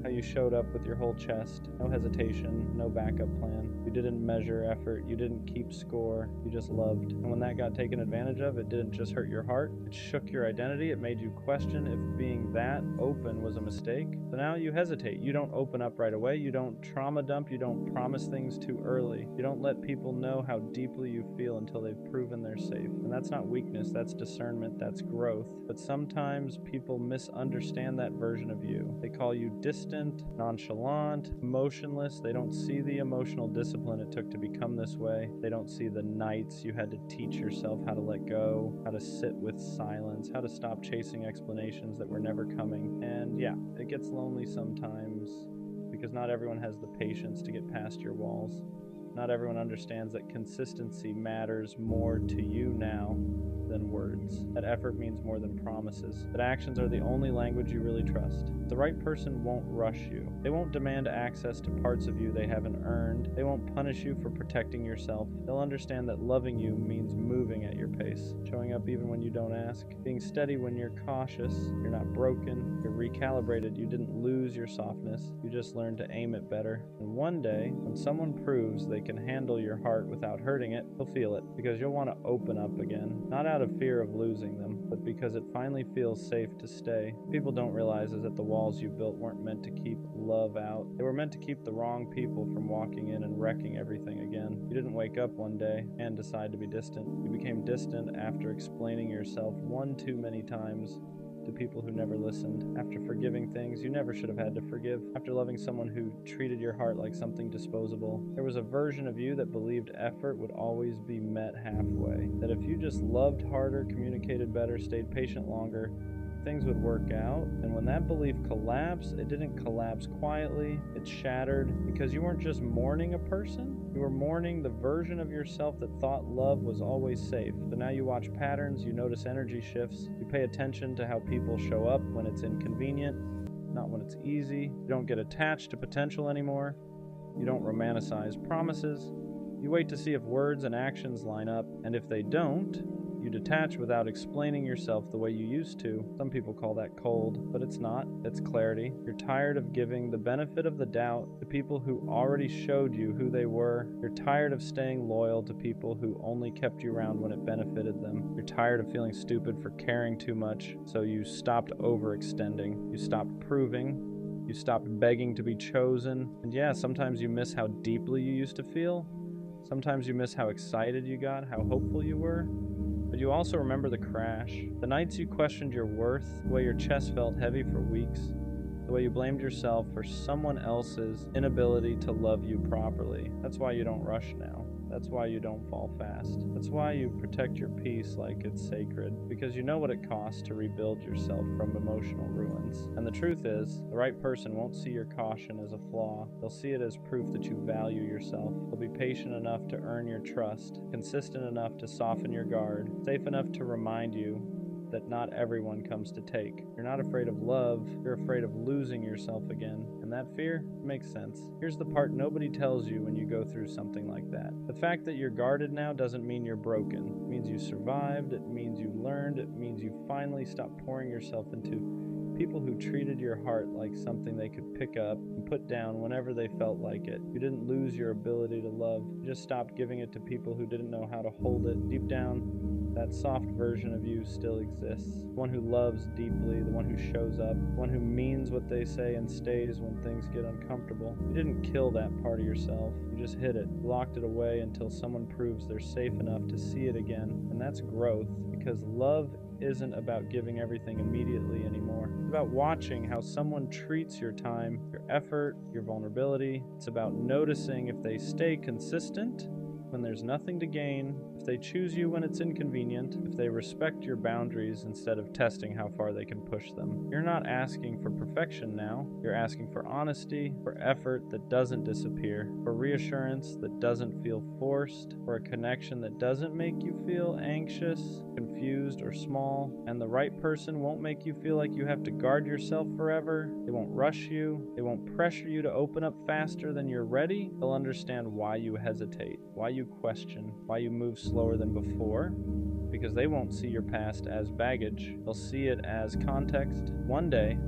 how you showed up with your whole chest. No hesitation, no backup plan. You didn't measure effort, you didn't keep score, you just loved. And when that got taken advantage of, it didn't just hurt your heart, it shook your identity, it made you question if being that open was a mistake. So now you hesitate, you don't open up right away, you don't trauma dump, you don't promise things too early. You don't let people know how deeply you feel until they've proven they're safe. And that's not weakness, that's discernment, that's growth. But sometimes people misunderstand that version of you. They call you distant, nonchalant, emotionless. They don't see the emotional discipline it took to become this way. They don't see the nights you had to teach yourself how to let go, how to sit with silence, how to stop chasing explanations that were never coming. And yeah, it gets lonely sometimes because not everyone has the patience to get past your walls. Not everyone understands that consistency matters more to you now than words. That effort means more than promises. That actions are the only language you really trust. The right person won't rush you. They won't demand access to parts of you they haven't earned. They won't punish you for protecting yourself. They'll understand that loving you means moving at your pace, showing up even when you don't ask, being steady when you're cautious. You're not broken. You're recalibrated. You didn't lose your softness. You just learned to aim it better. And one day, when someone proves they can handle your heart without hurting it, you'll feel it, because you'll want to open up again. Not out of fear of losing them, but because it finally feels safe to stay. What people don't realize is that the walls you built weren't meant to keep love out. They were meant to keep the wrong people from walking in and wrecking everything again. You didn't wake up one day and decide to be distant. You became distant after explaining yourself one too many times to people who never listened, after forgiving things you never should have had to forgive, after loving someone who treated your heart like something disposable. There was a version of you that believed effort would always be met halfway, that if you just loved harder, communicated better, stayed patient longer, things would work out. And when that belief collapsed, it didn't collapse quietly, it shattered, because you weren't just mourning a person, you were mourning the version of yourself that thought love was always safe. So now you watch patterns, you notice energy shifts, you pay attention to how people show up when it's inconvenient, not when it's easy. You don't get attached to potential anymore. You don't romanticize promises. You wait to see if words and actions line up, and if they don't, you detach without explaining yourself the way you used to. Some people call that cold, but it's not. It's clarity. You're tired of giving the benefit of the doubt to people who already showed you who they were. You're tired of staying loyal to people who only kept you around when it benefited them. You're tired of feeling stupid for caring too much, so you stopped overextending. You stopped proving. You stopped begging to be chosen. And yeah, sometimes you miss how deeply you used to feel. Sometimes you miss how excited you got, how hopeful you were. But you also remember the crash, the nights you questioned your worth, the way your chest felt heavy for weeks, the way you blamed yourself for someone else's inability to love you properly. That's why you don't rush now. That's why you don't fall fast. That's why you protect your peace like it's sacred, because you know what it costs to rebuild yourself from emotional ruins. And the truth is, the right person won't see your caution as a flaw. They'll see it as proof that you value yourself. They'll be patient enough to earn your trust, consistent enough to soften your guard, safe enough to remind you that not everyone comes to take. You're not afraid of love, you're afraid of losing yourself again. And that fear makes sense. Here's the part nobody tells you when you go through something like that. The fact that you're guarded now doesn't mean you're broken. It means you survived, it means you learned, it means you finally stopped pouring yourself into people who treated your heart like something they could pick up and put down whenever they felt like it. You didn't lose your ability to love. You just stopped giving it to people who didn't know how to hold it. Deep down, that soft version of you still exists. The one who loves deeply, the one who shows up, the one who means what they say and stays when things get uncomfortable. You didn't kill that part of yourself. You just hid it. You locked it away until someone proves they're safe enough to see it again. And that's growth, because love isn't about giving everything immediately anymore. It's about watching how someone treats your time, your effort, your vulnerability. It's about noticing if they stay consistent when there's nothing to gain, if they choose you when it's inconvenient, if they respect your boundaries instead of testing how far they can push them. You're not asking for perfection now. You're asking for honesty, for effort that doesn't disappear, for reassurance that doesn't feel forced, for a connection that doesn't make you feel anxious, confused, or small. And the right person won't make you feel like you have to guard yourself forever. They won't rush you. They won't pressure you to open up faster than you're ready. They'll understand why you hesitate, why you question, why you move slower than before, because they won't see your past as baggage. They'll see it as context. One day,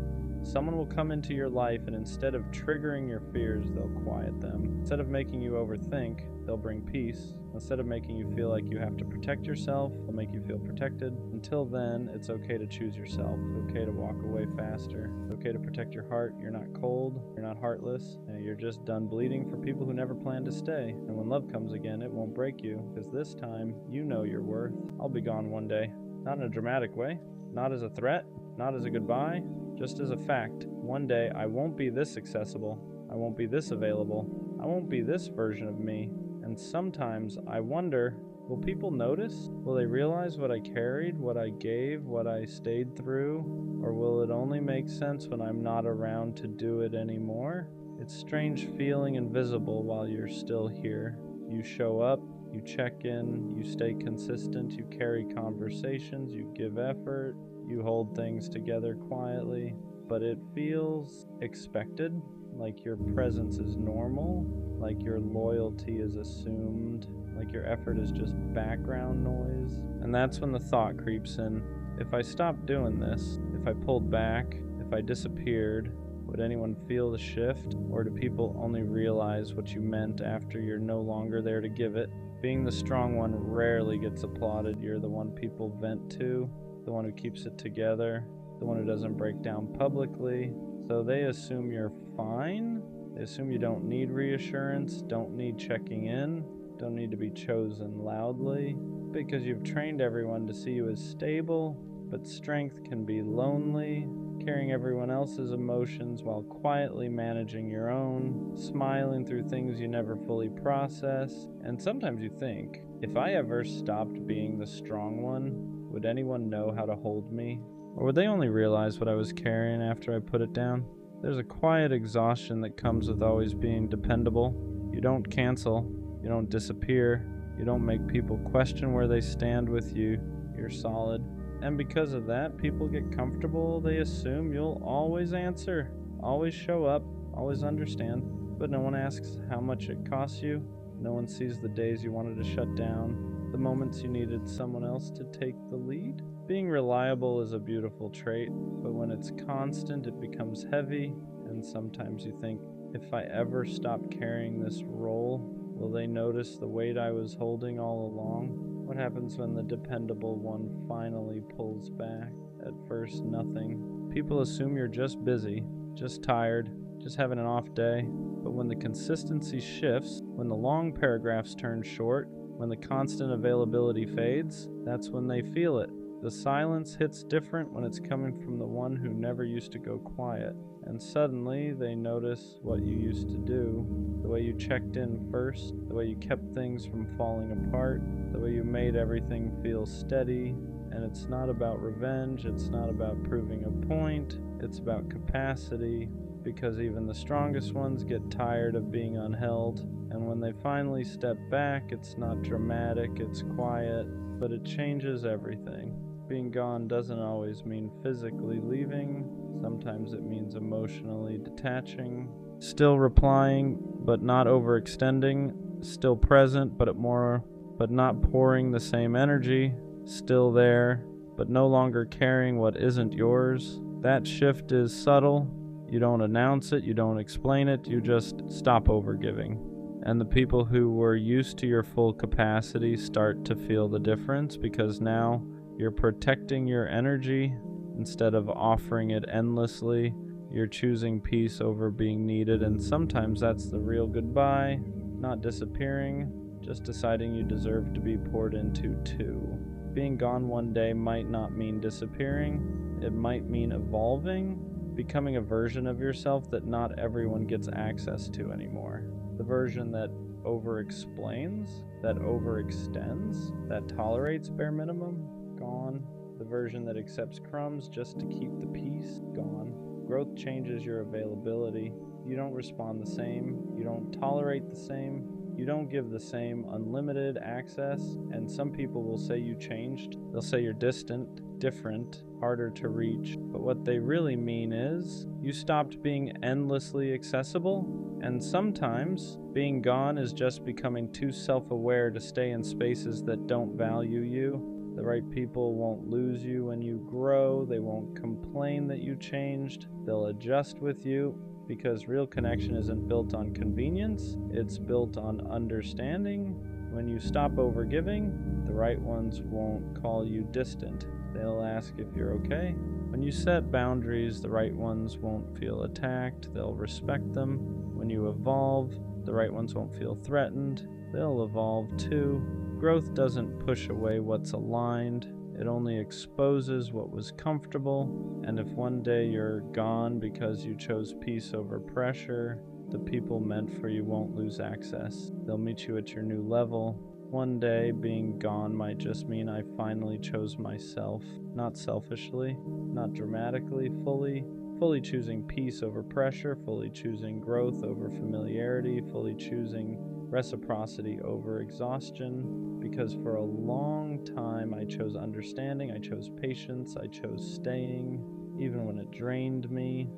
someone will come into your life, and instead of triggering your fears, they'll quiet them. Instead of making you overthink, they'll bring peace. Instead of making you feel like you have to protect yourself, they'll make you feel protected. Until then, it's okay to choose yourself. It's okay to walk away faster. It's okay to protect your heart. You're not cold. You're not heartless. You're just done bleeding for people who never planned to stay. And when love comes again, it won't break you, because this time, you know your worth. I'll be gone one day. Not in a dramatic way. Not as a threat. Not as a goodbye. Just as a fact. One day, I won't be this accessible. I won't be this available. I won't be this version of me. And sometimes I wonder, will people notice? Will they realize what I carried, what I gave, what I stayed through? Or will it only make sense when I'm not around to do it anymore? It's strange feeling invisible while you're still here. You show up, you check in, you stay consistent, you carry conversations, you give effort, you hold things together quietly, but it feels expected, like your presence is normal, like your loyalty is assumed, like your effort is just background noise. And that's when the thought creeps in. If I stopped doing this, if I pulled back, if I disappeared, would anyone feel the shift? Or do people only realize what you meant after you're no longer there to give it? Being the strong one rarely gets applauded. You're the one people vent to, the one who keeps it together, the one who doesn't break down publicly. So they assume you're fine. They assume you don't need reassurance, don't need checking in, don't need to be chosen loudly, because you've trained everyone to see you as stable. But strength can be lonely, carrying everyone else's emotions while quietly managing your own, smiling through things you never fully process. And sometimes you think, if I ever stopped being the strong one, would anyone know how to hold me? Or would they only realize what I was carrying after I put it down? There's a quiet exhaustion that comes with always being dependable. You don't cancel, you don't disappear, you don't make people question where they stand with you. You're solid. And because of that, people get comfortable. They assume you'll always answer, always show up, always understand. But no one asks how much it costs you. No one sees the days you wanted to shut down, the moments you needed someone else to take the lead. Being reliable is a beautiful trait, but when it's constant, it becomes heavy. And sometimes you think, if I ever stop carrying this role, will they notice the weight I was holding all along? What happens when the dependable one finally pulls back? At first, nothing. People assume you're just busy, just tired, just having an off day. But when the consistency shifts, when the long paragraphs turn short, when the constant availability fades, that's when they feel it. The silence hits different when it's coming from the one who never used to go quiet. And suddenly they notice what you used to do, the way you checked in first, the way you kept things from falling apart, the way you made everything feel steady. And it's not about revenge, it's not about proving a point, it's about capacity, because even the strongest ones get tired of being unheld. And when they finally step back, it's not dramatic, it's quiet, but it changes everything. Being gone doesn't always mean physically leaving. Sometimes it means emotionally detaching. Still replying, but not overextending. Still present, but not pouring the same energy. Still there, but no longer carrying what isn't yours. That shift is subtle. You don't announce it, you don't explain it, you just stop overgiving. And the people who were used to your full capacity start to feel the difference, because now you're protecting your energy instead of offering it endlessly. You're choosing peace over being needed, and sometimes that's the real goodbye, not disappearing, just deciding you deserve to be poured into too. Being gone one day might not mean disappearing. It might mean evolving, becoming a version of yourself that not everyone gets access to anymore. The version that over-explains, that overextends, that tolerates bare minimum, gone. The version that accepts crumbs just to keep the peace, gone. Growth changes your availability. You don't respond the same. You don't tolerate the same. You don't give the same unlimited access, and some people will say you changed. They'll say you're distant, different, harder to reach, but what they really mean is you stopped being endlessly accessible, and sometimes being gone is just becoming too self-aware to stay in spaces that don't value you. The right people won't lose you when you grow. They won't complain that you changed. They'll adjust with you, because real connection isn't built on convenience, it's built on understanding. When you stop overgiving, the right ones won't call you distant. They'll ask if you're okay. When you set boundaries, the right ones won't feel attacked, they'll respect them. When you evolve, the right ones won't feel threatened, they'll evolve too. Growth doesn't push away what's aligned. It only exposes what was comfortable, and if one day you're gone because you chose peace over pressure, the people meant for you won't lose access. They'll meet you at your new level. One day, being gone might just mean I finally chose myself, not selfishly, not dramatically, fully choosing peace over pressure, fully choosing growth over familiarity, fully choosing reciprocity over exhaustion, because for a long time I chose understanding, I chose patience, I chose staying, even when it drained me.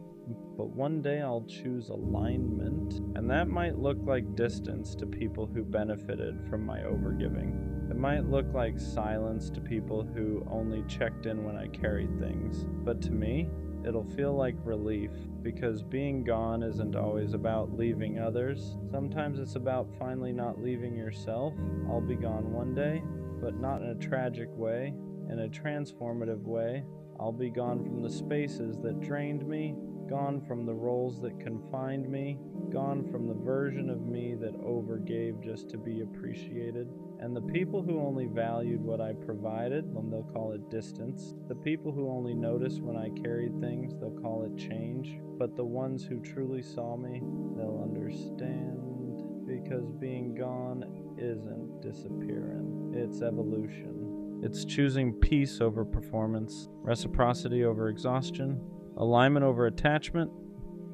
But one day I'll choose alignment, and that might look like distance to people who benefited from my overgiving. It might look like silence to people who only checked in when I carried things. But to me, it'll feel like relief, because being gone isn't always about leaving others. Sometimes it's about finally not leaving yourself. I'll be gone one day, but not in a tragic way, in a transformative way. I'll be gone from the spaces that drained me, gone from the roles that confined me, gone from the version of me that overgave just to be appreciated. And the people who only valued what I provided, they'll call it distance. The people who only noticed when I carried things, they'll call it change. But the ones who truly saw me, they'll understand. Because being gone isn't disappearing, it's evolution. It's choosing peace over performance, reciprocity over exhaustion, alignment over attachment.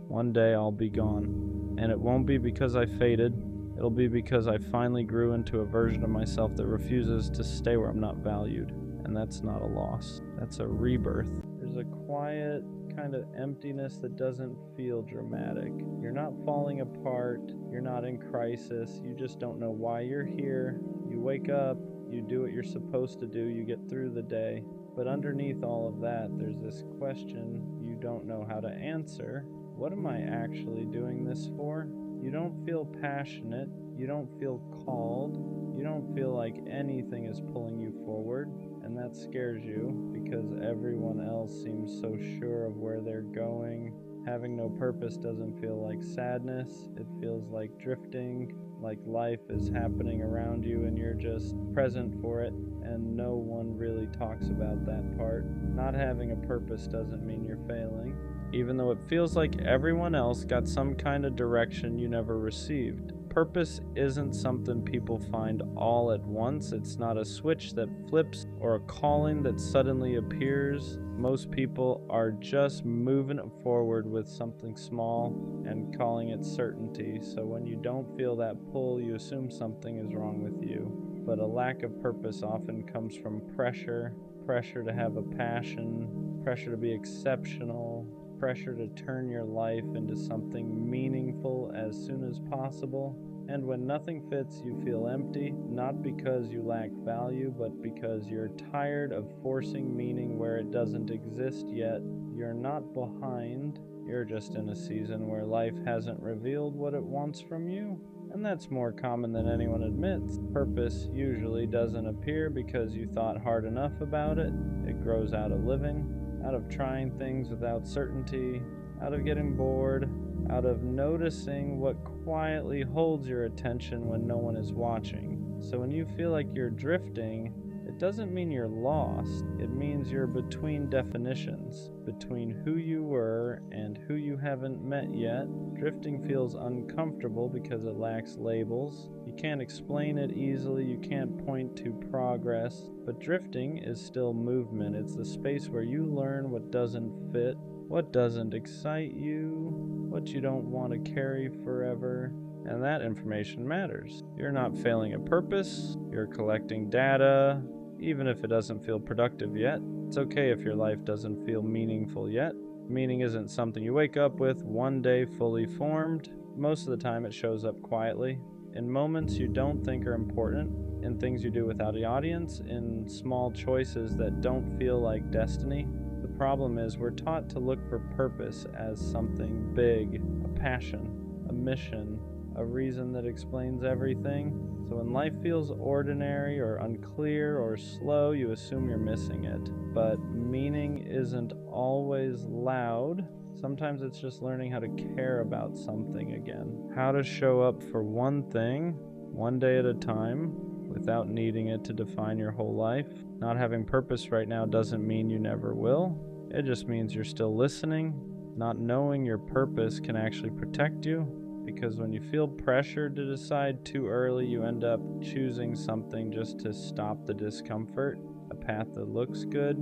One day I'll be gone, and it won't be because I faded. It'll be because I finally grew into a version of myself that refuses to stay where I'm not valued. And that's not a loss. That's a rebirth. There's a quiet kind of emptiness that doesn't feel dramatic. You're not falling apart. You're not in crisis. You just don't know why you're here. You wake up. You do what you're supposed to do. You get through the day. But underneath all of that, there's this question you don't know how to answer. What am I actually doing this for? You don't feel passionate, you don't feel called, you don't feel like anything is pulling you forward, and that scares you because everyone else seems so sure of where they're going. Having no purpose doesn't feel like sadness, it feels like drifting, like life is happening around you and you're just present for it, and no one really talks about that part. Not having a purpose doesn't mean you're failing, even though it feels like everyone else got some kind of direction you never received. Purpose isn't something people find all at once. It's not a switch that flips or a calling that suddenly appears. Most people are just moving forward with something small and calling it certainty. So when you don't feel that pull, you assume something is wrong with you. But a lack of purpose often comes from pressure to have a passion, pressure to be exceptional, pressure to turn your life into something meaningful as soon as possible. And when nothing fits, you feel empty, not because you lack value, but because you're tired of forcing meaning where it doesn't exist yet. You're not behind, you're just in a season where life hasn't revealed what it wants from you. And that's more common than anyone admits. Purpose usually doesn't appear because you thought hard enough about it. It grows out of living, out of trying things without certainty, out of getting bored, out of noticing what quietly holds your attention when no one is watching. So when you feel like you're drifting, it It doesn't mean you're lost. It means you're between definitions, between who you were and who you haven't met yet. Drifting feels uncomfortable because it lacks labels. You can't explain it easily, you can't point to progress, but drifting is still movement. It's the space where you learn what doesn't fit, what doesn't excite you, what you don't want to carry forever. And that information matters. You're not failing a purpose, you're collecting data, even if it doesn't feel productive yet. It's okay if your life doesn't feel meaningful yet. Meaning isn't something you wake up with one day fully formed. Most of the time it shows up quietly, in moments you don't think are important, in things you do without the audience, in small choices that don't feel like destiny. The problem is we're taught to look for purpose as something big, a passion, a mission, a reason that explains everything. So when life feels ordinary or unclear or slow, you assume you're missing it. But meaning isn't always loud. Sometimes it's just learning how to care about something again. How to show up for one thing, one day at a time, without needing it to define your whole life. Not having purpose right now doesn't mean you never will. It just means you're still listening. Not knowing your purpose can actually protect you, because when you feel pressured to decide too early, you end up choosing something just to stop the discomfort. A path that looks good,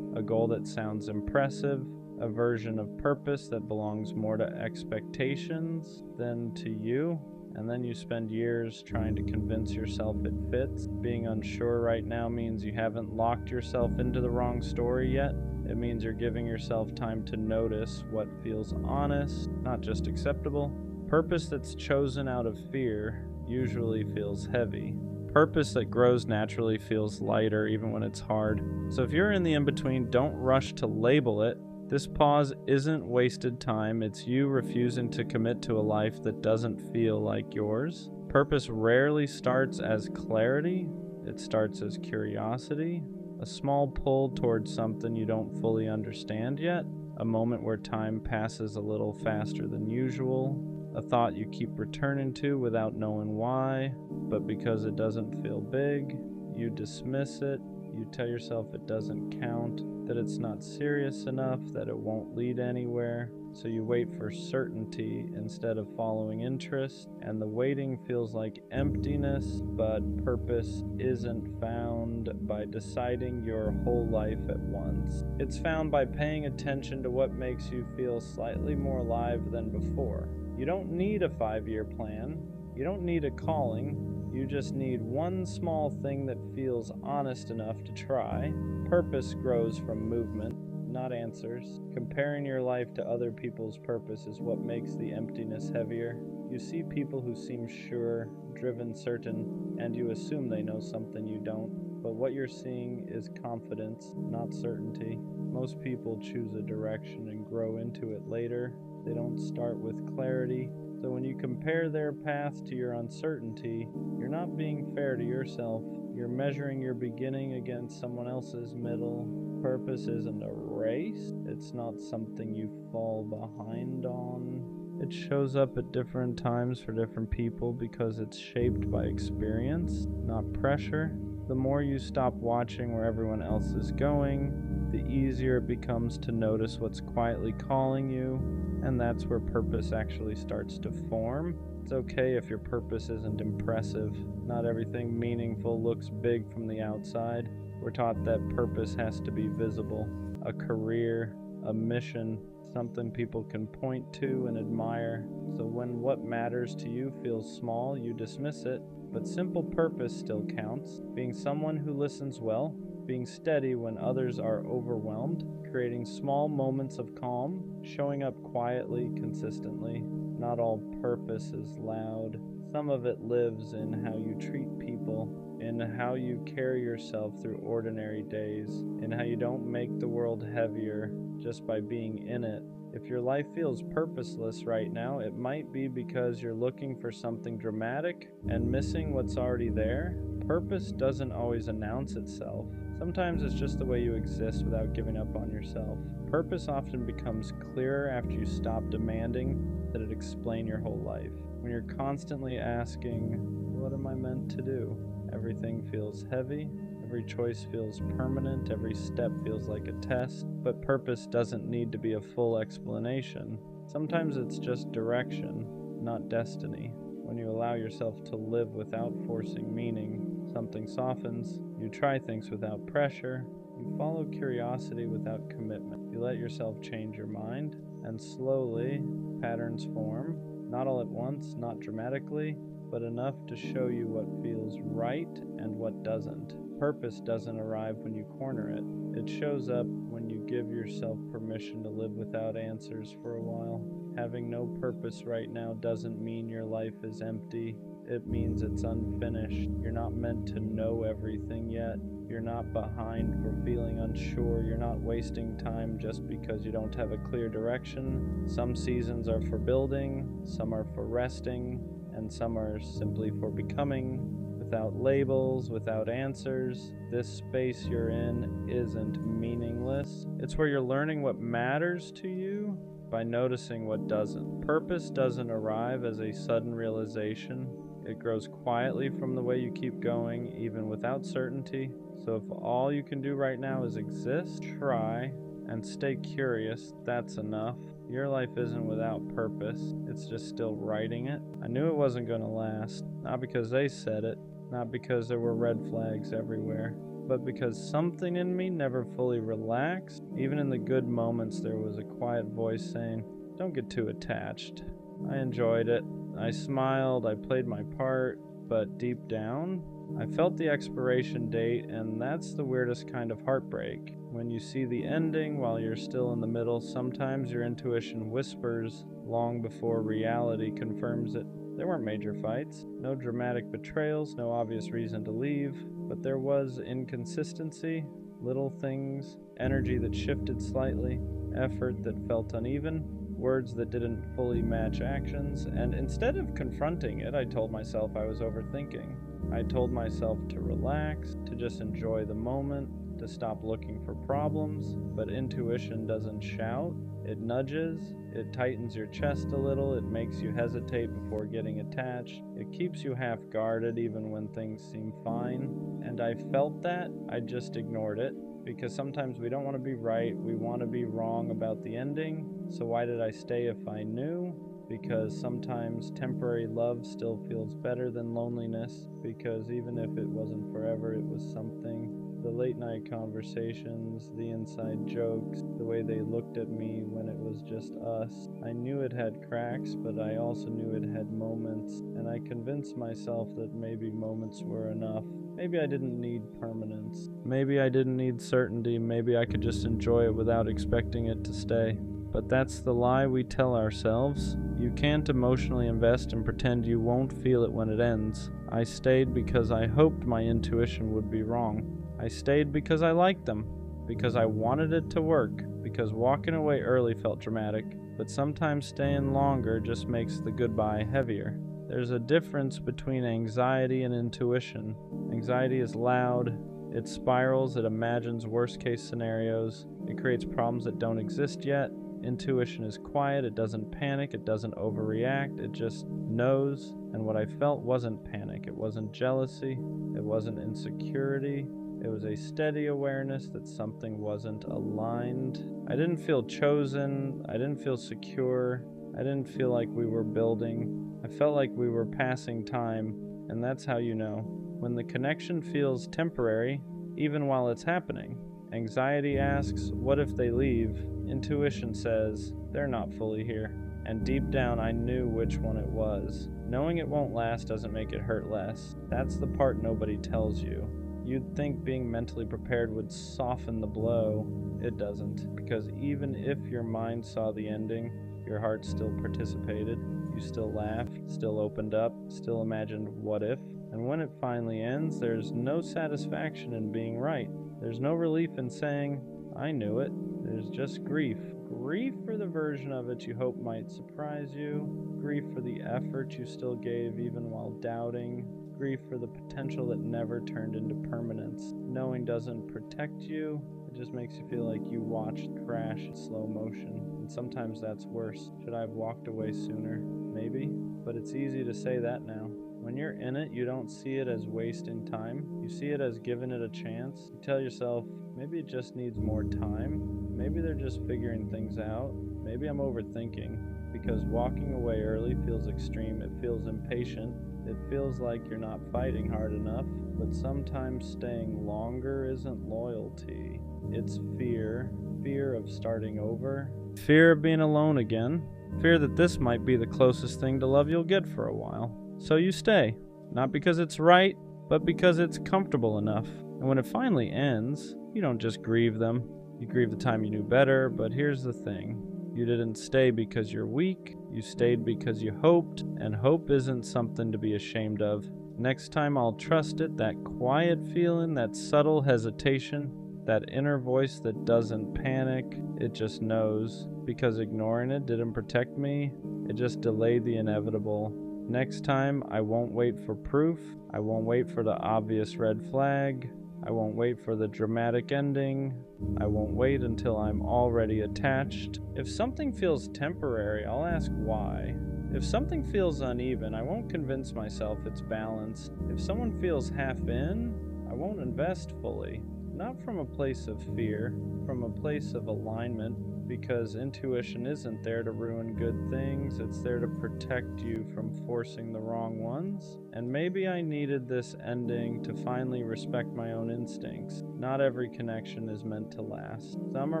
a goal that sounds impressive, a version of purpose that belongs more to expectations than to you. And then you spend years trying to convince yourself it fits. Being unsure right now means you haven't locked yourself into the wrong story yet. It means you're giving yourself time to notice what feels honest, not just acceptable. Purpose that's chosen out of fear usually feels heavy. Purpose that grows naturally feels lighter even when it's hard. So if you're in the in-between, don't rush to label it. This pause isn't wasted time, it's you refusing to commit to a life that doesn't feel like yours. Purpose rarely starts as clarity, it starts as curiosity, a small pull towards something you don't fully understand yet, a moment where time passes a little faster than usual, a thought you keep returning to without knowing why, but because it doesn't feel big, you dismiss it. You tell yourself it doesn't count, that it's not serious enough, that it won't lead anywhere. So you wait for certainty instead of following interest, and the waiting feels like emptiness, but purpose isn't found by deciding your whole life at once. It's found by paying attention to what makes you feel slightly more alive than before. You don't need a 5-year plan. You don't need a calling. You just need one small thing that feels honest enough to try. Purpose grows from movement, not answers. Comparing your life to other people's purpose is what makes the emptiness heavier. You see people who seem sure, driven, certain, and you assume they know something you don't. But what you're seeing is confidence, not certainty. Most people choose a direction and grow into it later. They don't start with clarity. So when you compare their path to your uncertainty, you're not being fair to yourself. You're measuring your beginning against someone else's middle. Purpose isn't a race. It's not something you fall behind on. It shows up at different times for different people because it's shaped by experience, not pressure. The more you stop watching where everyone else is going, the easier it becomes to notice what's quietly calling you, and that's where purpose actually starts to form. It's okay if your purpose isn't impressive. Not everything meaningful looks big from the outside. We're taught that purpose has to be visible. A career, a mission, something people can point to and admire. So when what matters to you feels small, you dismiss it. But simple purpose still counts. Being someone who listens well, being steady when others are overwhelmed, creating small moments of calm, showing up quietly, consistently. Not all purpose is loud. Some of it lives in how you treat people, in how you carry yourself through ordinary days, in how you don't make the world heavier just by being in it. If your life feels purposeless right now, it might be because you're looking for something dramatic and missing what's already there. Purpose doesn't always announce itself. Sometimes it's just the way you exist without giving up on yourself. Purpose often becomes clearer after you stop demanding that it explain your whole life. When you're constantly asking, what am I meant to do? Everything feels heavy, Every choice feels permanent, every step feels like a test, but purpose doesn't need to be a full explanation. Sometimes it's just direction, not destiny. When you allow yourself to live without forcing meaning, something softens. You try things without pressure. You follow curiosity without commitment. You let yourself change your mind, and slowly, patterns form. Not all at once, not dramatically, but enough to show you what feels right and what doesn't. Purpose doesn't arrive when you corner it. It shows up when you give yourself permission to live without answers for a while. Having no purpose right now doesn't mean your life is empty. It means it's unfinished. You're not meant to know everything yet. You're not behind for feeling unsure. You're not wasting time just because you don't have a clear direction. Some seasons are for building, some are for resting, and some are simply for becoming. Without labels, without answers, this space you're in isn't meaningless. It's where you're learning what matters to you by noticing what doesn't. Purpose doesn't arrive as a sudden realization. It grows quietly from the way you keep going, even without certainty. So if all you can do right now is exist, try, and stay curious, that's enough. Your life isn't without purpose, it's just still writing it. I knew it wasn't going to last, not because they said it, not because there were red flags everywhere, but because something in me never fully relaxed. Even in the good moments, there was a quiet voice saying, "Don't get too attached." I enjoyed it. I smiled, I played my part, but deep down, I felt the expiration date, and that's the weirdest kind of heartbreak. When you see the ending while you're still in the middle, sometimes your intuition whispers long before reality confirms it. There weren't major fights, no dramatic betrayals, no obvious reason to leave, but there was inconsistency, little things, energy that shifted slightly, effort that felt uneven, words that didn't fully match actions, and instead of confronting it, I told myself I was overthinking. I told myself to relax, to just enjoy the moment, to stop looking for problems, but intuition doesn't shout, it nudges, it tightens your chest a little, it makes you hesitate before getting attached, it keeps you half guarded even when things seem fine, and I felt that, I just ignored it. Because sometimes we don't want to be right, we want to be wrong about the ending. So why did I stay if I knew? Because sometimes temporary love still feels better than loneliness, because even if it wasn't forever, it was something. The late night conversations, the inside jokes, the way they looked at me when it was just us. I knew it had cracks, but I also knew it had moments, and I convinced myself that maybe moments were enough. Maybe I didn't need permanence. Maybe I didn't need certainty. Maybe I could just enjoy it without expecting it to stay. But that's the lie we tell ourselves. You can't emotionally invest and pretend you won't feel it when it ends. I stayed because I hoped my intuition would be wrong. I stayed because I liked them, because I wanted it to work, because walking away early felt dramatic, but sometimes staying longer just makes the goodbye heavier. There's a difference between anxiety and intuition. Anxiety is loud, it spirals, it imagines worst-case scenarios, it creates problems that don't exist yet. Intuition is quiet, it doesn't panic, it doesn't overreact, it just knows. And what I felt wasn't panic, it wasn't jealousy, it wasn't insecurity. It was a steady awareness that something wasn't aligned. I didn't feel chosen, I didn't feel secure, I didn't feel like we were building. I felt like we were passing time, and that's how you know. When the connection feels temporary, even while it's happening. Anxiety asks, what if they leave? Intuition says, they're not fully here. And deep down I knew which one it was. Knowing it won't last doesn't make it hurt less. That's the part nobody tells you. You'd think being mentally prepared would soften the blow. It doesn't, because even if your mind saw the ending, your heart still participated. You still laughed, still opened up, still imagined what if. And when it finally ends, there's no satisfaction in being right. There's no relief in saying, I knew it. There's just grief. Grief for the version of it you hope might surprise you. Grief for the effort you still gave even while doubting. Grief for the potential that never turned into permanence. Knowing doesn't protect you, it just makes you feel like you watched crash in slow motion. And sometimes that's worse. Should I have walked away sooner? Maybe. But it's easy to say that now. When you're in it, you don't see it as wasting time. You see it as giving it a chance. You tell yourself, maybe it just needs more time. Maybe they're just figuring things out. Maybe I'm overthinking. Because walking away early feels extreme. It feels impatient. It feels like you're not fighting hard enough. But sometimes staying longer isn't loyalty. It's fear. Fear of starting over. Fear of being alone again. Fear that this might be the closest thing to love you'll get for a while. So you stay. Not because it's right, but because it's comfortable enough. And when it finally ends, you don't just grieve them. You grieve the time you knew better, but here's the thing. You didn't stay because you're weak. You stayed because you hoped, and hope isn't something to be ashamed of. Next time I'll trust it, that quiet feeling, that subtle hesitation, that inner voice that doesn't panic, it just knows. Because ignoring it didn't protect me, it just delayed the inevitable. Next time, I won't wait for proof. I won't wait for the obvious red flag. I won't wait for the dramatic ending. I won't wait until I'm already attached. If something feels temporary, I'll ask why. If something feels uneven, I won't convince myself it's balanced. If someone feels half in, I won't invest fully. Not from a place of fear, from a place of alignment, because intuition isn't there to ruin good things, it's there to protect you from forcing the wrong ones. And maybe I needed this ending to finally respect my own instincts. Not every connection is meant to last. Some are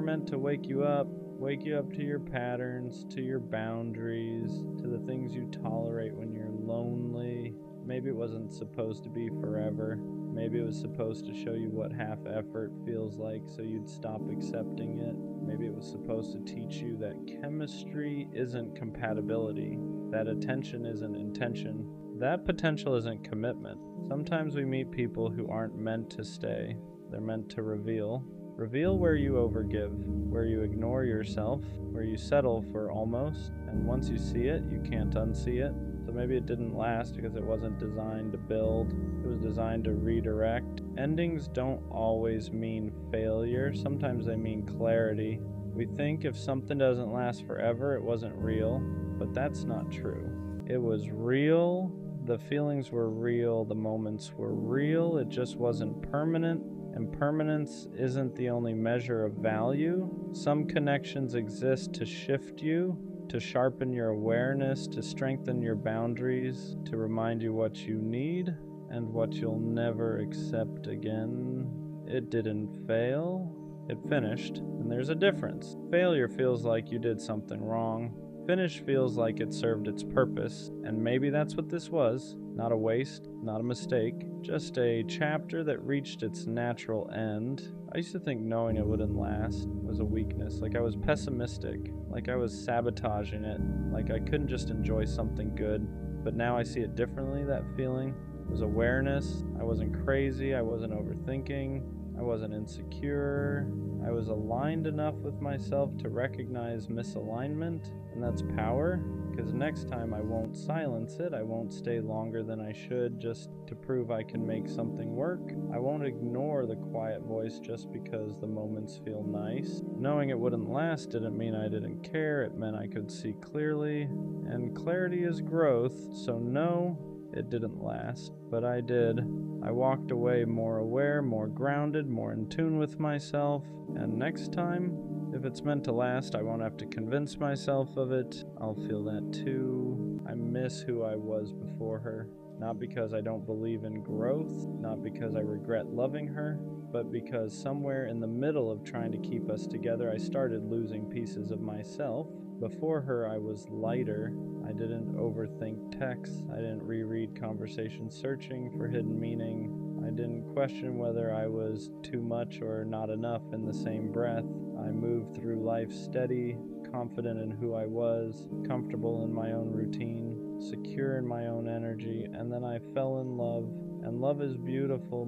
meant to wake you up to your patterns, to your boundaries, to the things you tolerate when you're lonely. Maybe it wasn't supposed to be forever. Maybe it was supposed to show you what half effort feels like so you'd stop accepting it. Maybe it was supposed to teach you that chemistry isn't compatibility, that attention isn't intention, that potential isn't commitment. Sometimes we meet people who aren't meant to stay. They're meant to reveal. Reveal where you overgive, where you ignore yourself, where you settle for almost, and once you see it, you can't unsee it. So maybe it didn't last because it wasn't designed to build, it was designed to redirect. Endings don't always mean failure, sometimes they mean clarity. We think if something doesn't last forever, it wasn't real, but that's not true. It was real, the feelings were real, the moments were real, it just wasn't permanent. And permanence isn't the only measure of value. Some connections exist to shift you, to sharpen your awareness, to strengthen your boundaries, to remind you what you need and what you'll never accept again. It didn't fail, it finished, and there's a difference. Failure feels like you did something wrong. Finish feels like it served its purpose, and maybe that's what this was. Not a waste, not a mistake, just a chapter that reached its natural end. I used to think knowing it wouldn't last was a weakness, like I was pessimistic, like I was sabotaging it, like I couldn't just enjoy something good. But now I see it differently, that feeling. It was awareness, I wasn't crazy, I wasn't overthinking, I wasn't insecure. I was aligned enough with myself to recognize misalignment, and that's power, because next time I won't silence it, I won't stay longer than I should just to prove I can make something work. I won't ignore the quiet voice just because the moments feel nice. Knowing it wouldn't last didn't mean I didn't care, it meant I could see clearly, and clarity is growth, so no, it didn't last, but I did. I walked away more aware, more grounded, more in tune with myself, and next time, if it's meant to last, I won't have to convince myself of it. I'll feel that too. I miss who I was before her, not because I don't believe in growth, not because I regret loving her, but because somewhere in the middle of trying to keep us together, I started losing pieces of myself. Before her, I was lighter. I didn't overthink texts. I didn't reread conversations searching for hidden meaning. I didn't question whether I was too much or not enough in the same breath. I moved through life steady, confident in who I was, comfortable in my own routine, secure in my own energy, and then I fell in love. And love is beautiful,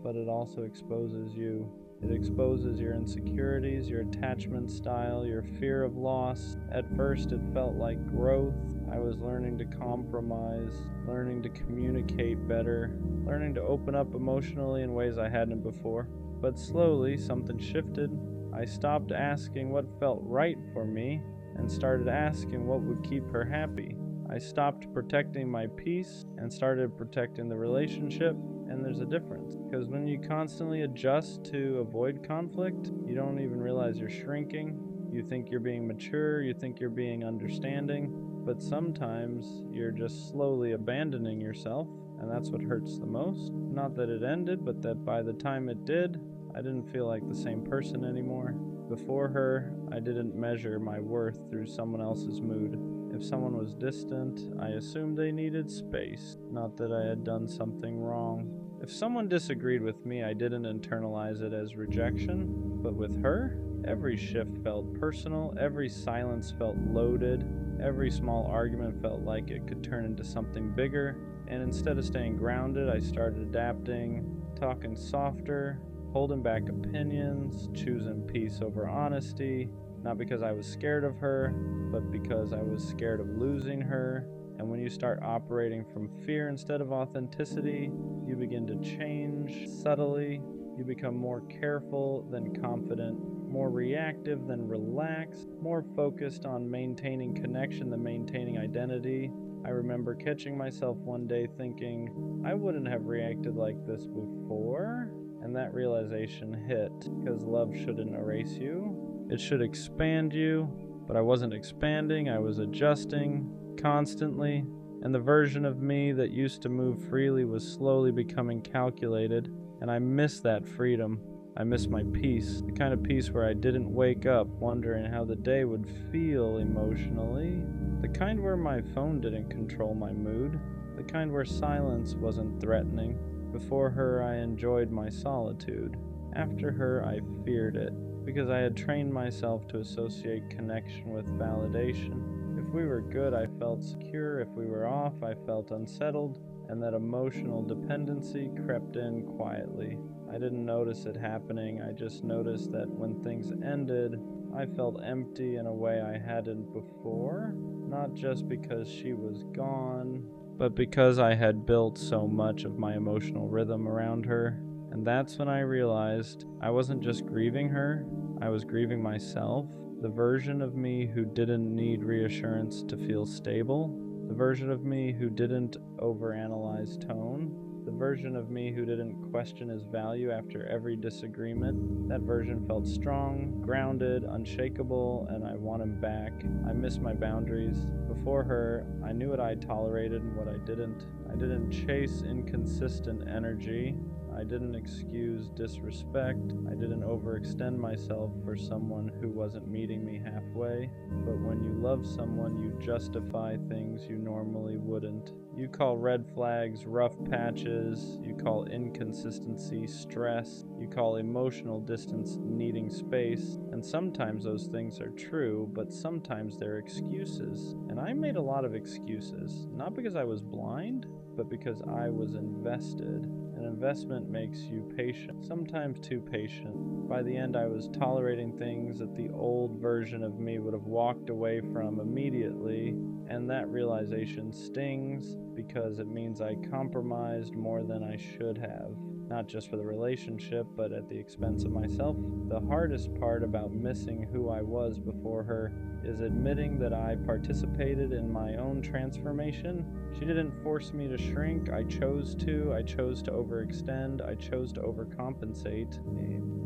but it also exposes you. It exposes your insecurities, your attachment style, your fear of loss. At first, it felt like growth. I was learning to compromise, learning to communicate better, learning to open up emotionally in ways I hadn't before. But slowly, something shifted. I stopped asking what felt right for me and started asking what would keep her happy. I stopped protecting my peace and started protecting the relationship. And there's a difference, because when you constantly adjust to avoid conflict, you don't even realize you're shrinking. You think you're being mature, you think you're being understanding, but sometimes you're just slowly abandoning yourself, and that's what hurts the most. Not that it ended, but that by the time it did, I didn't feel like the same person anymore. Before her, I didn't measure my worth through someone else's mood. If someone was distant, I assumed they needed space, not that I had done something wrong. If someone disagreed with me, I didn't internalize it as rejection, but with her, every shift felt personal, every silence felt loaded, every small argument felt like it could turn into something bigger, and instead of staying grounded, I started adapting, talking softer, holding back opinions, choosing peace over honesty, not because I was scared of her, but because I was scared of losing her. And when you start operating from fear instead of authenticity, you begin to change subtly. You become more careful than confident, more reactive than relaxed, more focused on maintaining connection than maintaining identity. I remember catching myself one day thinking, I wouldn't have reacted like this before. And that realization hit, because love shouldn't erase you. It should expand you, but I wasn't expanding, I was adjusting constantly, and the version of me that used to move freely was slowly becoming calculated, and I miss that freedom. I miss my peace, the kind of peace where I didn't wake up wondering how the day would feel emotionally, the kind where my phone didn't control my mood, the kind where silence wasn't threatening. Before her, I enjoyed my solitude. After her, I feared it, because I had trained myself to associate connection with validation. If we were good, I felt secure. If we were off, I felt unsettled, and that emotional dependency crept in quietly. I didn't notice it happening. I just noticed that when things ended, I felt empty in a way I hadn't before, not just because she was gone, but because I had built so much of my emotional rhythm around her. And that's when I realized I wasn't just grieving her, I was grieving myself, the version of me who didn't need reassurance to feel stable, the version of me who didn't overanalyze tone, the version of me who didn't question his value after every disagreement. That version felt strong, grounded, unshakable, and I want him back. I miss my boundaries. Before her, I knew what I tolerated and what I didn't. I didn't chase inconsistent energy. I didn't excuse disrespect. I didn't overextend myself for someone who wasn't meeting me halfway. But when you love someone, you justify things you normally wouldn't. You call red flags rough patches. You call inconsistency stress. You call emotional distance needing space. And sometimes those things are true, but sometimes they're excuses. And I made a lot of excuses, not because I was blind, but because I was invested. An investment makes you patient, sometimes too patient. By the end, I was tolerating things that the old version of me would have walked away from immediately, and that realization stings because it means I compromised more than I should have. Not just for the relationship, but at the expense of myself. The hardest part about missing who I was before her is admitting that I participated in my own transformation. She didn't force me to shrink. I chose to. I chose to overextend. I chose to overcompensate.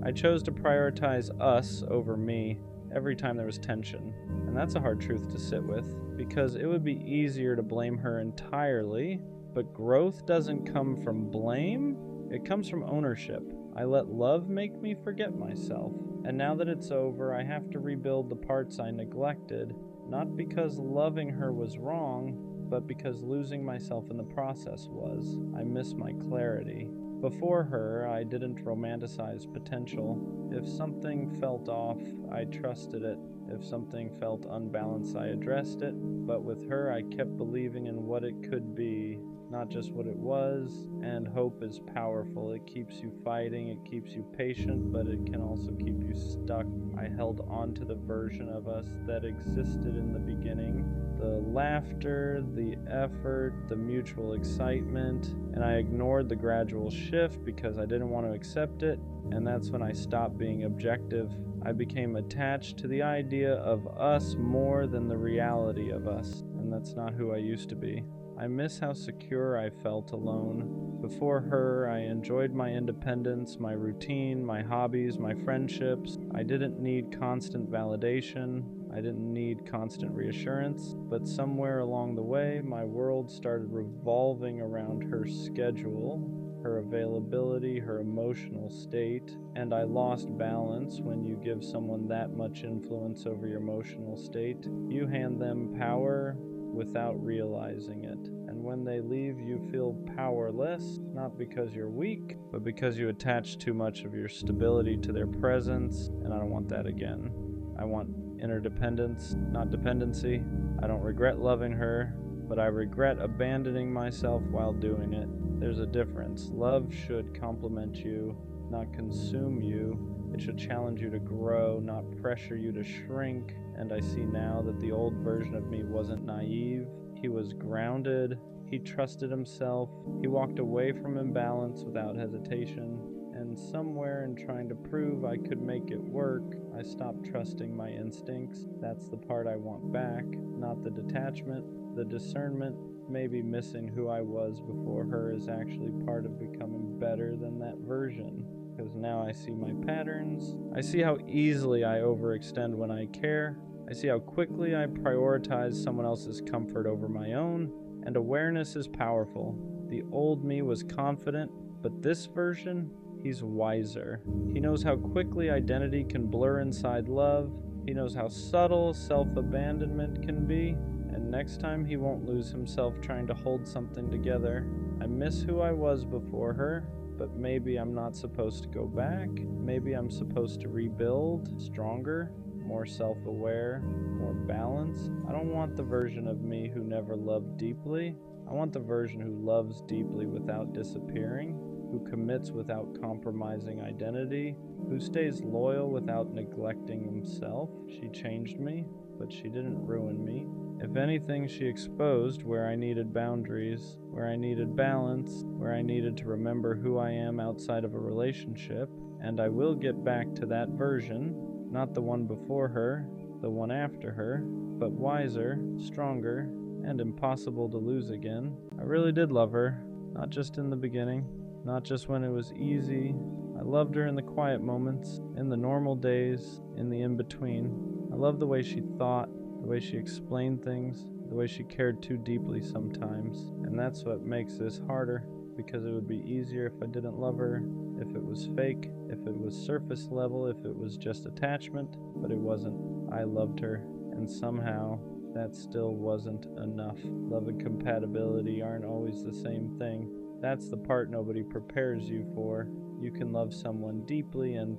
I chose to prioritize us over me every time there was tension. And that's a hard truth to sit with, because it would be easier to blame her entirely, but growth doesn't come from blame. It comes from ownership. I let love make me forget myself. And now that it's over, I have to rebuild the parts I neglected, not because loving her was wrong, but because losing myself in the process was. I miss my clarity. Before her, I didn't romanticize potential. If something felt off, I trusted it. If something felt unbalanced, I addressed it. But with her, I kept believing in what it could be, not just what it was, and hope is powerful. It keeps you fighting, it keeps you patient, but it can also keep you stuck. I held on to the version of us that existed in the beginning, the laughter, the effort, the mutual excitement, and I ignored the gradual shift because I didn't want to accept it, and that's when I stopped being objective. I became attached to the idea of us more than the reality of us, and that's not who I used to be. I miss how secure I felt alone. Before her, I enjoyed my independence, my routine, my hobbies, my friendships. I didn't need constant validation. I didn't need constant reassurance. But somewhere along the way, my world started revolving around her schedule, her availability, her emotional state, and I lost balance. When you give someone that much influence over your emotional state, you hand them power without realizing it. And when they leave, you feel powerless, not because you're weak, but because you attach too much of your stability to their presence, and I don't want that again. I want interdependence, not dependency. I don't regret loving her, but I regret abandoning myself while doing it. There's a difference. Love should complement you, not consume you. It should challenge you to grow, not pressure you to shrink. And I see now that the old version of me wasn't naive. He was grounded. He trusted himself. He walked away from imbalance without hesitation. And somewhere in trying to prove I could make it work, I stopped trusting my instincts. That's the part I want back, not the detachment. The discernment, maybe missing who I was before her, is actually part of becoming better than that version. Because now I see my patterns. I see how easily I overextend when I care. I see how quickly I prioritize someone else's comfort over my own. And awareness is powerful. The old me was confident, but this version, he's wiser. He knows how quickly identity can blur inside love. He knows how subtle self-abandonment can be. And next time he won't lose himself trying to hold something together. I miss who I was before her, but maybe I'm not supposed to go back. Maybe I'm supposed to rebuild, stronger, more self-aware, more balanced. I don't want the version of me who never loved deeply. I want the version who loves deeply without disappearing, who commits without compromising identity, who stays loyal without neglecting himself. She changed me, but she didn't ruin me. If anything, she exposed where I needed boundaries, where I needed balance, where I needed to remember who I am outside of a relationship, and I will get back to that version, not the one before her, the one after her, but wiser, stronger, and impossible to lose again. I really did love her, not just in the beginning, not just when it was easy. I loved her in the quiet moments, in the normal days, in the in-between. I loved the way she thought, the way she explained things, the way she cared too deeply sometimes. And that's what makes this harder, because it would be easier if I didn't love her, if it was fake, if it was surface level, if it was just attachment, but it wasn't. I loved her, and somehow that still wasn't enough. Love and compatibility aren't always the same thing. That's the part nobody prepares you for. You can love someone deeply and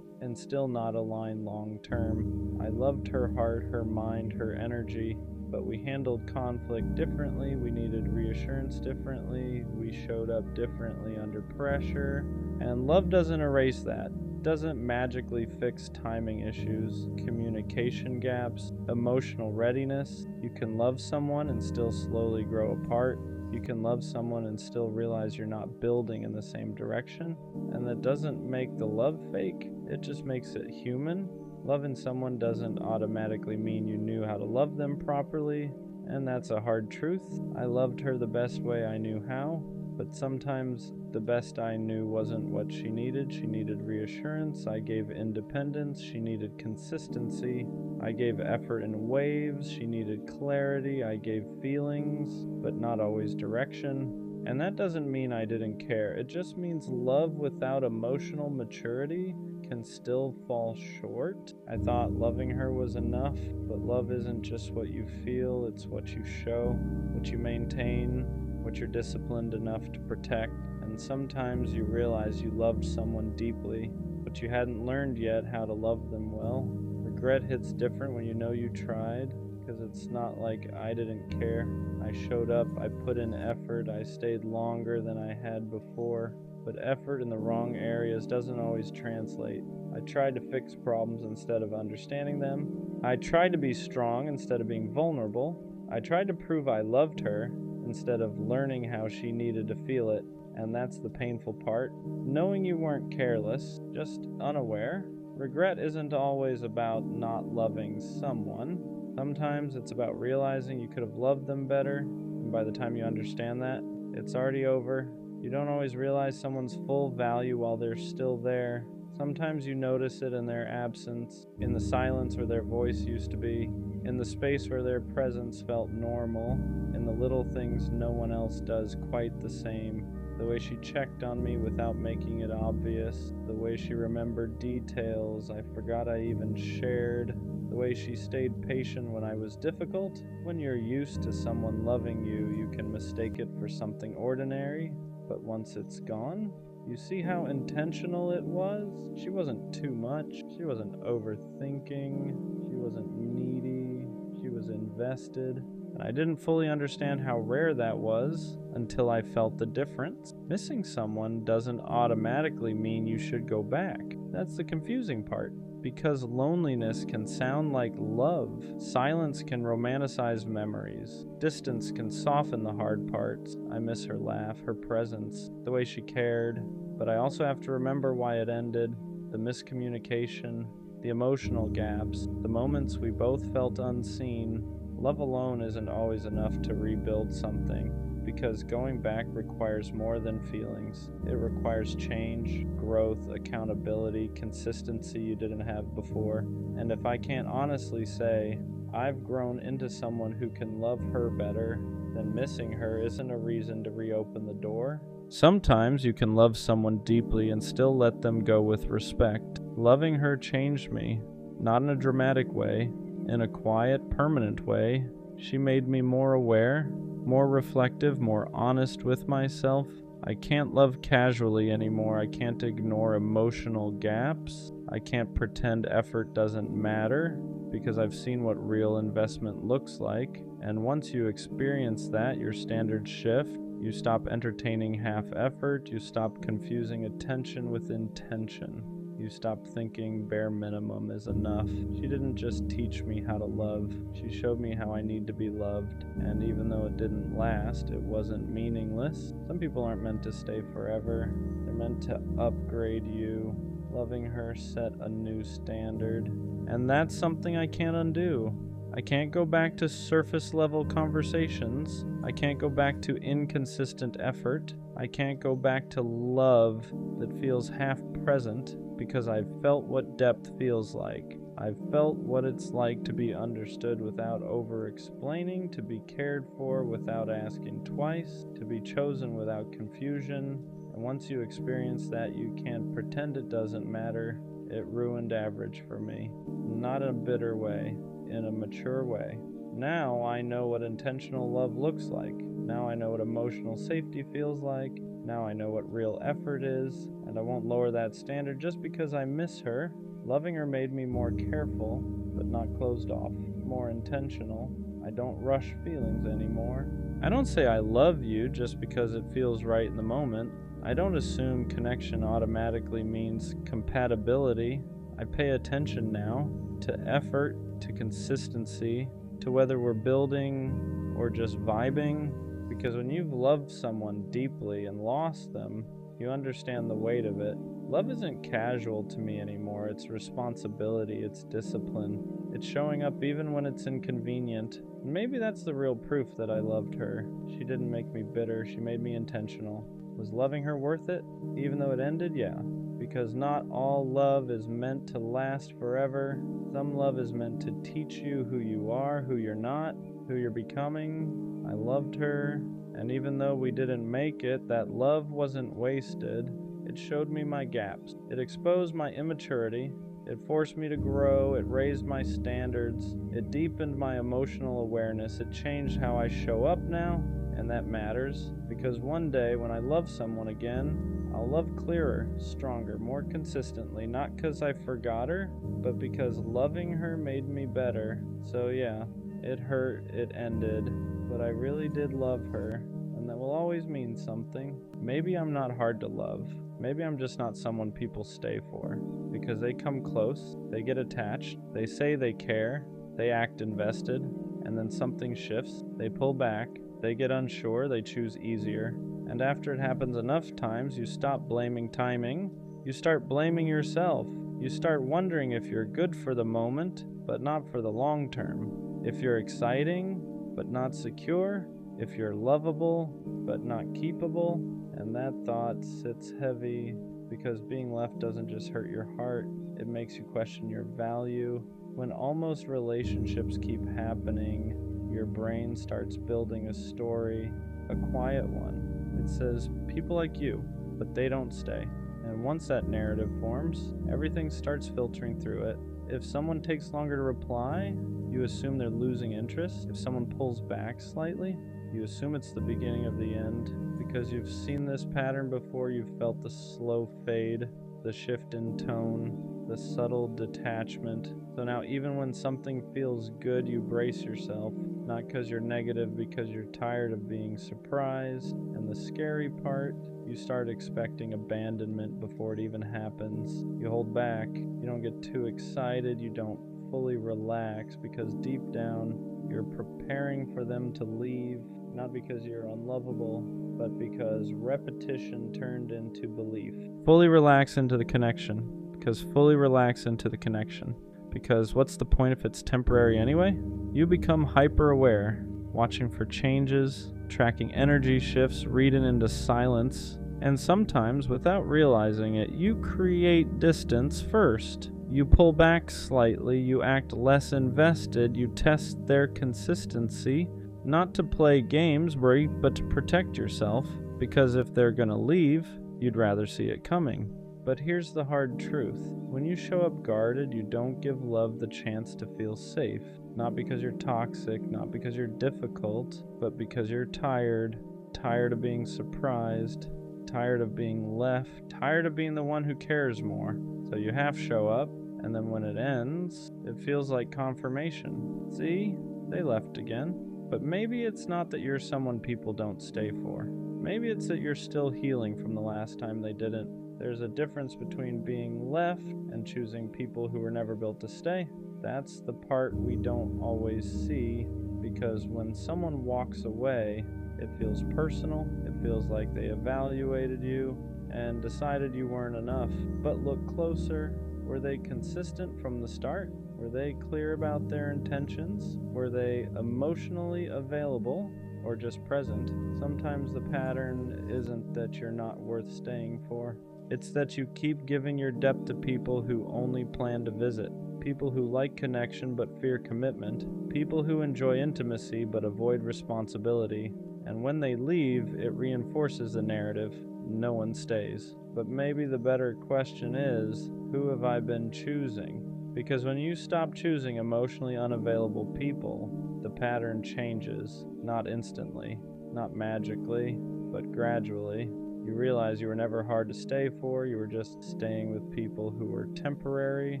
still not align long term. I loved her heart, her mind, her energy, but we handled conflict differently. We needed reassurance differently. We showed up differently under pressure. And love doesn't erase that. It doesn't magically fix timing issues, communication gaps, emotional readiness. You can love someone and still slowly grow apart. You can love someone and still realize you're not building in the same direction. And that doesn't make the love fake, it just makes it human. Loving someone doesn't automatically mean you knew how to love them properly, and that's a hard truth. I loved her the best way I knew how, but sometimes the best I knew wasn't what she needed. She needed reassurance. I gave independence. She needed consistency. I gave effort in waves. She needed clarity. I gave feelings, but not always direction. And that doesn't mean I didn't care. It just means love without emotional maturity can still fall short. I thought loving her was enough, but love isn't just what you feel, it's what you show, what you maintain, what you're disciplined enough to protect. And sometimes you realize you loved someone deeply, but you hadn't learned yet how to love them well. Regret hits different when you know you tried, because it's not like I didn't care. I showed up, I put in effort, I stayed longer than I had before. But effort in the wrong areas doesn't always translate. I tried to fix problems instead of understanding them. I tried to be strong instead of being vulnerable. I tried to prove I loved her instead of learning how she needed to feel it. And that's the painful part. Knowing you weren't careless, just unaware. Regret isn't always about not loving someone. Sometimes it's about realizing you could have loved them better. And by the time you understand that, it's already over. You don't always realize someone's full value while they're still there. Sometimes you notice it in their absence, in the silence where their voice used to be, in the space where their presence felt normal, in the little things no one else does quite the same. The way she checked on me without making it obvious, the way she remembered details I forgot I even shared, the way she stayed patient when I was difficult. When you're used to someone loving you, you can mistake it for something ordinary, but once it's gone, you see how intentional it was. She wasn't too much, she wasn't overthinking, she wasn't needy, she was invested. I didn't fully understand how rare that was until I felt the difference. Missing someone doesn't automatically mean you should go back. That's the confusing part. Because loneliness can sound like love. Silence can romanticize memories. Distance can soften the hard parts. I miss her laugh, her presence, the way she cared. But I also have to remember why it ended, the miscommunication, the emotional gaps, the moments we both felt unseen. Love alone isn't always enough to rebuild something, because going back requires more than feelings. It requires change, growth, accountability, consistency you didn't have before. And if I can't honestly say, I've grown into someone who can love her better, then missing her isn't a reason to reopen the door. Sometimes you can love someone deeply and still let them go with respect. Loving her changed me, not in a dramatic way, in a quiet, permanent way. She made me more aware, more reflective, more honest with myself. I can't love casually anymore. I can't ignore emotional gaps. I can't pretend effort doesn't matter, because I've seen what real investment looks like. And once you experience that, your standards shift. You stop entertaining half effort. You stop confusing attention with intention. You stop thinking bare minimum is enough. She didn't just teach me how to love, she showed me how I need to be loved. And even though it didn't last, it wasn't meaningless. Some people aren't meant to stay forever. They're meant to upgrade you. Loving her set a new standard. And that's something I can't undo. I can't go back to surface level conversations. I can't go back to inconsistent effort. I can't go back to love that feels half present, because I've felt what depth feels like. I've felt what it's like to be understood without over-explaining, to be cared for without asking twice, to be chosen without confusion. And once you experience that, you can't pretend it doesn't matter. It ruined average for me. Not in a bitter way, in a mature way. Now I know what intentional love looks like. Now I know what emotional safety feels like. Now I know what real effort is, and I won't lower that standard just because I miss her. Loving her made me more careful, but not closed off, more intentional. I don't rush feelings anymore. I don't say I love you just because it feels right in the moment. I don't assume connection automatically means compatibility. I pay attention now to effort, to consistency, to whether we're building or just vibing. Because when you've loved someone deeply and lost them, you understand the weight of it. Love isn't casual to me anymore. It's responsibility, it's discipline. It's showing up even when it's inconvenient. And maybe that's the real proof that I loved her. She didn't make me bitter, she made me intentional. Was loving her worth it? Even though it ended? Yeah. Because not all love is meant to last forever. Some love is meant to teach you who you are, who you're not, who you're becoming. I loved her, and even though we didn't make it, that love wasn't wasted. It showed me my gaps. It exposed my immaturity. It forced me to grow. It raised my standards. It deepened my emotional awareness. It changed how I show up now, and that matters, because one day when I love someone again, I'll love clearer, stronger, more consistently, not because I forgot her, but because loving her made me better. So yeah, it hurt, it ended, but I really did love her, and that will always mean something. Maybe I'm not hard to love. Maybe I'm just not someone people stay for, because they come close, they get attached, they say they care, they act invested, and then something shifts, they pull back, they get unsure, they choose easier. And after it happens enough times, you stop blaming timing, you start blaming yourself. You start wondering if you're good for the moment, but not for the long term. If you're exciting, but not secure. if you're lovable but not keepable. And that thought sits heavy because being left doesn't just hurt your heart, it makes you question your value. When almost relationships keep happening, your brain starts building a story, a quiet one. It says, people like you, but they don't stay. And once that narrative forms, everything starts filtering through it. If someone takes longer to reply, you assume they're losing interest. If someone pulls back slightly, you assume it's the beginning of the end. Because you've seen this pattern before, you've felt the slow fade, the shift in tone, the subtle detachment. So now even when something feels good, you brace yourself, not because you're negative, because you're tired of being surprised. And the scary part, you start expecting abandonment before it even happens. You hold back, you don't get too excited, you don't fully relax, because deep down, you're preparing for them to leave, not because you're unlovable, but because repetition turned into belief. Fully relax into the connection, because fully relax into the connection. Because what's the point if it's temporary anyway? You become hyper-aware, watching for changes, tracking energy shifts, reading into silence, and sometimes, without realizing it, you create distance first. You pull back slightly, you act less invested, you test their consistency, not to play games, but to protect yourself, because if they're gonna leave, you'd rather see it coming. But here's the hard truth. When you show up guarded, you don't give love the chance to feel safe. Not because you're toxic, not because you're difficult, but because you're tired of being surprised, tired of being left, tired of being the one who cares more. So you half show up, and then when it ends, it feels like confirmation. See? They left again. But maybe it's not that you're someone people don't stay for. Maybe it's that you're still healing from the last time they didn't. There's a difference between being left and choosing people who were never built to stay. That's the part we don't always see, because when someone walks away, it feels personal. It feels like they evaluated you and decided you weren't enough. But look closer. Were they consistent from the start? Were they clear about their intentions? Were they emotionally available or just present? Sometimes the pattern isn't that you're not worth staying for. It's that you keep giving your depth to people who only plan to visit. People who like connection but fear commitment. People who enjoy intimacy but avoid responsibility. And when they leave, it reinforces the narrative. No one stays. But maybe the better question is, who have I been choosing? Because when you stop choosing emotionally unavailable people, the pattern changes. Not instantly, not magically, but gradually. You realize you were never hard to stay for, you were just staying with people who were temporary.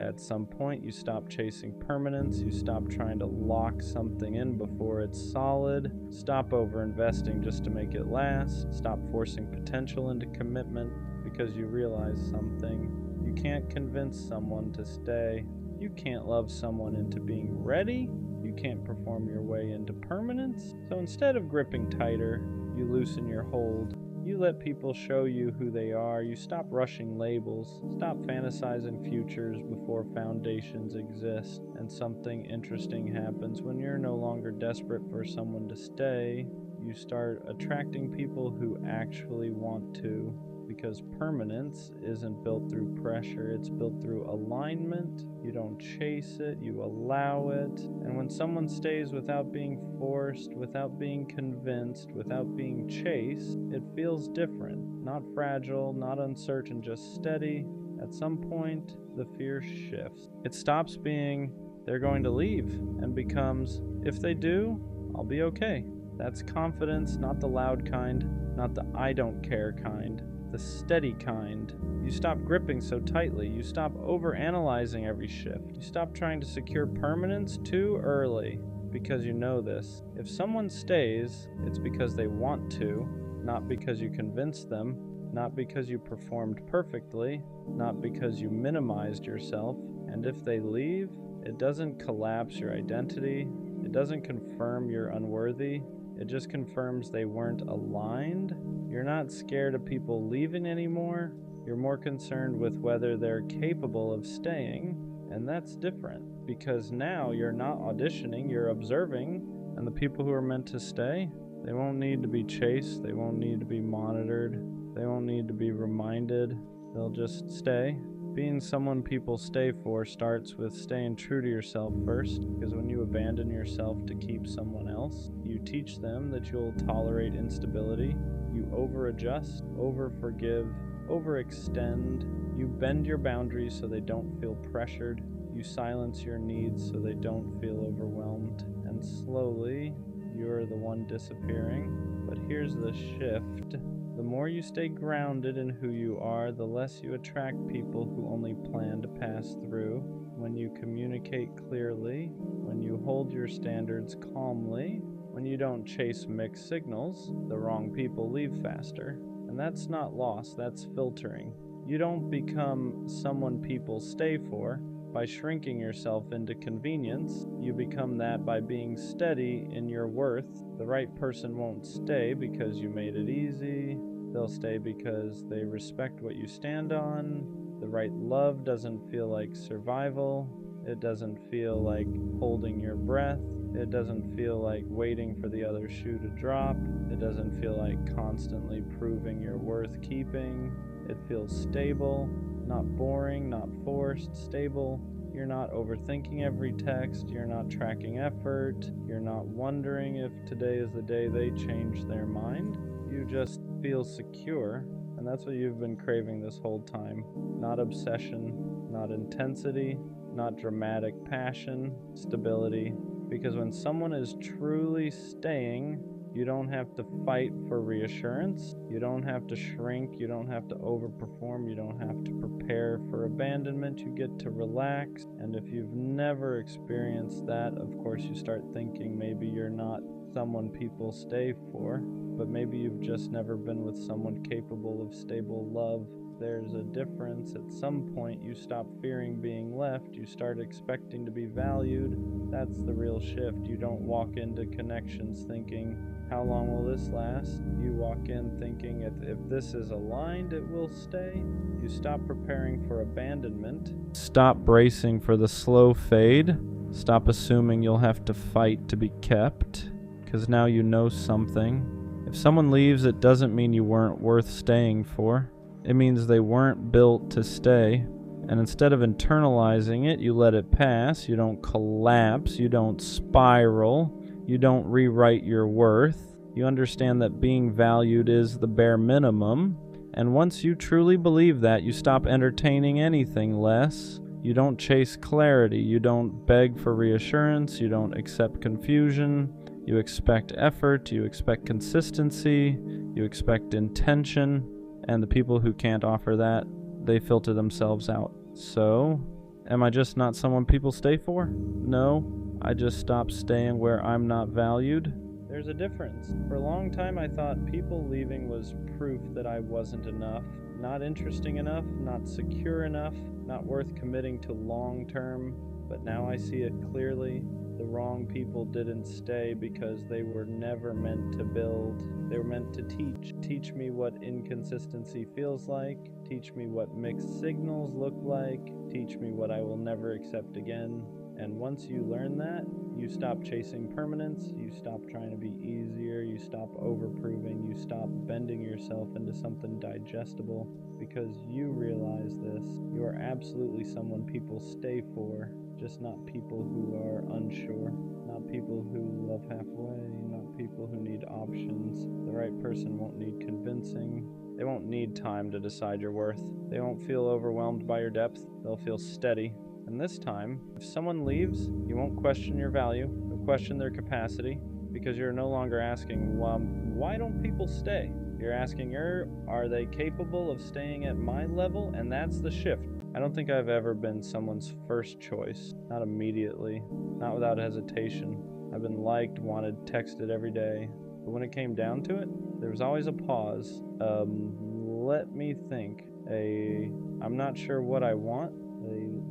At some point, you stop chasing permanence, you stop trying to lock something in before it's solid, stop over-investing just to make it last, stop forcing potential into commitment, because you realize something. You can't convince someone to stay. You can't love someone into being ready. You can't perform your way into permanence. So instead of gripping tighter, you loosen your hold. You let people show you who they are. You stop rushing labels. Stop fantasizing futures before foundations exist. And something interesting happens. When you're no longer desperate for someone to stay, you start attracting people who actually want to. Because permanence isn't built through pressure, it's built through alignment. You don't chase it, you allow it. And when someone stays without being forced, without being convinced, without being chased, it feels different. Not fragile, not uncertain, just steady. At some point, the fear shifts. It stops being, they're going to leave, and becomes, if they do, I'll be okay. That's confidence, not the loud kind, not the I don't care kind. The steady kind. You stop gripping so tightly. You stop overanalyzing every shift. You stop trying to secure permanence too early, because you know this. If someone stays, it's because they want to, not because you convinced them, not because you performed perfectly, not because you minimized yourself. And if they leave, it doesn't collapse your identity. It doesn't confirm you're unworthy. It just confirms they weren't aligned. You're not scared of people leaving anymore. You're more concerned with whether they're capable of staying. And that's different, because now you're not auditioning, you're observing. And the people who are meant to stay, They won't need to be chased. They won't need to be monitored. They won't need to be reminded. They'll just stay. Being someone people stay for starts with staying true to yourself first, because when you abandon yourself to keep someone else, you teach them that you'll tolerate instability. You over-adjust, over-forgive, overextend. You bend your boundaries so they don't feel pressured. You silence your needs so they don't feel overwhelmed. And slowly, you're the one disappearing. But here's the shift. The more you stay grounded in who you are, the less you attract people who only plan to pass through. When you communicate clearly, when you hold your standards calmly, when you don't chase mixed signals, the wrong people leave faster. And that's not loss, that's filtering. You don't become someone people stay for by shrinking yourself into convenience. You become that by being steady in your worth. The right person won't stay because you made it easy. They'll stay because they respect what you stand on. The right love doesn't feel like survival. It doesn't feel like holding your breath. It doesn't feel like waiting for the other shoe to drop. It doesn't feel like constantly proving you're worth keeping. It feels stable, not boring, not forced, stable. You're not overthinking every text. You're not tracking effort. You're not wondering if today is the day they change their mind. You just feel secure, and that's what you've been craving this whole time. Not obsession, not intensity, not dramatic passion, stability. Because when someone is truly staying, you don't have to fight for reassurance. You don't have to shrink. You don't have to overperform. You don't have to prepare for abandonment. You get to relax. And if you've never experienced that, of course, you start thinking maybe you're not someone people stay for, but maybe you've just never been with someone capable of stable love. There's a difference. At some point, you stop fearing being left. You start expecting to be valued. That's the real shift. You don't walk into connections thinking, how long will this last? You walk in thinking, if this is aligned, it will stay. You stop preparing for abandonment. Stop bracing for the slow fade. Stop assuming you'll have to fight to be kept, because now you know something. If someone leaves, it doesn't mean you weren't worth staying for. It means they weren't built to stay. And instead of internalizing it, you let it pass. You don't collapse. You don't spiral. You don't rewrite your worth. You understand that being valued is the bare minimum. And once you truly believe that, you stop entertaining anything less. You don't chase clarity. You don't beg for reassurance. You don't accept confusion. You expect effort. You expect consistency. You expect intention. And the people who can't offer that, they filter themselves out. So, am I just not someone people stay for? No, I just stopped staying where I'm not valued. There's a difference. For a long time, I thought people leaving was proof that I wasn't enough, not interesting enough, not secure enough, not worth committing to long term. But now I see it clearly. The wrong people didn't stay because they were never meant to build. They were meant to teach. Teach me what inconsistency feels like. Teach me what mixed signals look like. Teach me what I will never accept again. And once you learn that, you stop chasing permanence. You stop trying to be easier. You stop overproving. You stop bending yourself into something digestible, because you realize this. You are absolutely someone people stay for, just not people who are unsure, not people who love halfway, not people who need options. The right person won't need convincing. They won't need time to decide your worth. They won't feel overwhelmed by your depth. They'll feel steady. And this time, if someone leaves, you won't question your value. You'll question their capacity, because you're no longer asking, well, why don't people stay? You're asking, are they capable of staying at my level? And that's the shift. I don't think I've ever been someone's first choice. Not immediately. Not without hesitation. I've been liked, wanted, texted every day. But when it came down to it, there was always a pause. Let me think. I'm not sure what I want.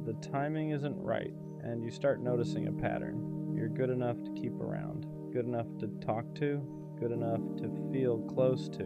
The timing isn't right. And you start noticing a pattern. You're good enough to keep around. Good enough to talk to. Good enough to feel close to.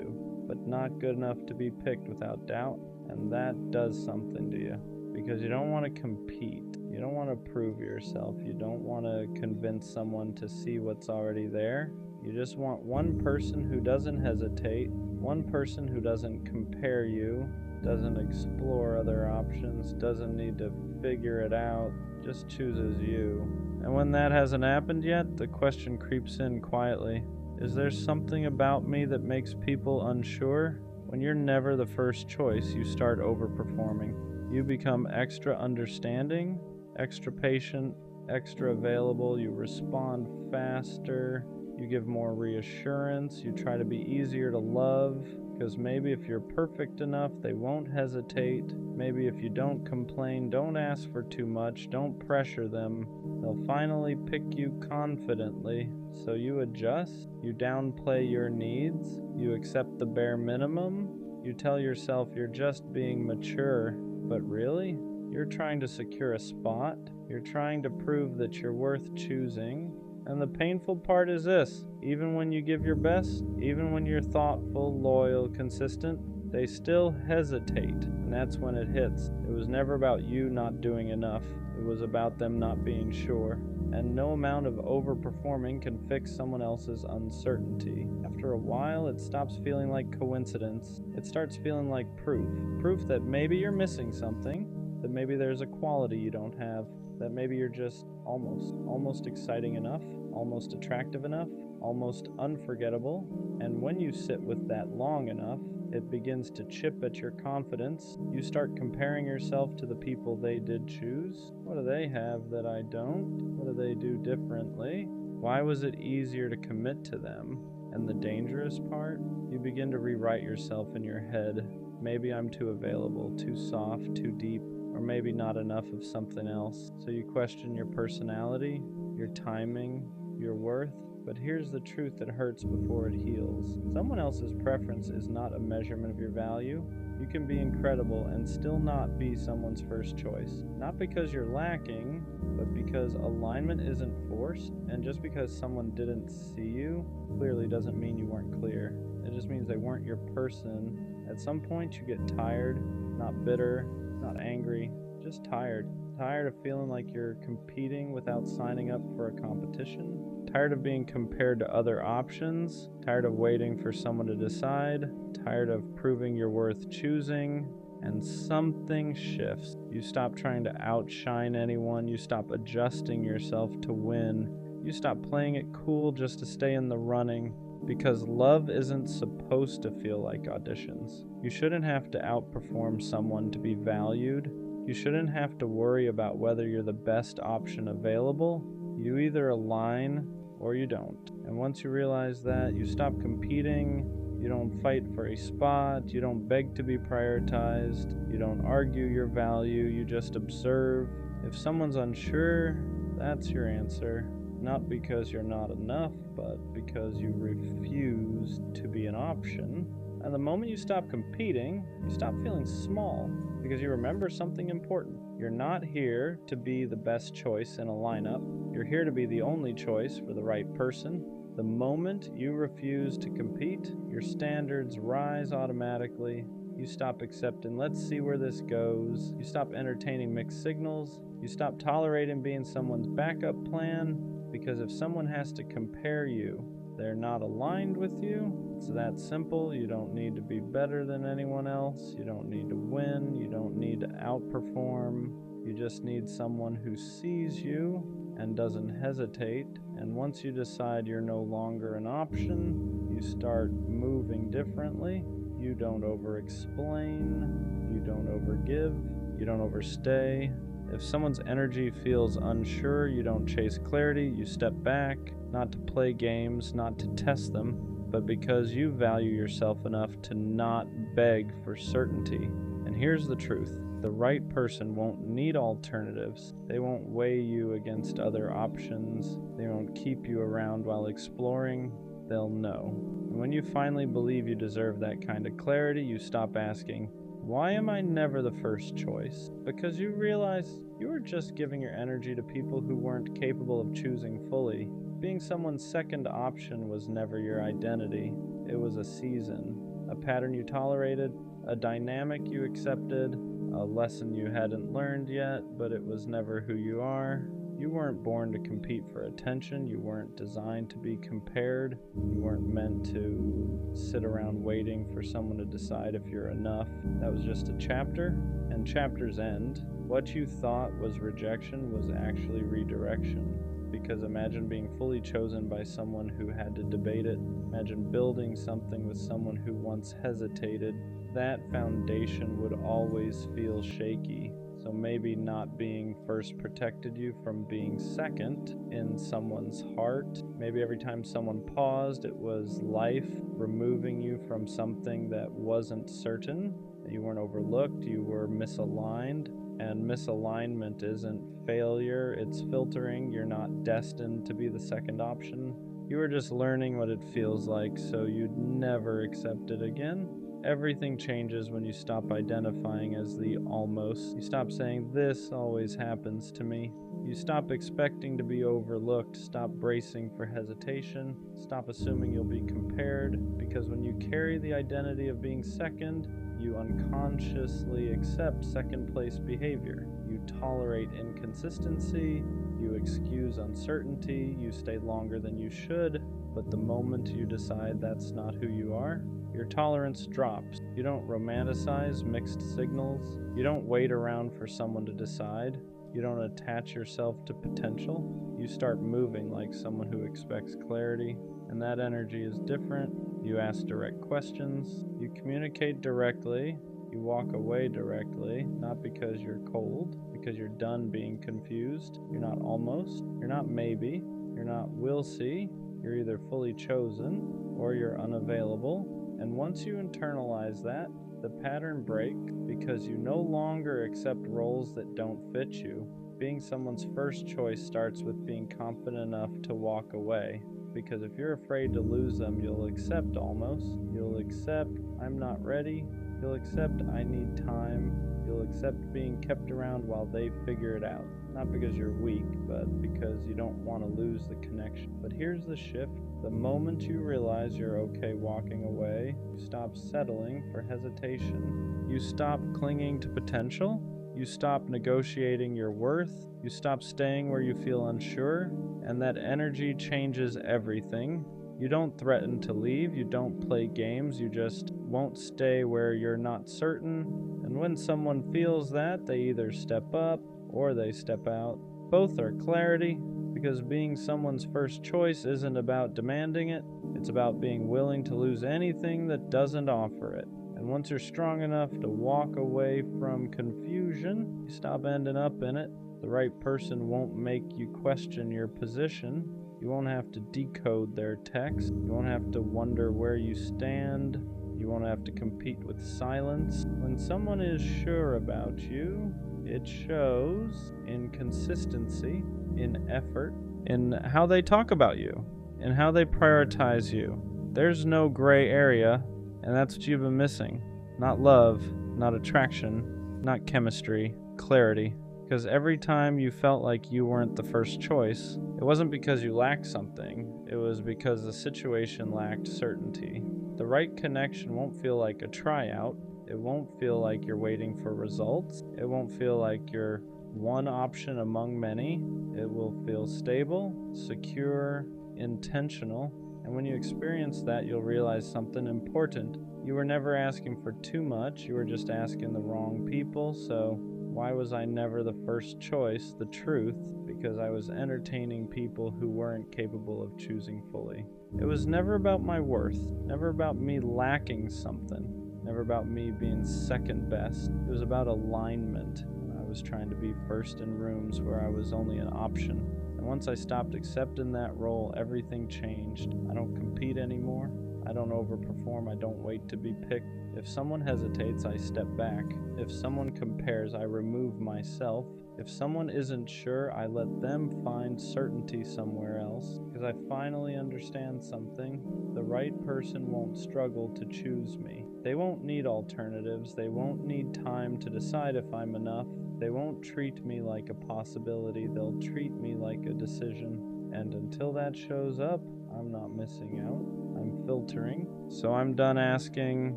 But not good enough to be picked without doubt. And that does something to you, because you don't want to compete. You don't want to prove yourself. You don't want to convince someone to see what's already there. You just want one person who doesn't hesitate, one person who doesn't compare you, doesn't explore other options, doesn't need to figure it out, just chooses you. And when that hasn't happened yet, the question creeps in quietly. Is there something about me that makes people unsure? When you're never the first choice, you start overperforming. You become extra understanding, extra patient, extra available, you respond faster, you give more reassurance, you try to be easier to love, because maybe if you're perfect enough, they won't hesitate. Maybe if you don't complain, don't ask for too much, don't pressure them, they'll finally pick you confidently. So you adjust, you downplay your needs, you accept the bare minimum, you tell yourself you're just being mature, but really, you're trying to secure a spot, you're trying to prove that you're worth choosing. And the painful part is this: even when you give your best, even when you're thoughtful, loyal, consistent, they still hesitate. And that's when it hits. It was never about you not doing enough. It was about them not being sure. And no amount of overperforming can fix someone else's uncertainty. After a while, it stops feeling like coincidence. It starts feeling like proof. Proof that maybe you're missing something, that maybe there's a quality you don't have, that maybe you're just almost exciting enough, almost attractive enough, almost unforgettable. And when you sit with that long enough, it begins to chip at your confidence. You start comparing yourself to the people they did choose. What do they have that I don't? What do they do differently? Why was it easier to commit to them? And the dangerous part? You begin to rewrite yourself in your head. Maybe I'm too available, too soft, too deep, or maybe not enough of something else. So you question your personality, your timing, your worth. But here's the truth that hurts before it heals. Someone else's preference is not a measurement of your value. You can be incredible and still not be someone's first choice. Not because you're lacking, but because alignment isn't forced. And just because someone didn't see you clearly doesn't mean you weren't clear. It just means they weren't your person. At some point you get tired, not bitter, not angry, just tired. Tired of feeling like you're competing without signing up for a competition. Tired of being compared to other options. Tired of waiting for someone to decide. Tired of proving you're worth choosing. And something shifts. You stop trying to outshine anyone. You stop adjusting yourself to win. You stop playing it cool just to stay in the running. Because love isn't supposed to feel like auditions. You shouldn't have to outperform someone to be valued. You shouldn't have to worry about whether you're the best option available. You either align or you don't. And once you realize that, you stop competing. You don't fight for a spot. You don't beg to be prioritized. You don't argue your value. You just observe. If someone's unsure, that's your answer. Not because you're not enough, but because you refuse to be an option. And the moment you stop competing, you stop feeling small, because you remember something important. You're not here to be the best choice in a lineup. You're here to be the only choice for the right person. The moment you refuse to compete, your standards rise automatically. You stop accepting, let's see where this goes. You stop entertaining mixed signals. You stop tolerating being someone's backup plan. Because if someone has to compare you, they're not aligned with you. It's that simple. You don't need to be better than anyone else. You don't need to win. You don't need to outperform. You just need someone who sees you and doesn't hesitate. And once you decide you're no longer an option, you start moving differently. You don't over-explain. You don't over-give. You don't overstay. If someone's energy feels unsure, you don't chase clarity, you step back, not to play games, not to test them, but because you value yourself enough to not beg for certainty. And here's the truth. The right person won't need alternatives. They won't weigh you against other options. They won't keep you around while exploring. They'll know. And when you finally believe you deserve that kind of clarity, you stop asking, why am I never the first choice? Because you realize you were just giving your energy to people who weren't capable of choosing fully. Being someone's second option was never your identity. It was a season, a pattern you tolerated, a dynamic you accepted, a lesson you hadn't learned yet, but it was never who you are. You weren't born to compete for attention. You weren't designed to be compared. You weren't meant to sit around waiting for someone to decide if you're enough. That was just a chapter, and chapters end. What you thought was rejection was actually redirection. Because imagine being fully chosen by someone who had to debate it. Imagine building something with someone who once hesitated. That foundation would always feel shaky. So maybe not being first protected you from being second in someone's heart. Maybe every time someone paused, it was life removing you from something that wasn't certain. You weren't overlooked, you were misaligned. And misalignment isn't failure, it's filtering. You're not destined to be the second option. You were just learning what it feels like, so you'd never accept it again. Everything changes when you stop identifying as the almost. You stop saying, this always happens to me. You stop expecting to be overlooked, stop bracing for hesitation, stop assuming you'll be compared, because when you carry the identity of being second, you unconsciously accept second-place behavior. You tolerate inconsistency, you excuse uncertainty, you stay longer than you should, but the moment you decide that's not who you are, your tolerance drops. You don't romanticize mixed signals. You don't wait around for someone to decide. You don't attach yourself to potential. You start moving like someone who expects clarity, and that energy is different. You ask direct questions. You communicate directly. You walk away directly, not because you're cold, because you're done being confused. You're not almost. You're not maybe. You're not will see. You're either fully chosen or you're unavailable. And once you internalize that, the pattern breaks because you no longer accept roles that don't fit you. Being someone's first choice starts with being confident enough to walk away. Because if you're afraid to lose them, you'll accept almost. You'll accept, I'm not ready. You'll accept, I need time. You'll accept being kept around while they figure it out. Not because you're weak, but because you don't want to lose the connection. But here's the shift. The moment you realize you're okay walking away, you stop settling for hesitation. You stop clinging to potential. You stop negotiating your worth. You stop staying where you feel unsure. And that energy changes everything. You don't threaten to leave. You don't play games. You just won't stay where you're not certain. And when someone feels that, they either step up or they step out. Both are clarity, because being someone's first choice isn't about demanding it. It's about being willing to lose anything that doesn't offer it. And once you're strong enough to walk away from confusion, you stop ending up in it. The right person won't make you question your position. You won't have to decode their text. You won't have to wonder where you stand. You won't have to compete with silence. When someone is sure about you, it shows in consistency, in effort, in how they talk about you, in how they prioritize you. There's no gray area, and that's what you've been missing. Not love, not attraction, not chemistry, clarity. Because every time you felt like you weren't the first choice, it wasn't because you lacked something, it was because the situation lacked certainty. The right connection won't feel like a tryout. It won't feel like you're waiting for results. It won't feel like you're one option among many. It will feel stable, secure, intentional. And when you experience that, you'll realize something important. You were never asking for too much. You were just asking the wrong people. So why was I never the first choice? The truth, because I was entertaining people who weren't capable of choosing fully. It was never about my worth, never about me lacking something. Never about me being second best. It was about alignment. I was trying to be first in rooms where I was only an option. And once I stopped accepting that role, everything changed. I don't compete anymore. I don't overperform. I don't wait to be picked. If someone hesitates, I step back. If someone compares, I remove myself. If someone isn't sure, I let them find certainty somewhere else. Because I finally understand something. The right person won't struggle to choose me. They won't need alternatives. They won't need time to decide if I'm enough. They won't treat me like a possibility. They'll treat me like a decision. And until that shows up, I'm not missing out. I'm filtering. So I'm done asking,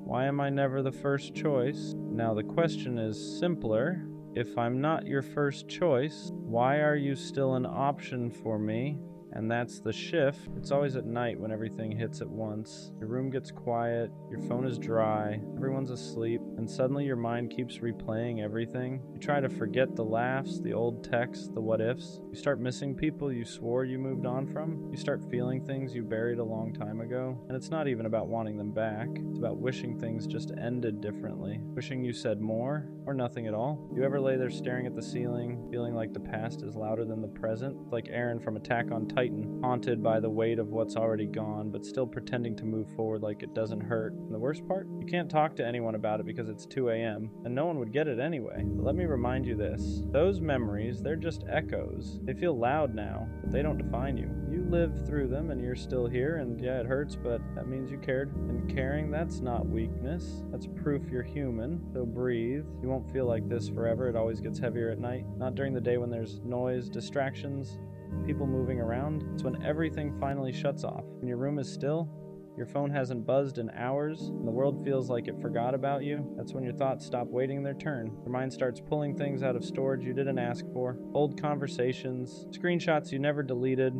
why am I never the first choice? Now the question is simpler. If I'm not your first choice, why are you still an option for me? And that's the shift. It's always at night when everything hits at once. Your room gets quiet, your phone is dry, everyone's asleep, and suddenly your mind keeps replaying everything. You try to forget the laughs, the old texts, the what ifs. You start missing people you swore you moved on from. You start feeling things you buried a long time ago. And it's not even about wanting them back. It's about wishing things just ended differently. Wishing you said more or nothing at all. You ever lay there staring at the ceiling, feeling like the past is louder than the present? Like Aaron from Attack on Titan, haunted by the weight of what's already gone, but still pretending to move forward like it doesn't hurt. And the worst part? You can't talk to anyone about it because it's 2 a.m., and no one would get it anyway. But let me remind you this. Those memories, they're just echoes. They feel loud now, but they don't define you. You lived through them, and you're still here, and yeah, it hurts, but that means you cared. And caring, that's not weakness. That's proof you're human. So breathe. You won't feel like this forever. It always gets heavier at night. Not during the day when there's noise, distractions, people moving around. It's when everything finally shuts off. When your room is still, your phone hasn't buzzed in hours, and the world feels like it forgot about you. That's when your thoughts stop waiting their turn. Your mind starts pulling things out of storage you didn't ask for. Old conversations, screenshots you never deleted,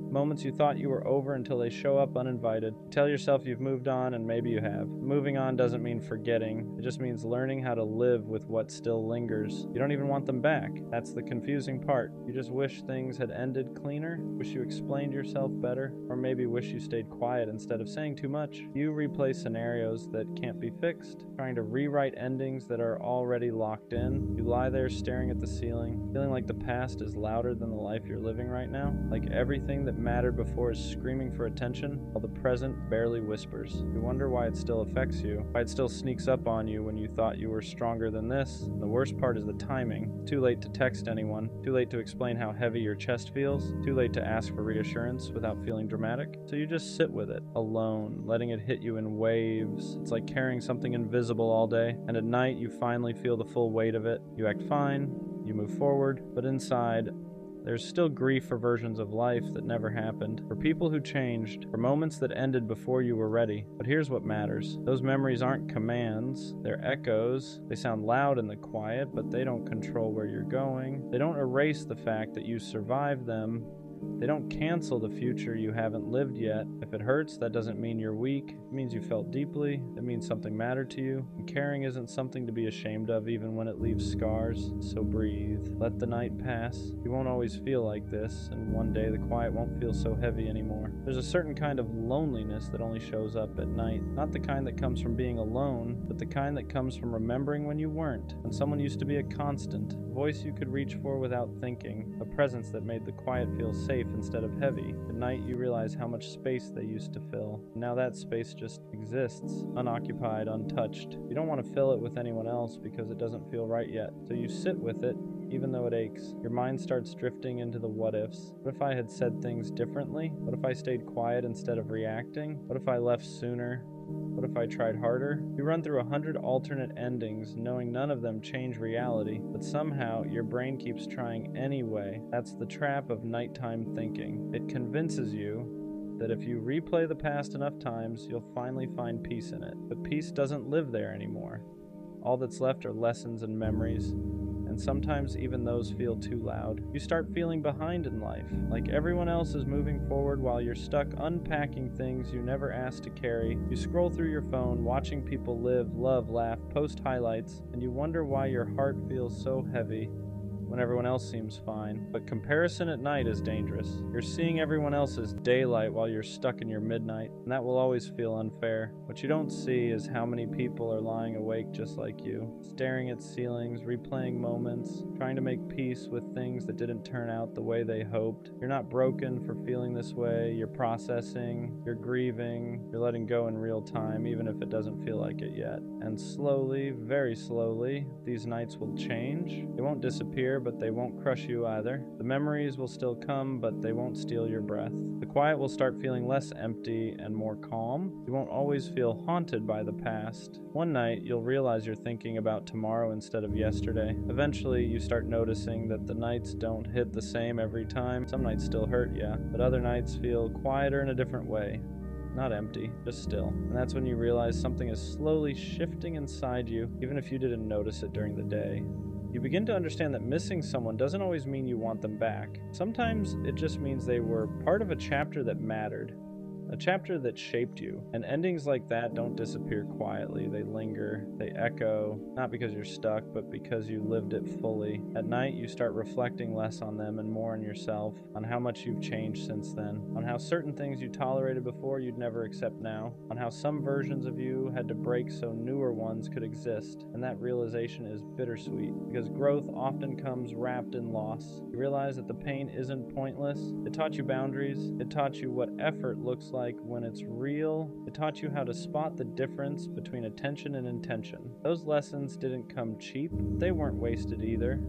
moments you thought you were over until they show up uninvited. Tell yourself you've moved on, and maybe you have. Moving on doesn't mean forgetting. It just means learning how to live with what still lingers. You don't even want them back. That's the confusing part. You just wish things had ended cleaner, wish you explained yourself better, or maybe wish you stayed quiet instead of saying too much. You replay scenarios that can't be fixed, trying to rewrite endings that are already locked in. You lie there staring at the ceiling, feeling like the past is louder than the life you're living right now, like everything that mattered before is screaming for attention, while the present barely whispers. You wonder why it still affects you, why it still sneaks up on you when you thought you were stronger than this. And the worst part is the timing. Too late to text anyone, too late to explain how heavy your chest feels, too late to ask for reassurance without feeling dramatic. So you just sit with it, alone, letting it hit you in waves. It's like carrying something invisible all day, and at night you finally feel the full weight of it. You act fine, you move forward, but inside, there's still grief for versions of life that never happened, for people who changed, for moments that ended before you were ready. But here's what matters. Those memories aren't commands, they're echoes. They sound loud in the quiet, but they don't control where you're going. They don't erase the fact that you survived them. They don't cancel the future you haven't lived yet. If it hurts, that doesn't mean you're weak. It means you felt deeply. It means something mattered to you. And caring isn't something to be ashamed of even when it leaves scars. So breathe. Let the night pass. You won't always feel like this, and one day the quiet won't feel so heavy anymore. There's a certain kind of loneliness that only shows up at night. Not the kind that comes from being alone, but the kind that comes from remembering when you weren't, when someone used to be a constant, a voice you could reach for without thinking, a presence that made the quiet feel safe instead of heavy. At night you realize how much space they used to fill. Now that space just exists, unoccupied, untouched. You don't want to fill it with anyone else because it doesn't feel right yet. So you sit with it, even though it aches. Your mind starts drifting into the what ifs. What if I had said things differently? What if I stayed quiet instead of reacting? What if I left sooner? What if I tried harder? You run through 100 alternate endings, knowing none of them change reality, but somehow your brain keeps trying anyway. That's the trap of nighttime thinking. It convinces you that if you replay the past enough times, you'll finally find peace in it. But peace doesn't live there anymore. All that's left are lessons and memories, and sometimes even those feel too loud. You start feeling behind in life, like everyone else is moving forward while you're stuck unpacking things you never asked to carry. You scroll through your phone, watching people live, love, laugh, post highlights, and you wonder why your heart feels so heavy when everyone else seems fine. But comparison at night is dangerous. You're seeing everyone else's daylight while you're stuck in your midnight, and that will always feel unfair. What you don't see is how many people are lying awake just like you, staring at ceilings, replaying moments, trying to make peace with things that didn't turn out the way they hoped. You're not broken for feeling this way. You're processing, you're grieving, you're letting go in real time, even if it doesn't feel like it yet. And slowly, very slowly, these nights will change. They won't disappear, but they won't crush you either. The memories will still come, but they won't steal your breath. The quiet will start feeling less empty and more calm. You won't always feel haunted by the past. One night, you'll realize you're thinking about tomorrow instead of yesterday. Eventually, you start noticing that the nights don't hit the same every time. Some nights still hurt, yeah, but other nights feel quieter in a different way. Not empty, just still. And that's when you realize something is slowly shifting inside you, even if you didn't notice it during the day. You begin to understand that missing someone doesn't always mean you want them back. Sometimes it just means they were part of a chapter that mattered. A chapter that shaped you. And endings like that don't disappear quietly. They linger, they echo, not because you're stuck, but because you lived it fully. At night, you start reflecting less on them and more on yourself, on how much you've changed since then, on how certain things you tolerated before you'd never accept now, on how some versions of you had to break so newer ones could exist. And that realization is bittersweet, because growth often comes wrapped in loss. You realize that the pain isn't pointless. It taught you boundaries. It taught you what effort looks like when it's real. It taught you how to spot the difference between attention and intention. Those lessons didn't come cheap. They weren't wasted either.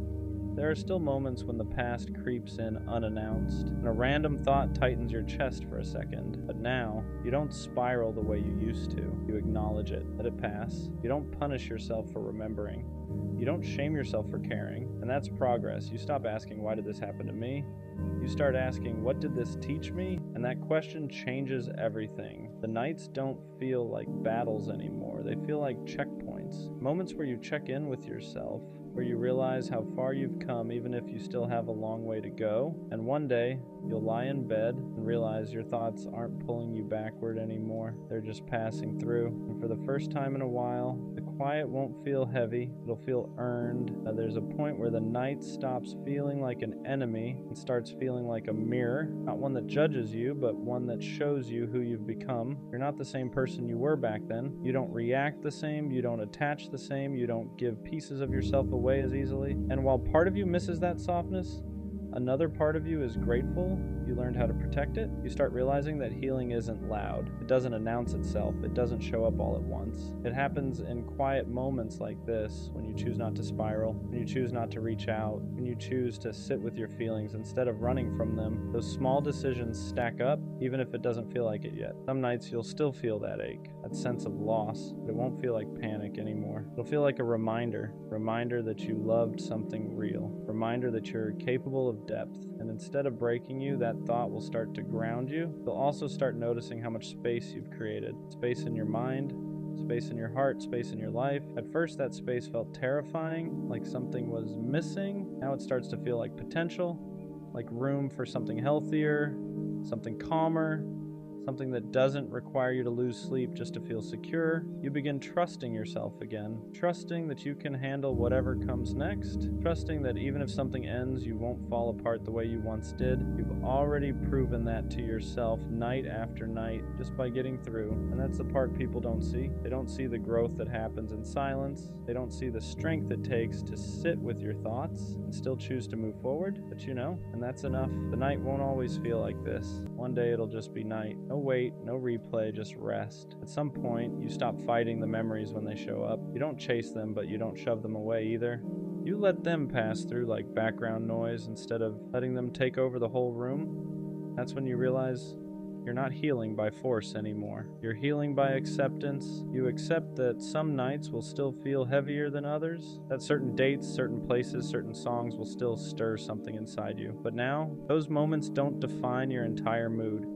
There are still moments when the past creeps in unannounced, and a random thought tightens your chest for a second. But now, you don't spiral the way you used to. You acknowledge it, let it pass. You don't punish yourself for remembering. You don't shame yourself for caring, and that's progress. You stop asking, why did this happen to me? You start asking, what did this teach me? And that question changes everything. The nights don't feel like battles anymore. They feel like checkpoints. Moments where you check in with yourself, where you realize how far you've come even if you still have a long way to go. And one day, you'll lie in bed and realize your thoughts aren't pulling you backward anymore. They're just passing through. And for the first time in a while, the quiet won't feel heavy. It'll feel earned. There's a point where the night stops feeling like an enemy and starts feeling like a mirror. Not one that judges you, but one that shows you who you've become. You're not the same person you were back then. You don't react the same. You don't attach the same. You don't give pieces of yourself away as easily. And while part of you misses that softness, another part of you is grateful you learned how to protect it. You start realizing that healing isn't loud. It doesn't announce itself. It doesn't show up all at once. It happens in quiet moments like this, when you choose not to spiral, when you choose not to reach out, when you choose to sit with your feelings instead of running from them. Those small decisions stack up, even if it doesn't feel like it yet. Some nights you'll still feel that ache, that sense of loss, but it won't feel like panic anymore. It'll feel like a reminder that you loved something real, reminder that you're capable of depth. And instead of breaking you, that thought will start to ground you. You'll also start noticing how much space you've created. Space in your mind, space in your heart, space in your life. At first, that space felt terrifying, like something was missing. Now it starts to feel like potential, like room for something healthier, something calmer, something that doesn't require you to lose sleep just to feel secure. You begin trusting yourself again, trusting that you can handle whatever comes next, trusting that even if something ends, you won't fall apart the way you once did. You've already proven that to yourself night after night just by getting through. And that's the part people don't see. They don't see the growth that happens in silence. They don't see the strength it takes to sit with your thoughts and still choose to move forward. But you know, and that's enough. The night won't always feel like this. One day it'll just be night. No wait, no replay, just rest. At some point, you stop fighting the memories when they show up. You don't chase them, but you don't shove them away either. You let them pass through like background noise instead of letting them take over the whole room. That's when you realize you're not healing by force anymore. You're healing by acceptance. You accept that some nights will still feel heavier than others, that certain dates, certain places, certain songs will still stir something inside you. But now, those moments don't define your entire mood.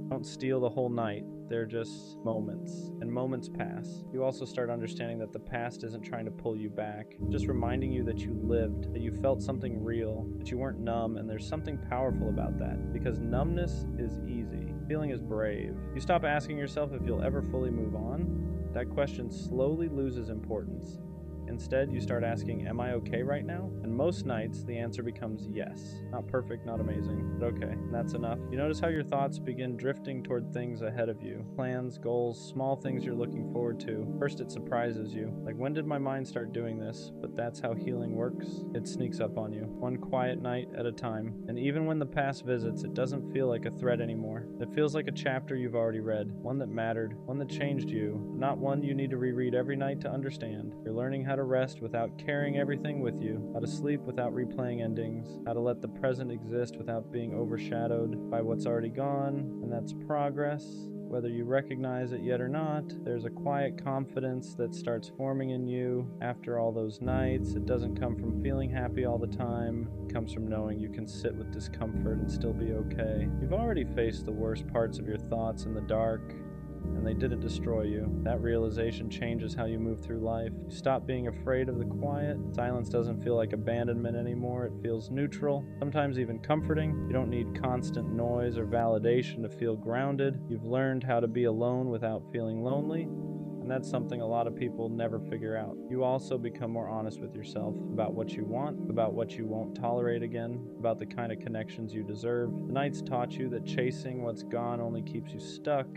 Don't steal the whole night. They're just moments, and moments pass. You also start understanding that the past isn't trying to pull you back, just reminding you that you lived, that you felt something real, that you weren't numb, and there's something powerful about that, because numbness is easy. Feeling is brave. You stop asking yourself if you'll ever fully move on. That question slowly loses importance. Instead, you start asking, am I okay right now? And most nights, the answer becomes yes. Not perfect, not amazing, but okay. And that's enough. You notice how your thoughts begin drifting toward things ahead of you. Plans, goals, small things you're looking forward to. First, it surprises you. Like, when did my mind start doing this? But that's how healing works. It sneaks up on you, one quiet night at a time. And even when the past visits, it doesn't feel like a threat anymore. It feels like a chapter you've already read. One that mattered. One that changed you. Not one you need to reread every night to understand. You're learning how to rest without carrying everything with you, how to sleep without replaying endings, how to let the present exist without being overshadowed by what's already gone, and that's progress. Whether you recognize it yet or not, there's a quiet confidence that starts forming in you after all those nights. It doesn't come from feeling happy all the time. It comes from knowing you can sit with discomfort and still be okay. You've already faced the worst parts of your thoughts in the dark. and they didn't destroy you. That realization changes how you move through life. You stop being afraid of the quiet. Silence doesn't feel like abandonment anymore. It feels neutral, sometimes even comforting. You don't need constant noise or validation to feel grounded. You've learned how to be alone without feeling lonely. And that's something a lot of people never figure out. You also become more honest with yourself about what you want, about what you won't tolerate again, about the kind of connections you deserve. The nights taught you that chasing what's gone only keeps you stuck,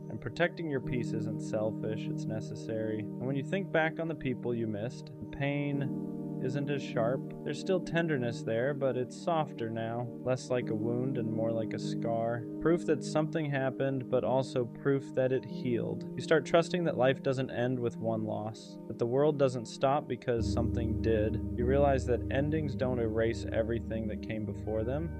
and protecting your peace isn't selfish, it's necessary. And when you think back on the people you missed, the pain isn't as sharp. There's still tenderness there, but it's softer now, less like a wound and more like a scar. Proof that something happened, but also proof that it healed. You start trusting that life doesn't end with one loss, that the world doesn't stop because something did. You realize that endings don't erase everything that came before them,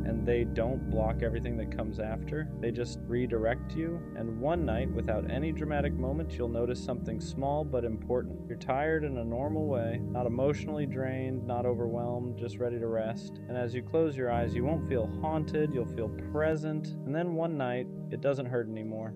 and they don't block everything that comes after. They just redirect you, and one night, without any dramatic moment, you'll notice something small but important. You're tired in a normal way, not emotionally drained, not overwhelmed, just ready to rest. And as you close your eyes, you won't feel haunted, you'll feel present, and then one night, it doesn't hurt anymore.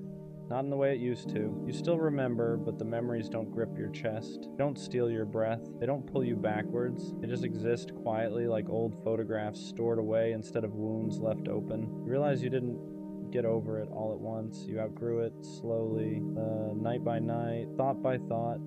Not in the way it used to. You still remember, but the memories don't grip your chest. They don't steal your breath. They don't pull you backwards. They just exist quietly like old photographs stored away instead of wounds left open. You realize you didn't get over it all at once. You outgrew it slowly, night by night, thought by thought.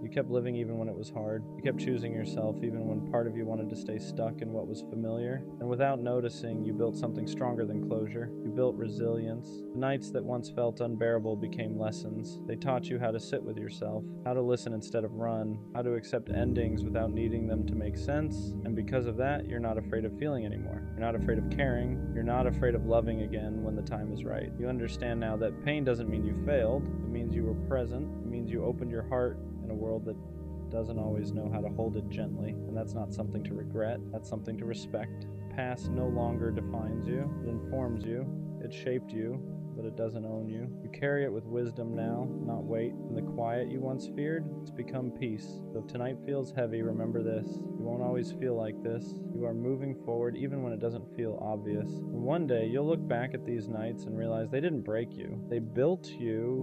You kept living even when it was hard. You kept choosing yourself even when part of you wanted to stay stuck in what was familiar. And without noticing, you built something stronger than closure. You built resilience. The nights that once felt unbearable became lessons. They taught you how to sit with yourself, how to listen instead of run, how to accept endings without needing them to make sense. And because of that, you're not afraid of feeling anymore. You're not afraid of caring. You're not afraid of loving again when the time is right. You understand now that pain doesn't mean you failed. It means you were present. It means you opened your heart in a world that doesn't always know how to hold it gently, and that's not something to regret, that's something to respect. Past no longer defines you, it informs you, it shaped you, but it doesn't own you. You carry it with wisdom now, not weight. And the quiet you once feared, it's become peace. So if tonight feels heavy, remember this. You won't always feel like this. You are moving forward even when it doesn't feel obvious. And one day, you'll look back at these nights and realize they didn't break you. They built you